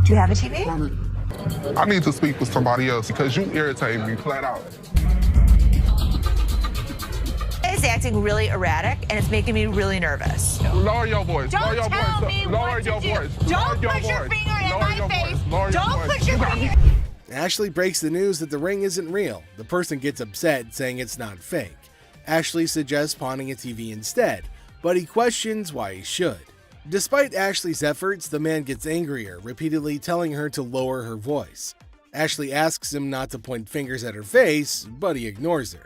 Do you have a TV? I need to speak with somebody else because you irritate me flat out. It's acting really erratic and it's making me really nervous. Lower your voice. Don't Lower your tell voice. me Lower what your to do. voice. Don't Lower put your voice. finger in Lower my your face. voice. Lower Don't your put voice. your finger. Ashley breaks the news that the ring isn't real. The person gets upset, saying it's not fake. Ashley suggests pawning a TV instead, but he questions why he should. Despite Ashley's efforts, the man gets angrier, repeatedly telling her to lower her voice. Ashley asks him not to point fingers at her face, but he ignores her.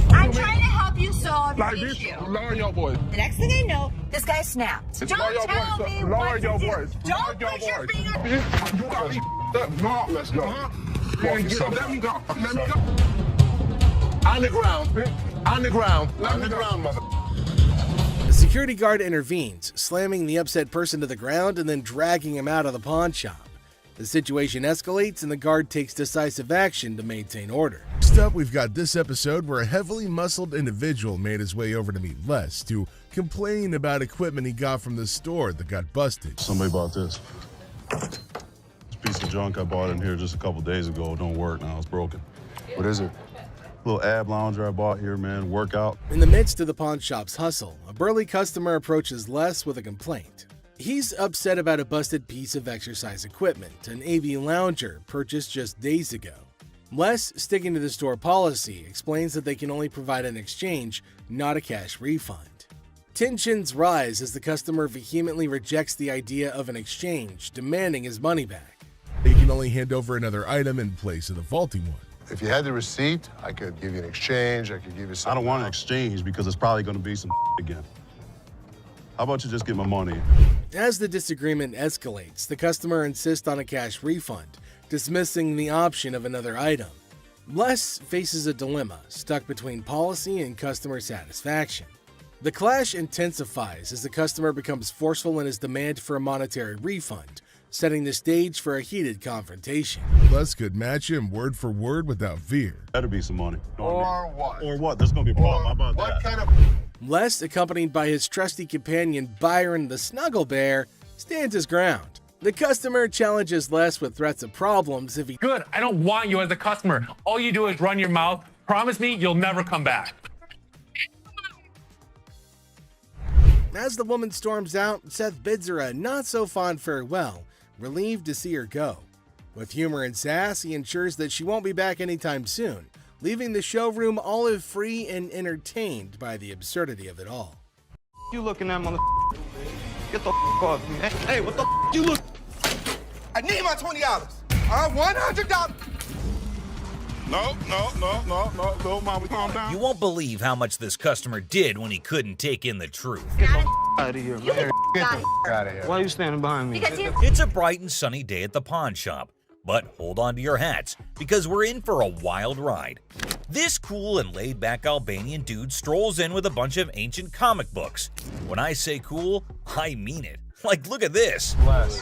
I'm trying to help you solve Like your this, issue. lower your voice. The next thing I know, this guy snapped. Lower Don't your tell voice. me Lower what your to do. voice. Don't Lower put your voice. finger. Bitch, you got me up. No, let's go. Let me go. Let me go. On the ground, bitch. On the ground. On the ground, mother. The security guard intervenes, slamming the upset person to the ground and then dragging him out of the pawn shop. The situation escalates and the guard takes decisive action to maintain order. Next up, we've got this episode where a heavily muscled individual made his way over to meet Les to complain about equipment he got from the store that got busted. Somebody bought this. This piece of junk I bought in here just a couple days ago. It don't work now. It's broken. What is it? Little ab lounger I bought here, man. Workout. In the midst of the pawn shop's hustle, a burly customer approaches Les with a complaint. He's upset about a busted piece of exercise equipment, an AB lounger purchased just days ago. Les, sticking to the store policy, explains that they can only provide an exchange, not a cash refund. Tensions rise as the customer vehemently rejects the idea of an exchange, demanding his money back. They can only hand over another item in place of the faulty one. If you had the receipt, I could give you an exchange. I could give you something. I don't want an exchange because it's probably going to be some again. How about you just get my money? As the disagreement escalates, the customer insists on a cash refund, dismissing the option of another item. Les faces a dilemma, stuck between policy and customer satisfaction. The clash intensifies as the customer becomes forceful in his demand for a monetary refund, setting the stage for a heated confrontation. Les could match him word for word without fear. Better be some money. Or what? Or what? There's going to be a problem. How about What that? kind of... Les, accompanied by his trusty companion Byron the Snuggle Bear, stands his ground. The customer challenges Les with threats of problems if he... Good. I don't want you as a customer. All you do is run your mouth. Promise me you'll never come back. As the woman storms out, Seth bids her a not-so-fond farewell, relieved to see her go. With humor and sass, he ensures that she won't be back anytime soon, leaving the showroom olive-free and entertained by the absurdity of it all. You looking at, mother? Get the off me. Hey, what the you look? I need my $20. $100. No, mama, calm down. You won't believe how much this customer did when he couldn't take in the truth. Get the out of here, man. Get the out of here. Why are you standing behind me? It's a bright and sunny day at the pawn shop, but hold on to your hats because we're in for a wild ride. This cool and laid-back Albanian dude strolls in with a bunch of ancient comic books. When I say cool, I mean it. Like, look at this. Les.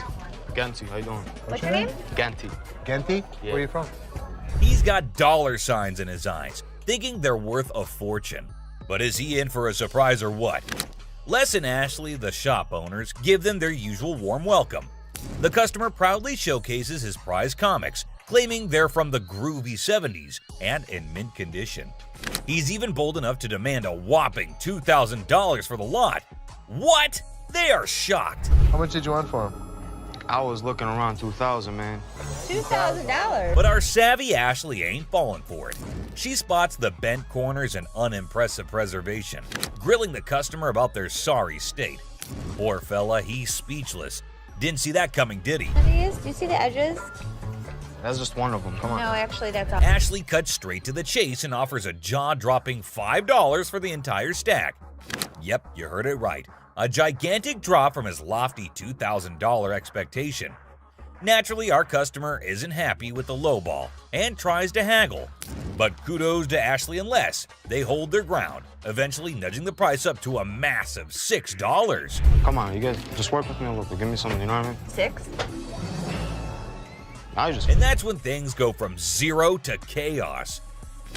Ganti, how you doing? What's your name? Ganti. Genty? Yeah. Where are you from? He's got dollar signs in his eyes, thinking they're worth a fortune. But is he in for a surprise or what? Les and Ashley, the shop owners, give them their usual warm welcome. The customer proudly showcases his prize comics, claiming they're from the groovy 70s and in mint condition. He's even bold enough to demand a whopping $2,000 for the lot. What? They are shocked. How much did you want for him? I was looking around 2,000, man. $2,000? But our savvy Ashley ain't falling for it. She spots the bent corners and unimpressive preservation, grilling the customer about their sorry state. Poor fella, he's speechless. Didn't see that coming, did he? Do you see the edges? That's just one of them. Come on. No, actually, that's all. Ashley cuts straight to the chase and offers a jaw-dropping $5 for the entire stack. Yep, you heard it right. A gigantic drop from his lofty $2,000 expectation. Naturally, our customer isn't happy with the lowball and tries to haggle. But kudos to Ashley and Les. They hold their ground, eventually nudging the price up to a massive $6. Come on, you guys, just work with me a little bit. Give me something, you know what I mean? 6? And that's when things go from zero to chaos.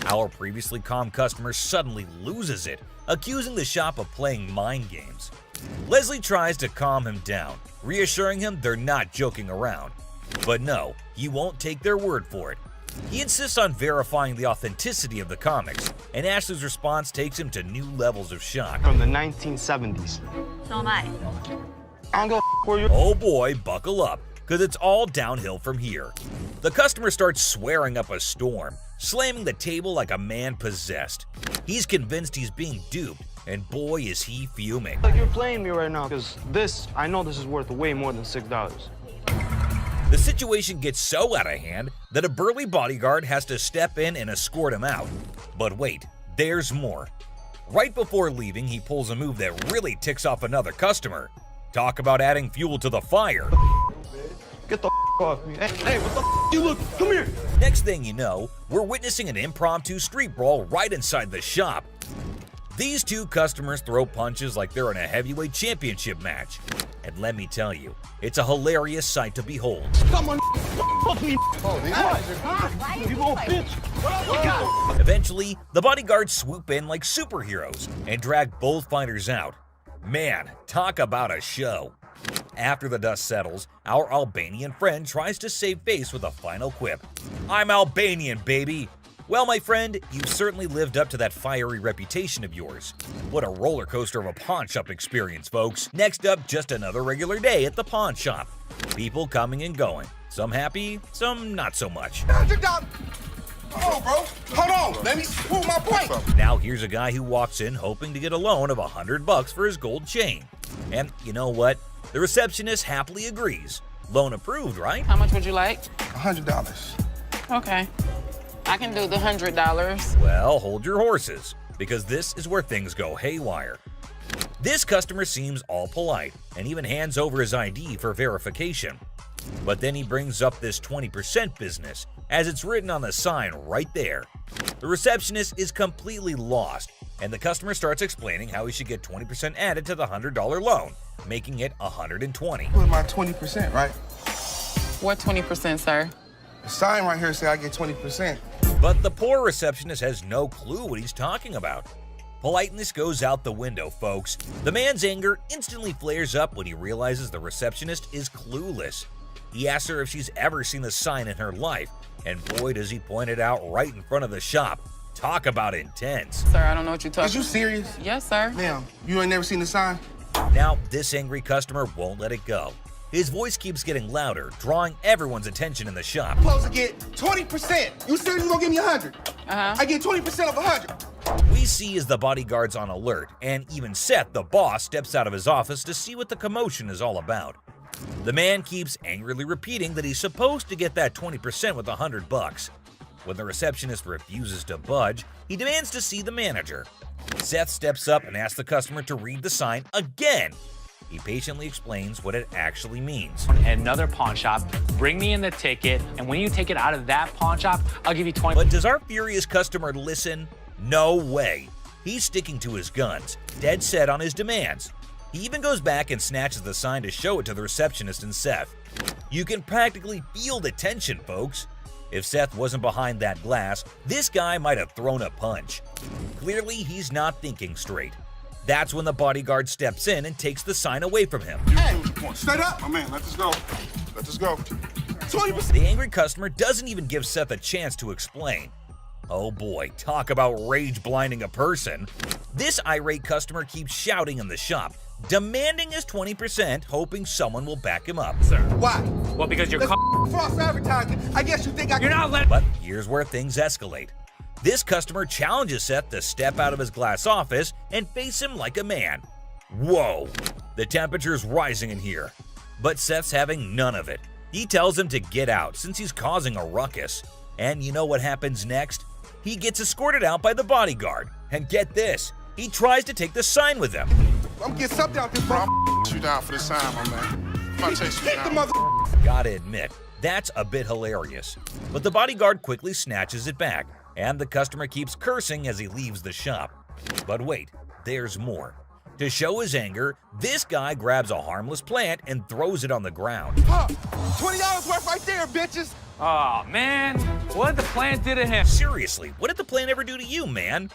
Our previously calm customer suddenly loses it, accusing the shop of playing mind games. Leslie tries to calm him down, reassuring him they're not joking around. But no, he won't take their word for it. He insists on verifying the authenticity of the comics, and Ashley's response takes him to new levels of shock. From the 1970s. So am I. I don't go for you. Oh boy, buckle up, because it's all downhill from here. The customer starts swearing up a storm, slamming the table like a man possessed. He's convinced he's being duped, and boy is he fuming. Like you're playing me right now, because I know this is worth way more than $6. The situation gets so out of hand that a burly bodyguard has to step in and escort him out. But wait, there's more. Right before leaving, he pulls a move that really ticks off another customer. Talk about adding fuel to the fire. Get the off me. Hey, what the you look? Come here. Next thing you know, we're witnessing an impromptu street brawl right inside the shop. These two customers throw punches like they're in a heavyweight championship match. And let me tell you, it's a hilarious sight to behold. Come on, fuck me. Eventually, the bodyguards swoop in like superheroes and drag both fighters out. Man, talk about a show. After the dust settles, our Albanian friend tries to save face with a final quip. I'm Albanian, baby! Well, my friend, you've certainly lived up to that fiery reputation of yours. What a roller coaster of a pawn shop experience, folks. Next up, just another regular day at the pawn shop. People coming and going. Some happy, some not so much. $100. Hold on, bro. Hold on. Let me prove my point. Now here's a guy who walks in hoping to get a loan of $100 for his gold chain. And you know what? The receptionist happily agrees. Loan approved, right? How much would you like? $100. Okay. I can do the $100. Well, hold your horses, because this is where things go haywire. This customer seems all polite and even hands over his ID for verification. But then he brings up this 20% business, as it's written on the sign right there. The receptionist is completely lost, and the customer starts explaining how he should get 20% added to the $100 loan, making it $120. Put my 20%, right? What 20%, sir? The sign right here say I get 20%. But the poor receptionist has no clue what he's talking about. Politeness goes out the window, folks. The man's anger instantly flares up when he realizes the receptionist is clueless. He asks her if she's ever seen the sign in her life, and boy does he point it out right in front of the shop. Talk about intense. Sir, I don't know what you're talking about. Is you serious? Yes, sir. Ma'am, you ain't never seen the sign? Now, this angry customer won't let it go. His voice keeps getting louder, drawing everyone's attention in the shop. I'm supposed to get 20%. You said you gonna give me 100. I get 20% of 100. We see as the bodyguard's on alert, and even Seth, the boss, steps out of his office to see what the commotion is all about. The man keeps angrily repeating that he's supposed to get that 20% with $100. When the receptionist refuses to budge, he demands to see the manager. Seth steps up and asks the customer to read the sign again. He patiently explains what it actually means. Another pawn shop, bring me in the ticket, and when you take it out of that pawn shop, I'll give you 20. But does our furious customer listen? No way. He's sticking to his guns, dead set on his demands. He even goes back and snatches the sign to show it to the receptionist and Seth. You can practically feel the tension, folks. If Seth wasn't behind that glass, this guy might have thrown a punch. Clearly, he's not thinking straight. That's when the bodyguard steps in and takes the sign away from him. Hey, straight up. My man, let this go. Let this go. 20%. The angry customer doesn't even give Seth a chance to explain. Oh boy, talk about rage blinding a person. This irate customer keeps shouting in the shop, demanding his 20%, hoping someone will back him up. Sir. Why? Well, because you're false advertising. I guess you think You're not letting. But here's where things escalate. This customer challenges Seth to step out of his glass office and face him like a man. Whoa, the temperature's rising in here. But Seth's having none of it. He tells him to get out since he's causing a ruckus. And you know what happens next? He gets escorted out by the bodyguard. And get this, he tries to take the sign with him. I'm getting something out this, bro. You down for this time, my man. I'm gonna chase you down. The mother. Gotta admit, that's a bit hilarious. But the bodyguard quickly snatches it back, and the customer keeps cursing as he leaves the shop. But wait, there's more. To show his anger, this guy grabs a harmless plant and throws it on the ground. Huh, $20 worth right there, bitches. Oh, man. What did the plant do to him? Seriously, what did the plant ever do to you, man?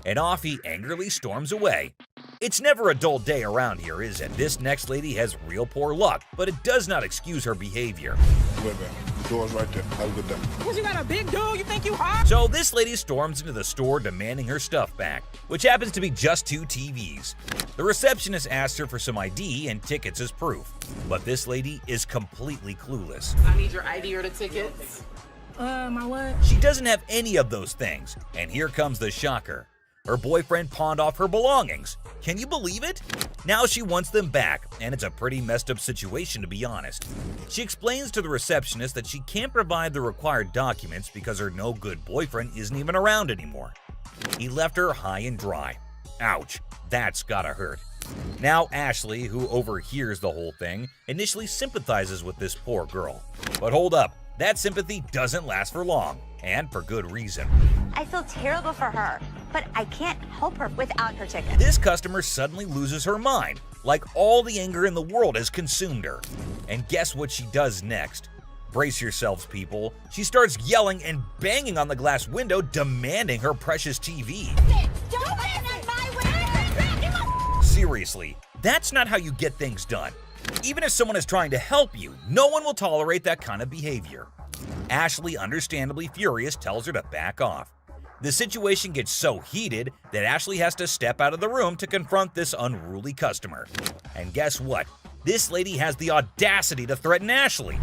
And off he angrily storms away. It's never a dull day around here, is it? This next lady has real poor luck, but it does not excuse her behavior. Wait, man. The door's right there. Have a good day. Because you got a big dude, you think you hot? So this lady storms into the store demanding her stuff back, which happens to be just 2 TVs. The receptionist asks her for some ID and tickets as proof, but this lady is completely clueless. I need your ID or the tickets. My what? She doesn't have any of those things, and here comes the shocker. Her boyfriend pawned off her belongings. Can you believe it? Now she wants them back, and it's a pretty messed up situation to be honest. She explains to the receptionist that she can't provide the required documents because her no-good boyfriend isn't even around anymore. He left her high and dry. Ouch, that's gotta hurt. Now Ashley, who overhears the whole thing, initially sympathizes with this poor girl. But hold up, that sympathy doesn't last for long, and for good reason. I feel terrible for her, but I can't help her without her ticket. This customer suddenly loses her mind, like all the anger in the world has consumed her. And guess what she does next? Brace yourselves, people. She starts yelling and banging on the glass window, demanding her precious TV. Don't bang on my window! Seriously, that's not how you get things done. Even if someone is trying to help you, no one will tolerate that kind of behavior. Ashley, understandably furious, tells her to back off. The situation gets so heated that Ashley has to step out of the room to confront this unruly customer. And guess what? This lady has the audacity to threaten Ashley.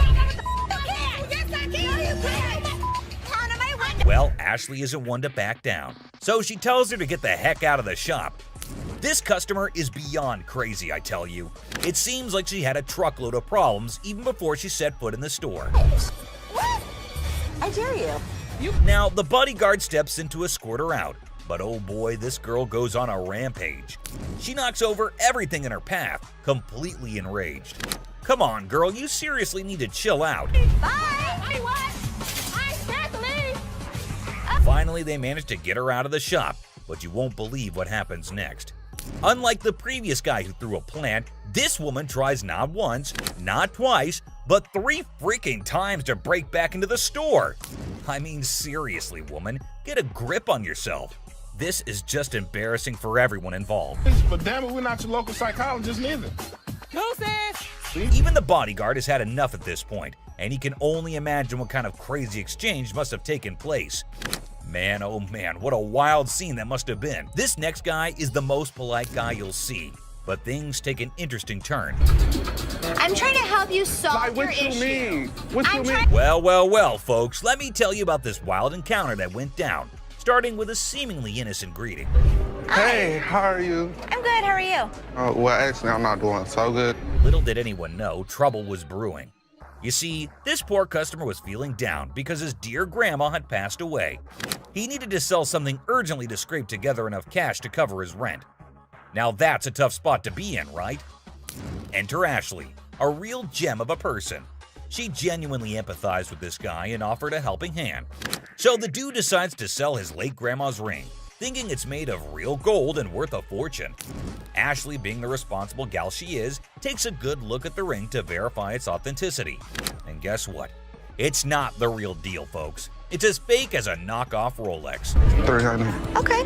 Well, Ashley isn't one to back down, so she tells her to get the heck out of the shop. This customer is beyond crazy, I tell you. It seems like she had a truckload of problems even before she set foot in the store. What? I dare you. Now, the bodyguard steps in to escort her out, but oh boy, this girl goes on a rampage. She knocks over everything in her path, completely enraged. Come on, girl, you seriously need to chill out. Bye! What? I can't leave. Finally, they manage to get her out of the shop, but you won't believe what happens next. Unlike the previous guy who threw a plant, this woman tries not once, not twice, but 3 freaking times to break back into the store. I mean, seriously, woman, get a grip on yourself. This is just embarrassing for everyone involved. But damn it, we're not your local psychologist neither. Even the bodyguard has had enough at this point, and he can only imagine what kind of crazy exchange must have taken place. Man, oh man, what a wild scene that must have been. This next guy is the most polite guy you'll see, but things take an interesting turn. I'm trying to help you solve your issue. What you mean? Well, folks, let me tell you about this wild encounter that went down, starting with a seemingly innocent greeting. Hey, how are you? I'm good, how are you? Well, actually, I'm not doing so good. Little did anyone know, trouble was brewing. You see, this poor customer was feeling down because his dear grandma had passed away. He needed to sell something urgently to scrape together enough cash to cover his rent. Now that's a tough spot to be in, right? Enter Ashley, a real gem of a person. She genuinely empathized with this guy and offered a helping hand. So the dude decides to sell his late grandma's ring, thinking it's made of real gold and worth a fortune. Ashley, being the responsible gal she is, takes a good look at the ring to verify its authenticity. And guess what? It's not the real deal, folks. It's as fake as a knockoff Rolex. Okay.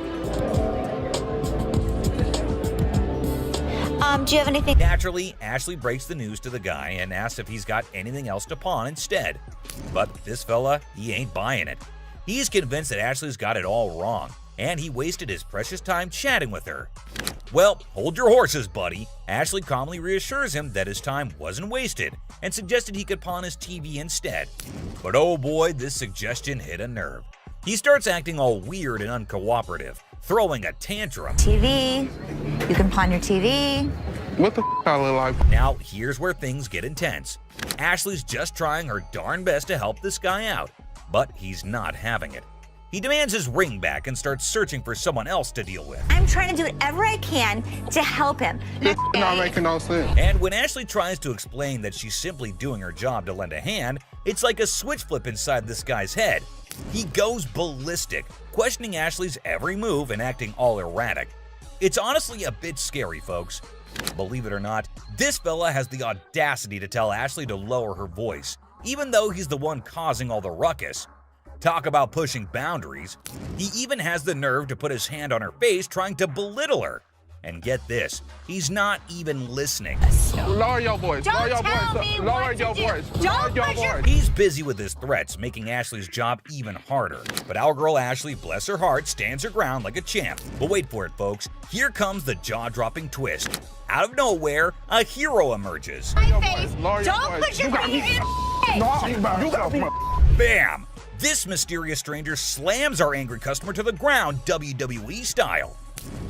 Do you have anything? Naturally, Ashley breaks the news to the guy and asks if he's got anything else to pawn instead. But this fella, he ain't buying it. He's convinced that Ashley's got it all wrong. and he wasted his precious time chatting with her. Well, hold your horses, buddy. Ashley calmly reassures him that his time wasn't wasted and suggested he could pawn his TV instead. But oh boy, this suggestion hit a nerve. He starts acting all weird and uncooperative, throwing a tantrum. TV, you can pawn your TV. What the I look like? Now, here's where things get intense. Ashley's just trying her darn best to help this guy out, but he's not having it. He demands his ring back and starts searching for someone else to deal with. I'm trying to do whatever I can to help him. This not making no sense. And when Ashley tries to explain that she's simply doing her job to lend a hand, it's like a switch flip inside this guy's head. He goes ballistic, questioning Ashley's every move and acting all erratic. It's honestly a bit scary, folks. Believe it or not, this fella has the audacity to tell Ashley to lower her voice, even though he's the one causing all the ruckus. Talk about pushing boundaries. He even has the nerve to put his hand on her face trying to belittle her. And get this, he's not even listening. Lower your voice. Don't Lower your tell voice. me Lower what your to do. voice. Don't Lower your push your- voice. He's busy with his threats, making Ashley's job even harder. But our girl Ashley, bless her heart, stands her ground like a champ. But wait for it, folks. Here comes the jaw-dropping twist. Out of nowhere, a hero emerges. My face. Lower your Don't voice. put your You got finger me. in my face. No, you got me. Bam! This mysterious stranger slams our angry customer to the ground WWE style.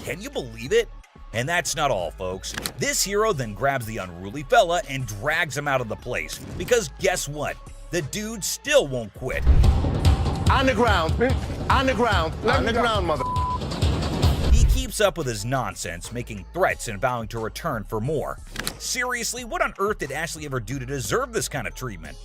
Can you believe it? And that's not all, folks. This hero then grabs the unruly fella and drags him out of the place. Because guess what? The dude still won't quit. On the ground. On the ground. On the ground, mother. He keeps up with his nonsense, making threats and vowing to return for more. Seriously, what on earth did Ashley ever do to deserve this kind of treatment?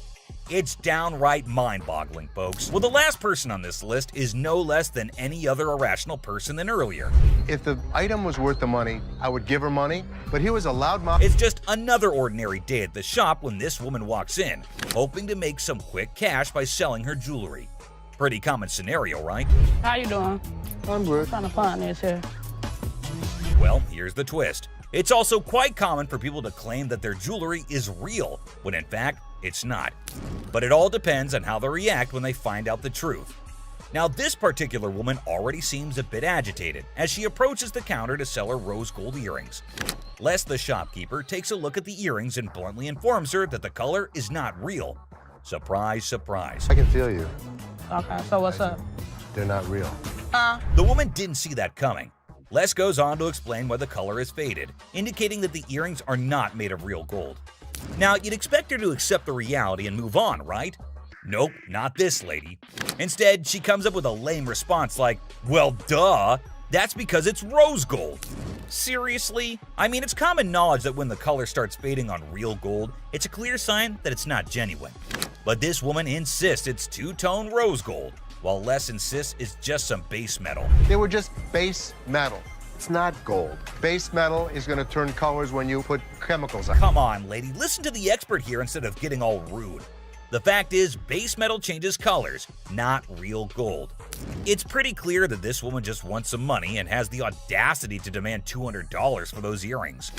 It's downright mind-boggling, folks. Well, the last person on this list is no less than any other irrational person than earlier. If the item was worth the money, I would give her money, but he was a loudmouth. It's just another ordinary day at the shop when this woman walks in, hoping to make some quick cash by selling her jewelry. Pretty common scenario, right? How you doing? I'm good. Trying to find this here. Well, here's the twist. It's also quite common for people to claim that their jewelry is real, when in fact, it's not. But it all depends on how they react when they find out the truth. Now, this particular woman already seems a bit agitated as she approaches the counter to sell her rose gold earrings. Les, the shopkeeper, takes a look at the earrings and bluntly informs her that the color is not real. Surprise, surprise. I can feel you. Okay, so what's up? They're not real. The woman didn't see that coming. Les goes on to explain why the color is faded, indicating that the earrings are not made of real gold. Now, you'd expect her to accept the reality and move on, right? Nope, not this lady. Instead, she comes up with a lame response like, well, duh, that's because it's rose gold. Seriously? I mean, it's common knowledge that when the color starts fading on real gold, it's a clear sign that it's not genuine. But this woman insists it's two-tone rose gold, while Les insists it's just some base metal. They were just base metal. It's not gold. Base metal is going to turn colors when you put chemicals on it. Come on, lady, listen to the expert here instead of getting all rude. The fact is, base metal changes colors, not real gold. It's pretty clear that this woman just wants some money and has the audacity to demand $200 for those earrings.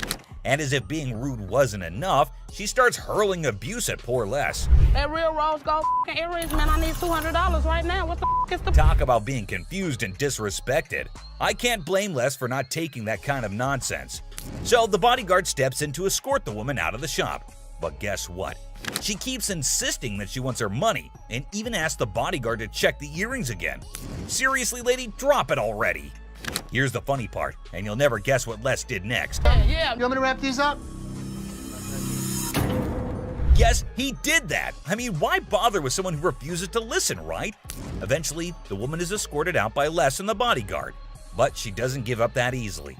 And as if being rude wasn't enough, she starts hurling abuse at poor Les. That real rose gold earrings, man, I need $200 right now. What the is the... Talk about being confused and disrespected. I can't blame Les for not taking that kind of nonsense. So the bodyguard steps in to escort the woman out of the shop. But guess what? She keeps insisting that she wants her money and even asks the bodyguard to check the earrings again. Seriously, lady, drop it already. Here's the funny part, and you'll never guess what Les did next. Yeah. You want me to wrap these up? Yes, he did that. I mean, why bother with someone who refuses to listen, right? Eventually, the woman is escorted out by Les and the bodyguard. But she doesn't give up that easily.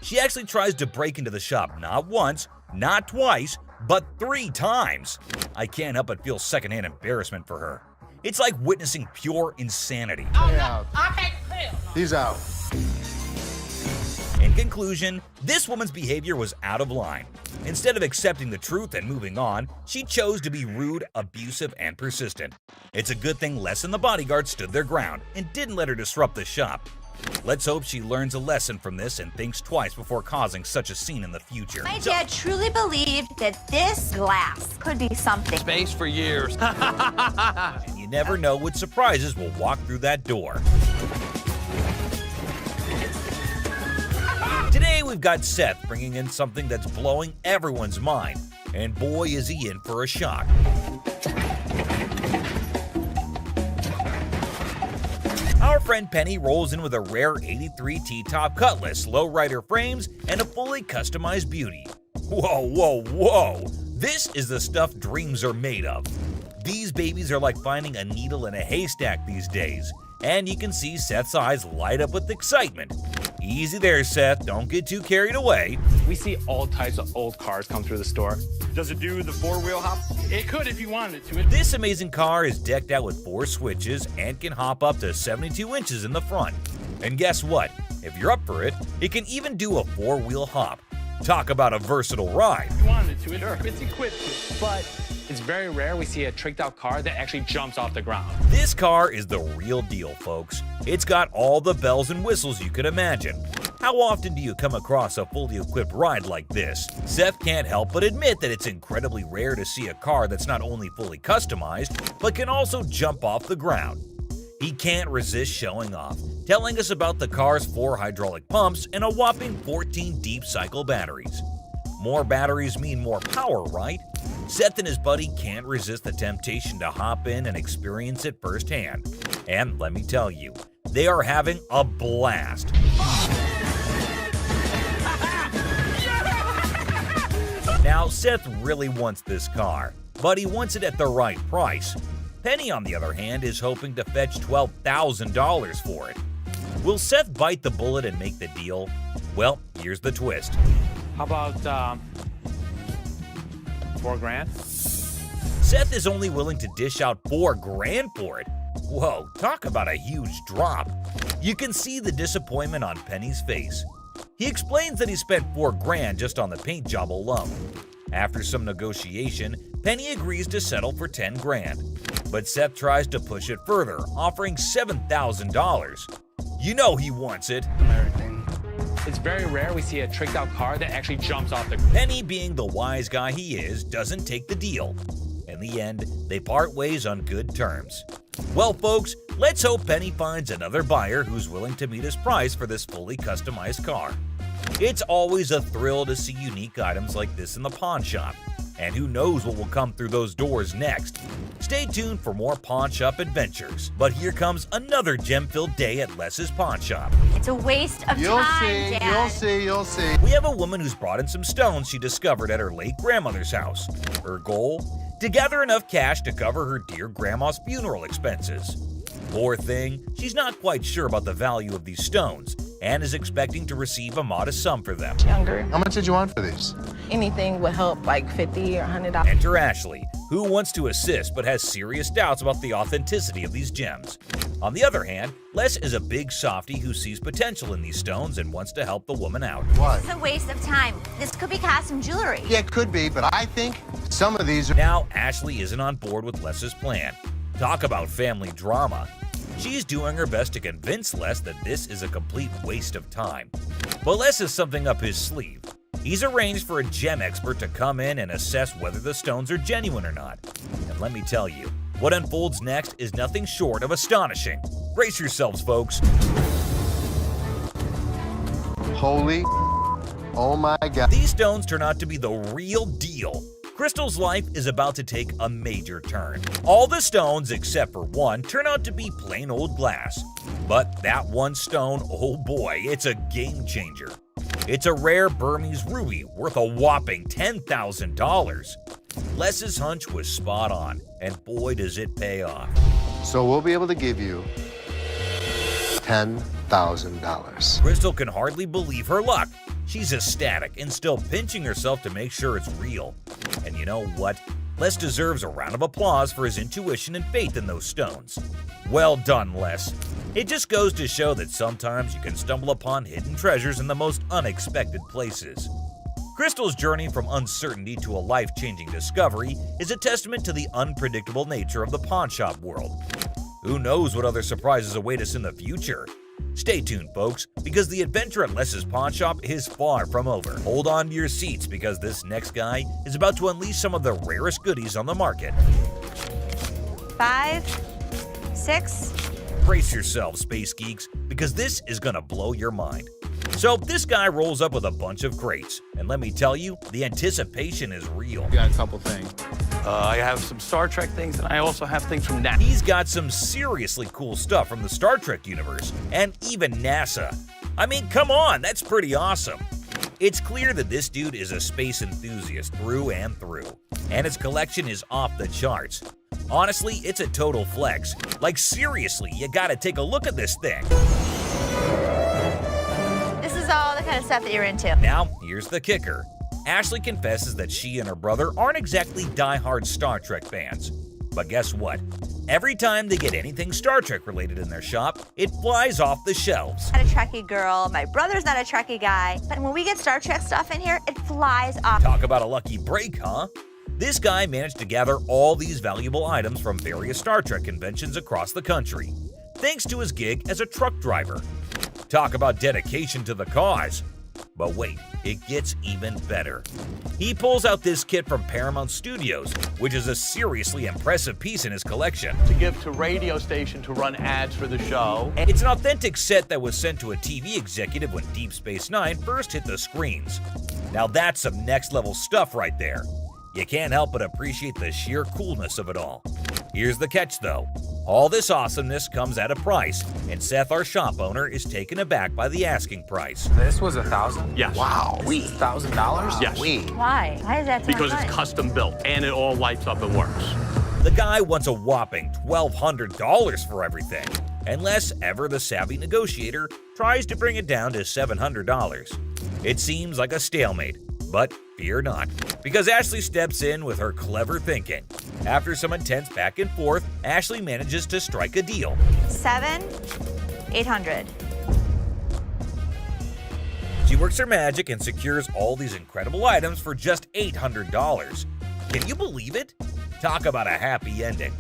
She actually tries to break into the shop not once, not twice, but 3 times. I can't help but feel secondhand embarrassment for her. It's like witnessing pure insanity. I can't tell. He's out. In conclusion, this woman's behavior was out of line. Instead of accepting the truth and moving on, she chose to be rude, abusive, and persistent. It's a good thing Les and the bodyguard stood their ground and didn't let her disrupt the shop. Let's hope she learns a lesson from this and thinks twice before causing such a scene in the future. My dad truly believed that this glass could be something. Space for years. And you never know what surprises will walk through that door. we've got Seth bringing in something that's blowing everyone's mind, and boy is he in for a shock. Our friend Penny rolls in with a rare 83 T-top Cutlass, lowrider frames, and a fully customized beauty. Whoa, whoa, whoa! This is the stuff dreams are made of. These babies are like finding a needle in a haystack these days, and you can see Seth's eyes light up with excitement. Easy there, Seth, don't get too carried away. We see all types of old cars come through the store. Does it do the four-wheel hop? It could if you wanted it to. This amazing car is decked out with 4 switches and can hop up to 72 inches in the front. And guess what? If you're up for it, it can even do a 4-wheel hop. Talk about a versatile ride. If you wanted to, it's equipped to. But it's very rare we see a tricked out car that actually jumps off the ground. This car is the real deal, folks. It's got all the bells and whistles you could imagine. How often do you come across a fully equipped ride like this? Seth can't help but admit that it's incredibly rare to see a car that's not only fully customized, but can also jump off the ground. He can't resist showing off, telling us about the car's 4 hydraulic pumps and a whopping 14 deep cycle batteries. More batteries mean more power, right? Seth and his buddy can't resist the temptation to hop in and experience it firsthand. And let me tell you, they are having a blast. Now, Seth really wants this car, but he wants it at the right price. Penny, on the other hand, is hoping to fetch $12,000 for it. Will Seth bite the bullet and make the deal? Well, here's the twist. How about $4,000? Seth is only willing to dish out $4,000 for it. Whoa, talk about a huge drop. You can see the disappointment on Penny's face. He explains that he spent $4,000 just on the paint job alone. After some negotiation, Penny agrees to settle for $10,000. But Seth tries to push it further, offering $7,000. You know he wants it. It's very rare we see a tricked out car that actually jumps off the. Penny, being the wise guy he is, doesn't take the deal. In the end, they part ways on good terms. Well, folks, let's hope Penny finds another buyer who's willing to meet his price for this fully customized car. It's always a thrill to see unique items like this in the pawn shop. And who knows what will come through those doors next. Stay tuned for more pawn shop adventures. But here comes another gem-filled day at Les's pawn shop. It's a waste of time, Dad. You'll see. We have a woman who's brought in some stones she discovered at her late grandmother's house. Her goal? To gather enough cash to cover her dear grandma's funeral expenses. Poor thing, she's not quite sure about the value of these stones and is expecting to receive a modest sum for them. Younger. How much did you want for these? Anything would help, like $50 or $100. Enter Ashley, who wants to assist but has serious doubts about the authenticity of these gems. On the other hand, Les is a big softie who sees potential in these stones and wants to help the woman out. Why? It's a waste of time. This could be custom jewelry. Yeah, it could be, but I think some of these are... Now, Ashley isn't on board with Les's plan. Talk about family drama. She's doing her best to convince Les that this is a complete waste of time. But Les has something up his sleeve. He's arranged for a gem expert to come in and assess whether the stones are genuine or not. And let me tell you, what unfolds next is nothing short of astonishing. Brace yourselves, folks. Holy... Oh my God. These stones turn out to be the real deal. Crystal's life is about to take a major turn. All the stones, except for one, turn out to be plain old glass. But that one stone, oh boy, it's a game changer. It's a rare Burmese ruby worth a whopping $10,000. Les's hunch was spot on, and boy does it pay off. So we'll be able to give you $10,000. Crystal can hardly believe her luck. She's ecstatic and still pinching herself to make sure it's real. And you know what? Les deserves a round of applause for his intuition and faith in those stones. Well done, Les. It just goes to show that sometimes you can stumble upon hidden treasures in the most unexpected places. Crystal's journey from uncertainty to a life-changing discovery is a testament to the unpredictable nature of the pawn shop world. Who knows what other surprises await us in the future? Stay tuned, folks, because the adventure at Les's pawn shop is far from over. Hold on to your seats because this next guy is about to unleash some of the rarest goodies on the market. 5, 6. Brace yourselves, space geeks, because this is gonna blow your mind. So this guy rolls up with a bunch of crates, and let me tell you, the anticipation is real. Got a couple things. I have some Star Trek things, and I also have things from NASA. He's got some seriously cool stuff from the Star Trek universe, and even NASA. I mean, come on, that's pretty awesome. It's clear that this dude is a space enthusiast through and through, and his collection is off the charts. Honestly, it's a total flex. Like seriously, you gotta take a look at this thing. This is all the kind of stuff that you're into. Now, here's the kicker. Ashley confesses that she and her brother aren't exactly die-hard Star Trek fans. But guess what? Every time they get anything Star Trek related in their shop, it flies off the shelves. I'm not a Trekkie girl, my brother's not a Trekkie guy, but when we get Star Trek stuff in here, it flies off. Talk about a lucky break, huh? This guy managed to gather all these valuable items from various Star Trek conventions across the country, thanks to his gig as a truck driver. Talk about dedication to the cause. But wait, it gets even better. He pulls out this kit from Paramount Studios, which is a seriously impressive piece in his collection. To give to radio station to run ads for the show. It's an authentic set that was sent to a TV executive when Deep Space Nine first hit the screens. Now that's some next level stuff right there. You can't help but appreciate the sheer coolness of it all. Here's the catch though. All this awesomeness comes at a price, and Seth, our shop owner, is taken aback by the asking price. This was $1,000? Yes. Wow. $1,000? Yes. Why? Why is that so Because much? it's custom built and it all lights up and works. The guy wants a whopping $1,200 for everything, unless ever the savvy negotiator tries to bring it down to $700. It seems like a stalemate, but fear not, because Ashley steps in with her clever thinking. After some intense back and forth, Ashley manages to strike a deal. $7,800. She works her magic and secures all these incredible items for just $800. Can you believe it? Talk about a happy ending.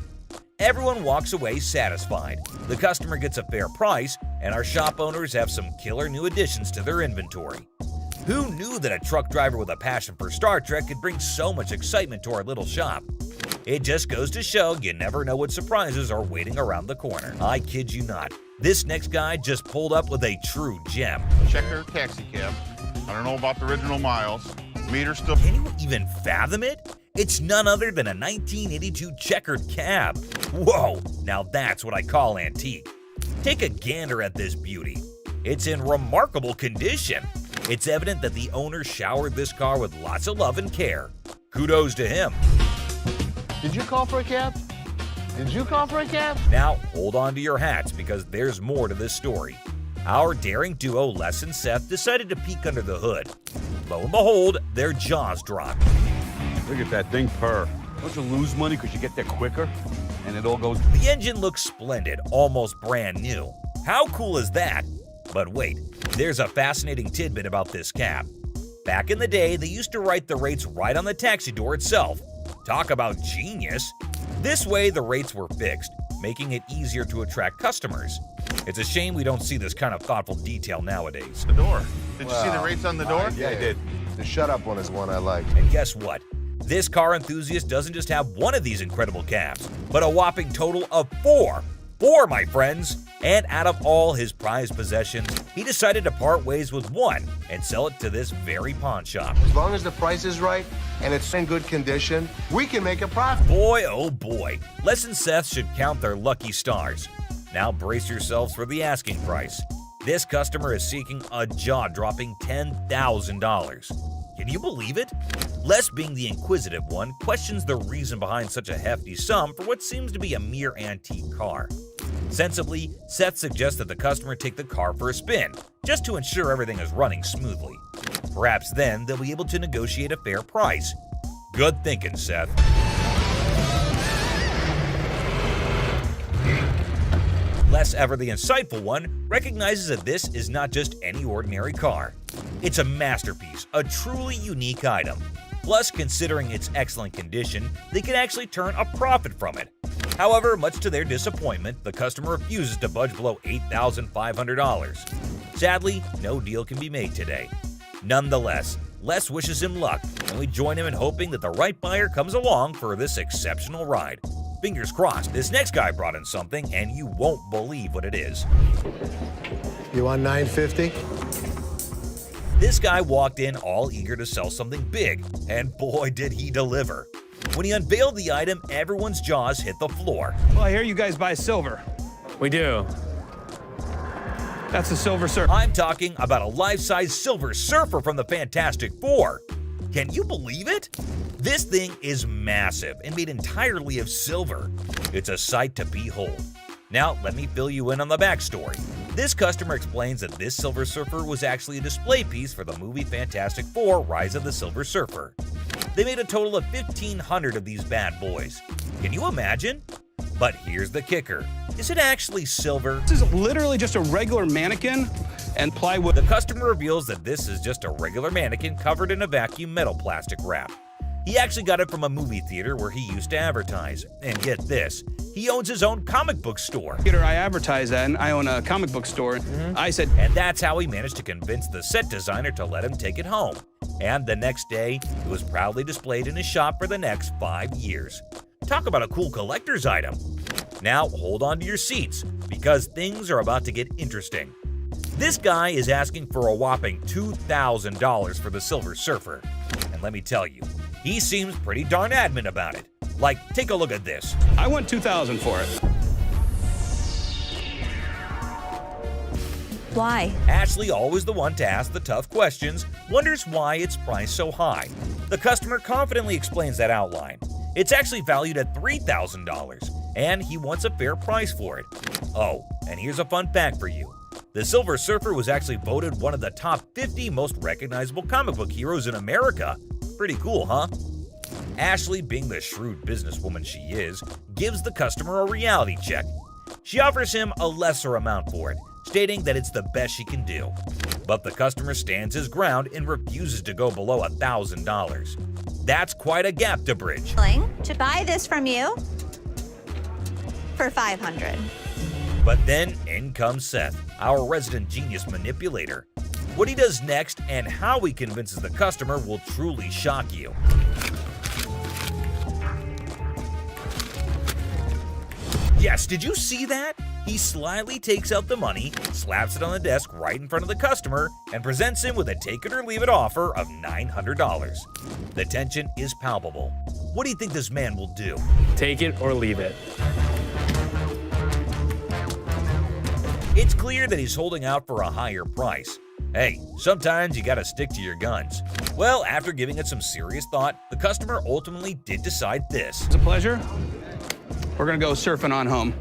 Everyone walks away satisfied. The customer gets a fair price, and our shop owners have some killer new additions to their inventory. Who knew that a truck driver with a passion for Star Trek could bring so much excitement to our little shop? It just goes to show you never know what surprises are waiting around the corner. I kid you not. This next guy just pulled up with a true gem. Checker taxi cab. I don't know about the original miles. Meter still. Can you even fathom it? It's none other than a 1982 checkered cab. Whoa, now that's what I call antique. Take a gander at this beauty. It's in remarkable condition. It's evident that the owner showered this car with lots of love and care. Kudos to him. Did you call for a cab? Did you call for a cab? Now, hold on to your hats because there's more to this story. Our daring duo, Les and Seth, decided to peek under the hood. Lo and behold, their jaws dropped. Look at that thing purr. Don't you lose money because you get there quicker? And it all goes... The engine looks splendid, almost brand new. How cool is that? But wait, there's a fascinating tidbit about this cab. Back in the day, they used to write the rates right on the taxi door itself. Talk about genius! This way, the rates were fixed, making it easier to attract customers. It's a shame we don't see this kind of thoughtful detail nowadays. The door. Did you see the rates on the door? Yeah, I did. The shut up one is one I like. And guess what? This car enthusiast doesn't just have one of these incredible cabs, but a whopping total of 4. 4, my friends! And out of all his prized possessions, he decided to part ways with one and sell it to this very pawn shop. As long as the price is right and it's in good condition, we can make a profit. Boy, oh boy, Les and Seth should count their lucky stars. Now brace yourselves for the asking price. This customer is seeking a jaw-dropping $10,000. Can you believe it? Les, being the inquisitive one, questions the reason behind such a hefty sum for what seems to be a mere antique car. Sensibly, Seth suggests that the customer take the car for a spin, just to ensure everything is running smoothly. Perhaps then they'll be able to negotiate a fair price. Good thinking, Seth. Les, ever the insightful one, recognizes that this is not just any ordinary car. It's a masterpiece, a truly unique item. Plus, considering its excellent condition, they can actually turn a profit from it. However, much to their disappointment, the customer refuses to budge below $8,500. Sadly, no deal can be made today. Nonetheless, Les wishes him luck, and we join him in hoping that the right buyer comes along for this exceptional ride. Fingers crossed, this next guy brought in something, and you won't believe what it is. You want $950? This guy walked in all eager to sell something big, and boy did he deliver. When he unveiled the item, everyone's jaws hit the floor. Well, I hear you guys buy silver. We do. That's a Silver Surfer. I'm talking about a life-size Silver Surfer from the Fantastic Four. Can you believe it? This thing is massive and made entirely of silver. It's a sight to behold. Now, let me fill you in on the backstory. This customer explains that this Silver Surfer was actually a display piece for the movie Fantastic Four: Rise of the Silver Surfer. They made a total of 1,500 of these bad boys. Can you imagine? But here's the kicker. Is it actually silver? This is literally just a regular mannequin and plywood. The customer reveals that this is just a regular mannequin covered in a vacuum metal plastic wrap. He actually got it from a movie theater where he used to advertise. And get this, he owns his own comic book store. I advertise that, and I own a comic book store. I said, and that's how he managed to convince the set designer to let him take it home. And the next day, it was proudly displayed in his shop for the next 5 years. Talk about a cool collector's item. Now hold on to your seats, because things are about to get interesting. This guy is asking for a whopping $2,000 for the Silver Surfer. And let me tell you, he seems pretty darn adamant about it. Like, take a look at this. I want $2,000 for it. Why? Ashley, always the one to ask the tough questions, wonders why it's priced so high. The customer confidently explains that outline. It's actually valued at $3,000, and he wants a fair price for it. Oh, and here's a fun fact for you. The Silver Surfer was actually voted one of the top 50 most recognizable comic book heroes in America. Pretty cool, huh? Ashley, being the shrewd businesswoman she is, gives the customer a reality check. She offers him a lesser amount for it, stating that it's the best she can do. But the customer stands his ground and refuses to go below $1,000. That's quite a gap to bridge. To buy this from you for $500. But then in comes Seth, our resident genius manipulator. What he does next and how he convinces the customer will truly shock you. Yes, did you see that? He slyly takes out the money, slaps it on the desk right in front of the customer, and presents him with a take it or leave it offer of $900. The tension is palpable. What do you think this man will do? Take it or leave it. It's clear that he's holding out for a higher price. Hey, sometimes you gotta stick to your guns. Well, after giving it some serious thought, the customer ultimately did decide this. It's a pleasure. We're gonna go surfing on home.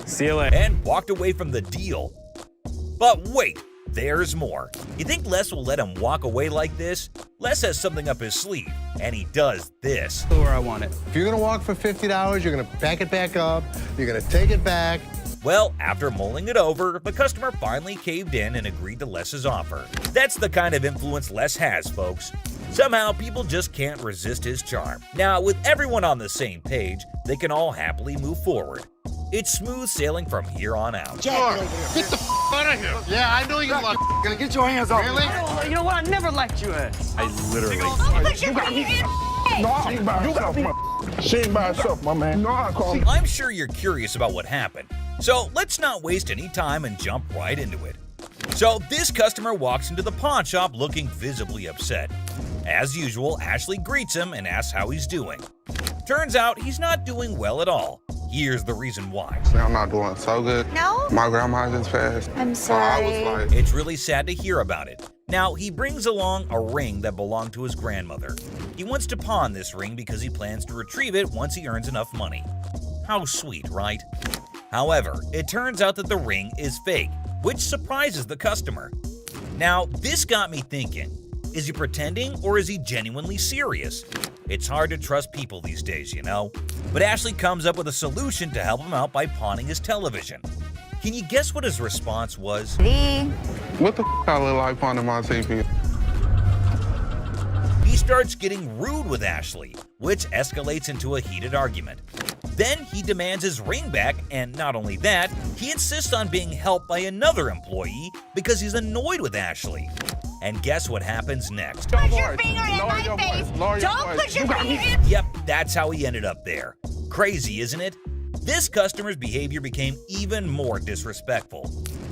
See you later. And walked away from the deal. But wait, there's more. You think Les will let him walk away like this? Les has something up his sleeve, and he does this. Where I want it. If you're gonna walk for $50, you're gonna back it back up, you're gonna take it back. Well, after mulling it over, the customer finally caved in and agreed to Les's offer. That's the kind of influence Les has, folks. Somehow, people just can't resist his charm. Now, with everyone on the same page, they can all happily move forward. It's smooth sailing from here on out. Jack, get the out of here. Yeah, I know you like Gonna get your hands off. Really? You know what? I never liked you as. I literally. She ain't by herself, my man. No, I call. I'm sure you're curious about what happened, so let's not waste any time and jump right into it. So this customer walks into the pawn shop looking visibly upset. As usual, Ashley greets him and asks how he's doing. Turns out he's not doing well at all. Here's the reason why. I'm not doing so good. No? My grandma just passed. I'm sorry. I was like, It's really sad to hear about it. Now, he brings along a ring that belonged to his grandmother. He wants to pawn this ring because he plans to retrieve it once he earns enough money. How sweet, right? However, it turns out that the ring is fake, which surprises the customer. Now, this got me thinking. Is he pretending or is he genuinely serious? It's hard to trust people these days, you know? But Ashley comes up with a solution to help him out by pawning his television. Can you guess what his response was? what the I look like on my TV? He starts getting rude with Ashley, which escalates into a heated argument. Then he demands his ring back, and not only that, he insists on being helped by another employee because he's annoyed with Ashley. And guess what happens next? Put your finger in my face! Don't put your finger in... Yep, that's how he ended up there. Crazy, isn't it? This customer's behavior became even more disrespectful.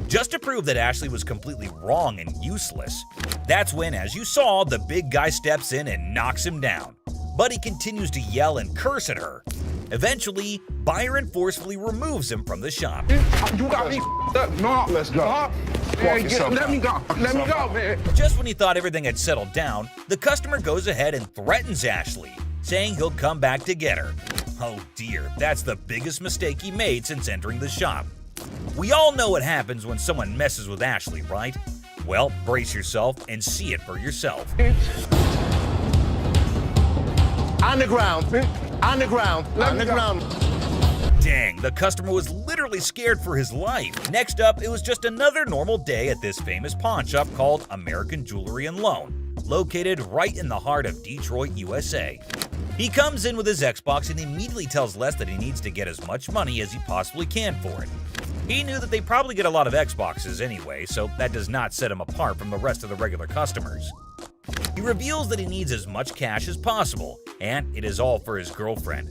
just to prove that Ashley was completely wrong and useless. That's when, as you saw, the big guy steps in and knocks him down. But he continues to yell and curse at her. Eventually, Byron forcefully removes him from the shop. You got me up. No, let's go. Man, let me go. Let me go, man. Just when he thought everything had settled down, the customer goes ahead and threatens Ashley, saying he'll come back to get her. Oh dear, that's the biggest mistake he made since entering the shop. We all know what happens when someone messes with Ashley, right? Well, brace yourself and see it for yourself. On the ground. On the ground. On the ground. Dang, the customer was literally scared for his life. Next up, it was just another normal day at this famous pawn shop called American Jewelry and Loan, located right in the heart of Detroit, USA. He comes in with his Xbox and immediately tells Les that he needs to get as much money as he possibly can for it. He knew that they probably get a lot of Xboxes anyway, so that does not set him apart from the rest of the regular customers. He reveals that he needs as much cash as possible, and it is all for his girlfriend.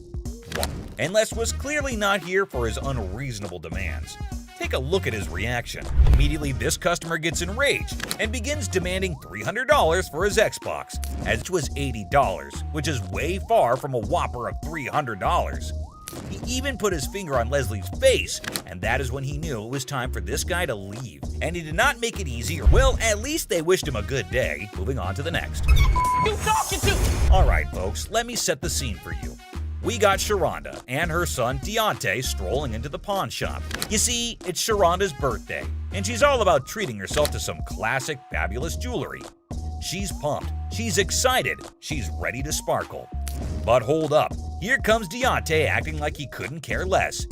And Les was clearly not here for his unreasonable demands. Take a look at his reaction. Immediately, this customer gets enraged and begins demanding $300 for his Xbox, as it was $80, which is way far from a whopper of $300. He even put his finger on Leslie's face, and that is when he knew it was time for this guy to leave. And he did not make it easier. Well, at least they wished him a good day. Moving on to the next. You talking to? Alright folks, let me set the scene for you. We got Sharonda and her son Deontay strolling into the pawn shop. You see, it's Sharonda's birthday, and she's all about treating herself to some classic, fabulous jewelry. She's pumped, she's excited, she's ready to sparkle. But hold up, here comes Deontay acting like he couldn't care less.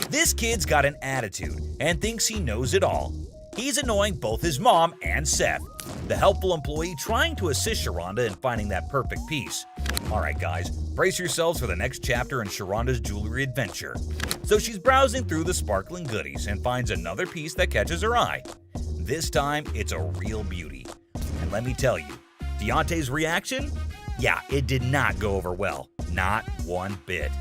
This kid's got an attitude and thinks he knows it all. He's annoying both his mom and Seth, the helpful employee trying to assist Sharonda in finding that perfect piece. Alright guys, brace yourselves for the next chapter in Sharonda's jewelry adventure. So she's browsing through the sparkling goodies and finds another piece that catches her eye. This time, it's a real beauty. And let me tell you, Deontay's reaction? Yeah, it did not go over well. Not one bit.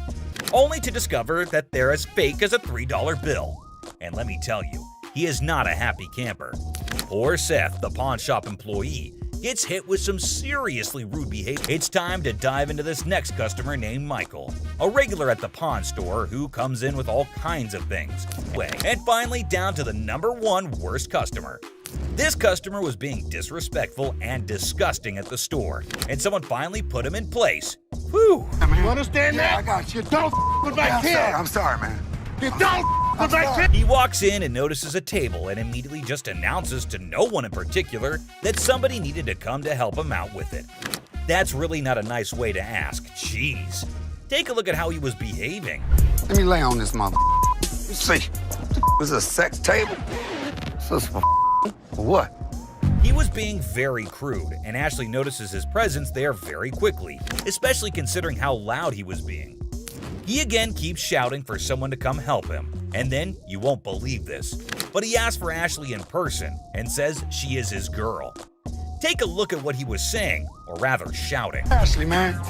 Only to discover that they're as fake as a $3 bill. And let me tell you, he is not a happy camper. Poor Seth, the pawn shop employee, gets hit with some seriously rude behavior. It's time to dive into this next customer named Michael, a regular at the pawn store who comes in with all kinds of things. And finally, down to the #1 worst customer. This customer was being disrespectful and disgusting at the store, and someone finally put him in place. Whew! You understand that? I got you. Don't with my kid. I'm sorry, man. You don't with my kid. He walks in and notices a table and immediately just announces to no one in particular that somebody needed to come to help him out with it. That's really not a nice way to ask. Jeez. Take a look at how he was behaving. Let me lay on this mother. You see, this is a sex table. This is for what? He was being very crude, and Ashley notices his presence there very quickly, especially considering how loud he was being. He again keeps shouting for someone to come help him, and then, you won't believe this, but he asks for Ashley in person and says she is his girl. Take a look at what he was saying, or rather shouting. Ashley, man.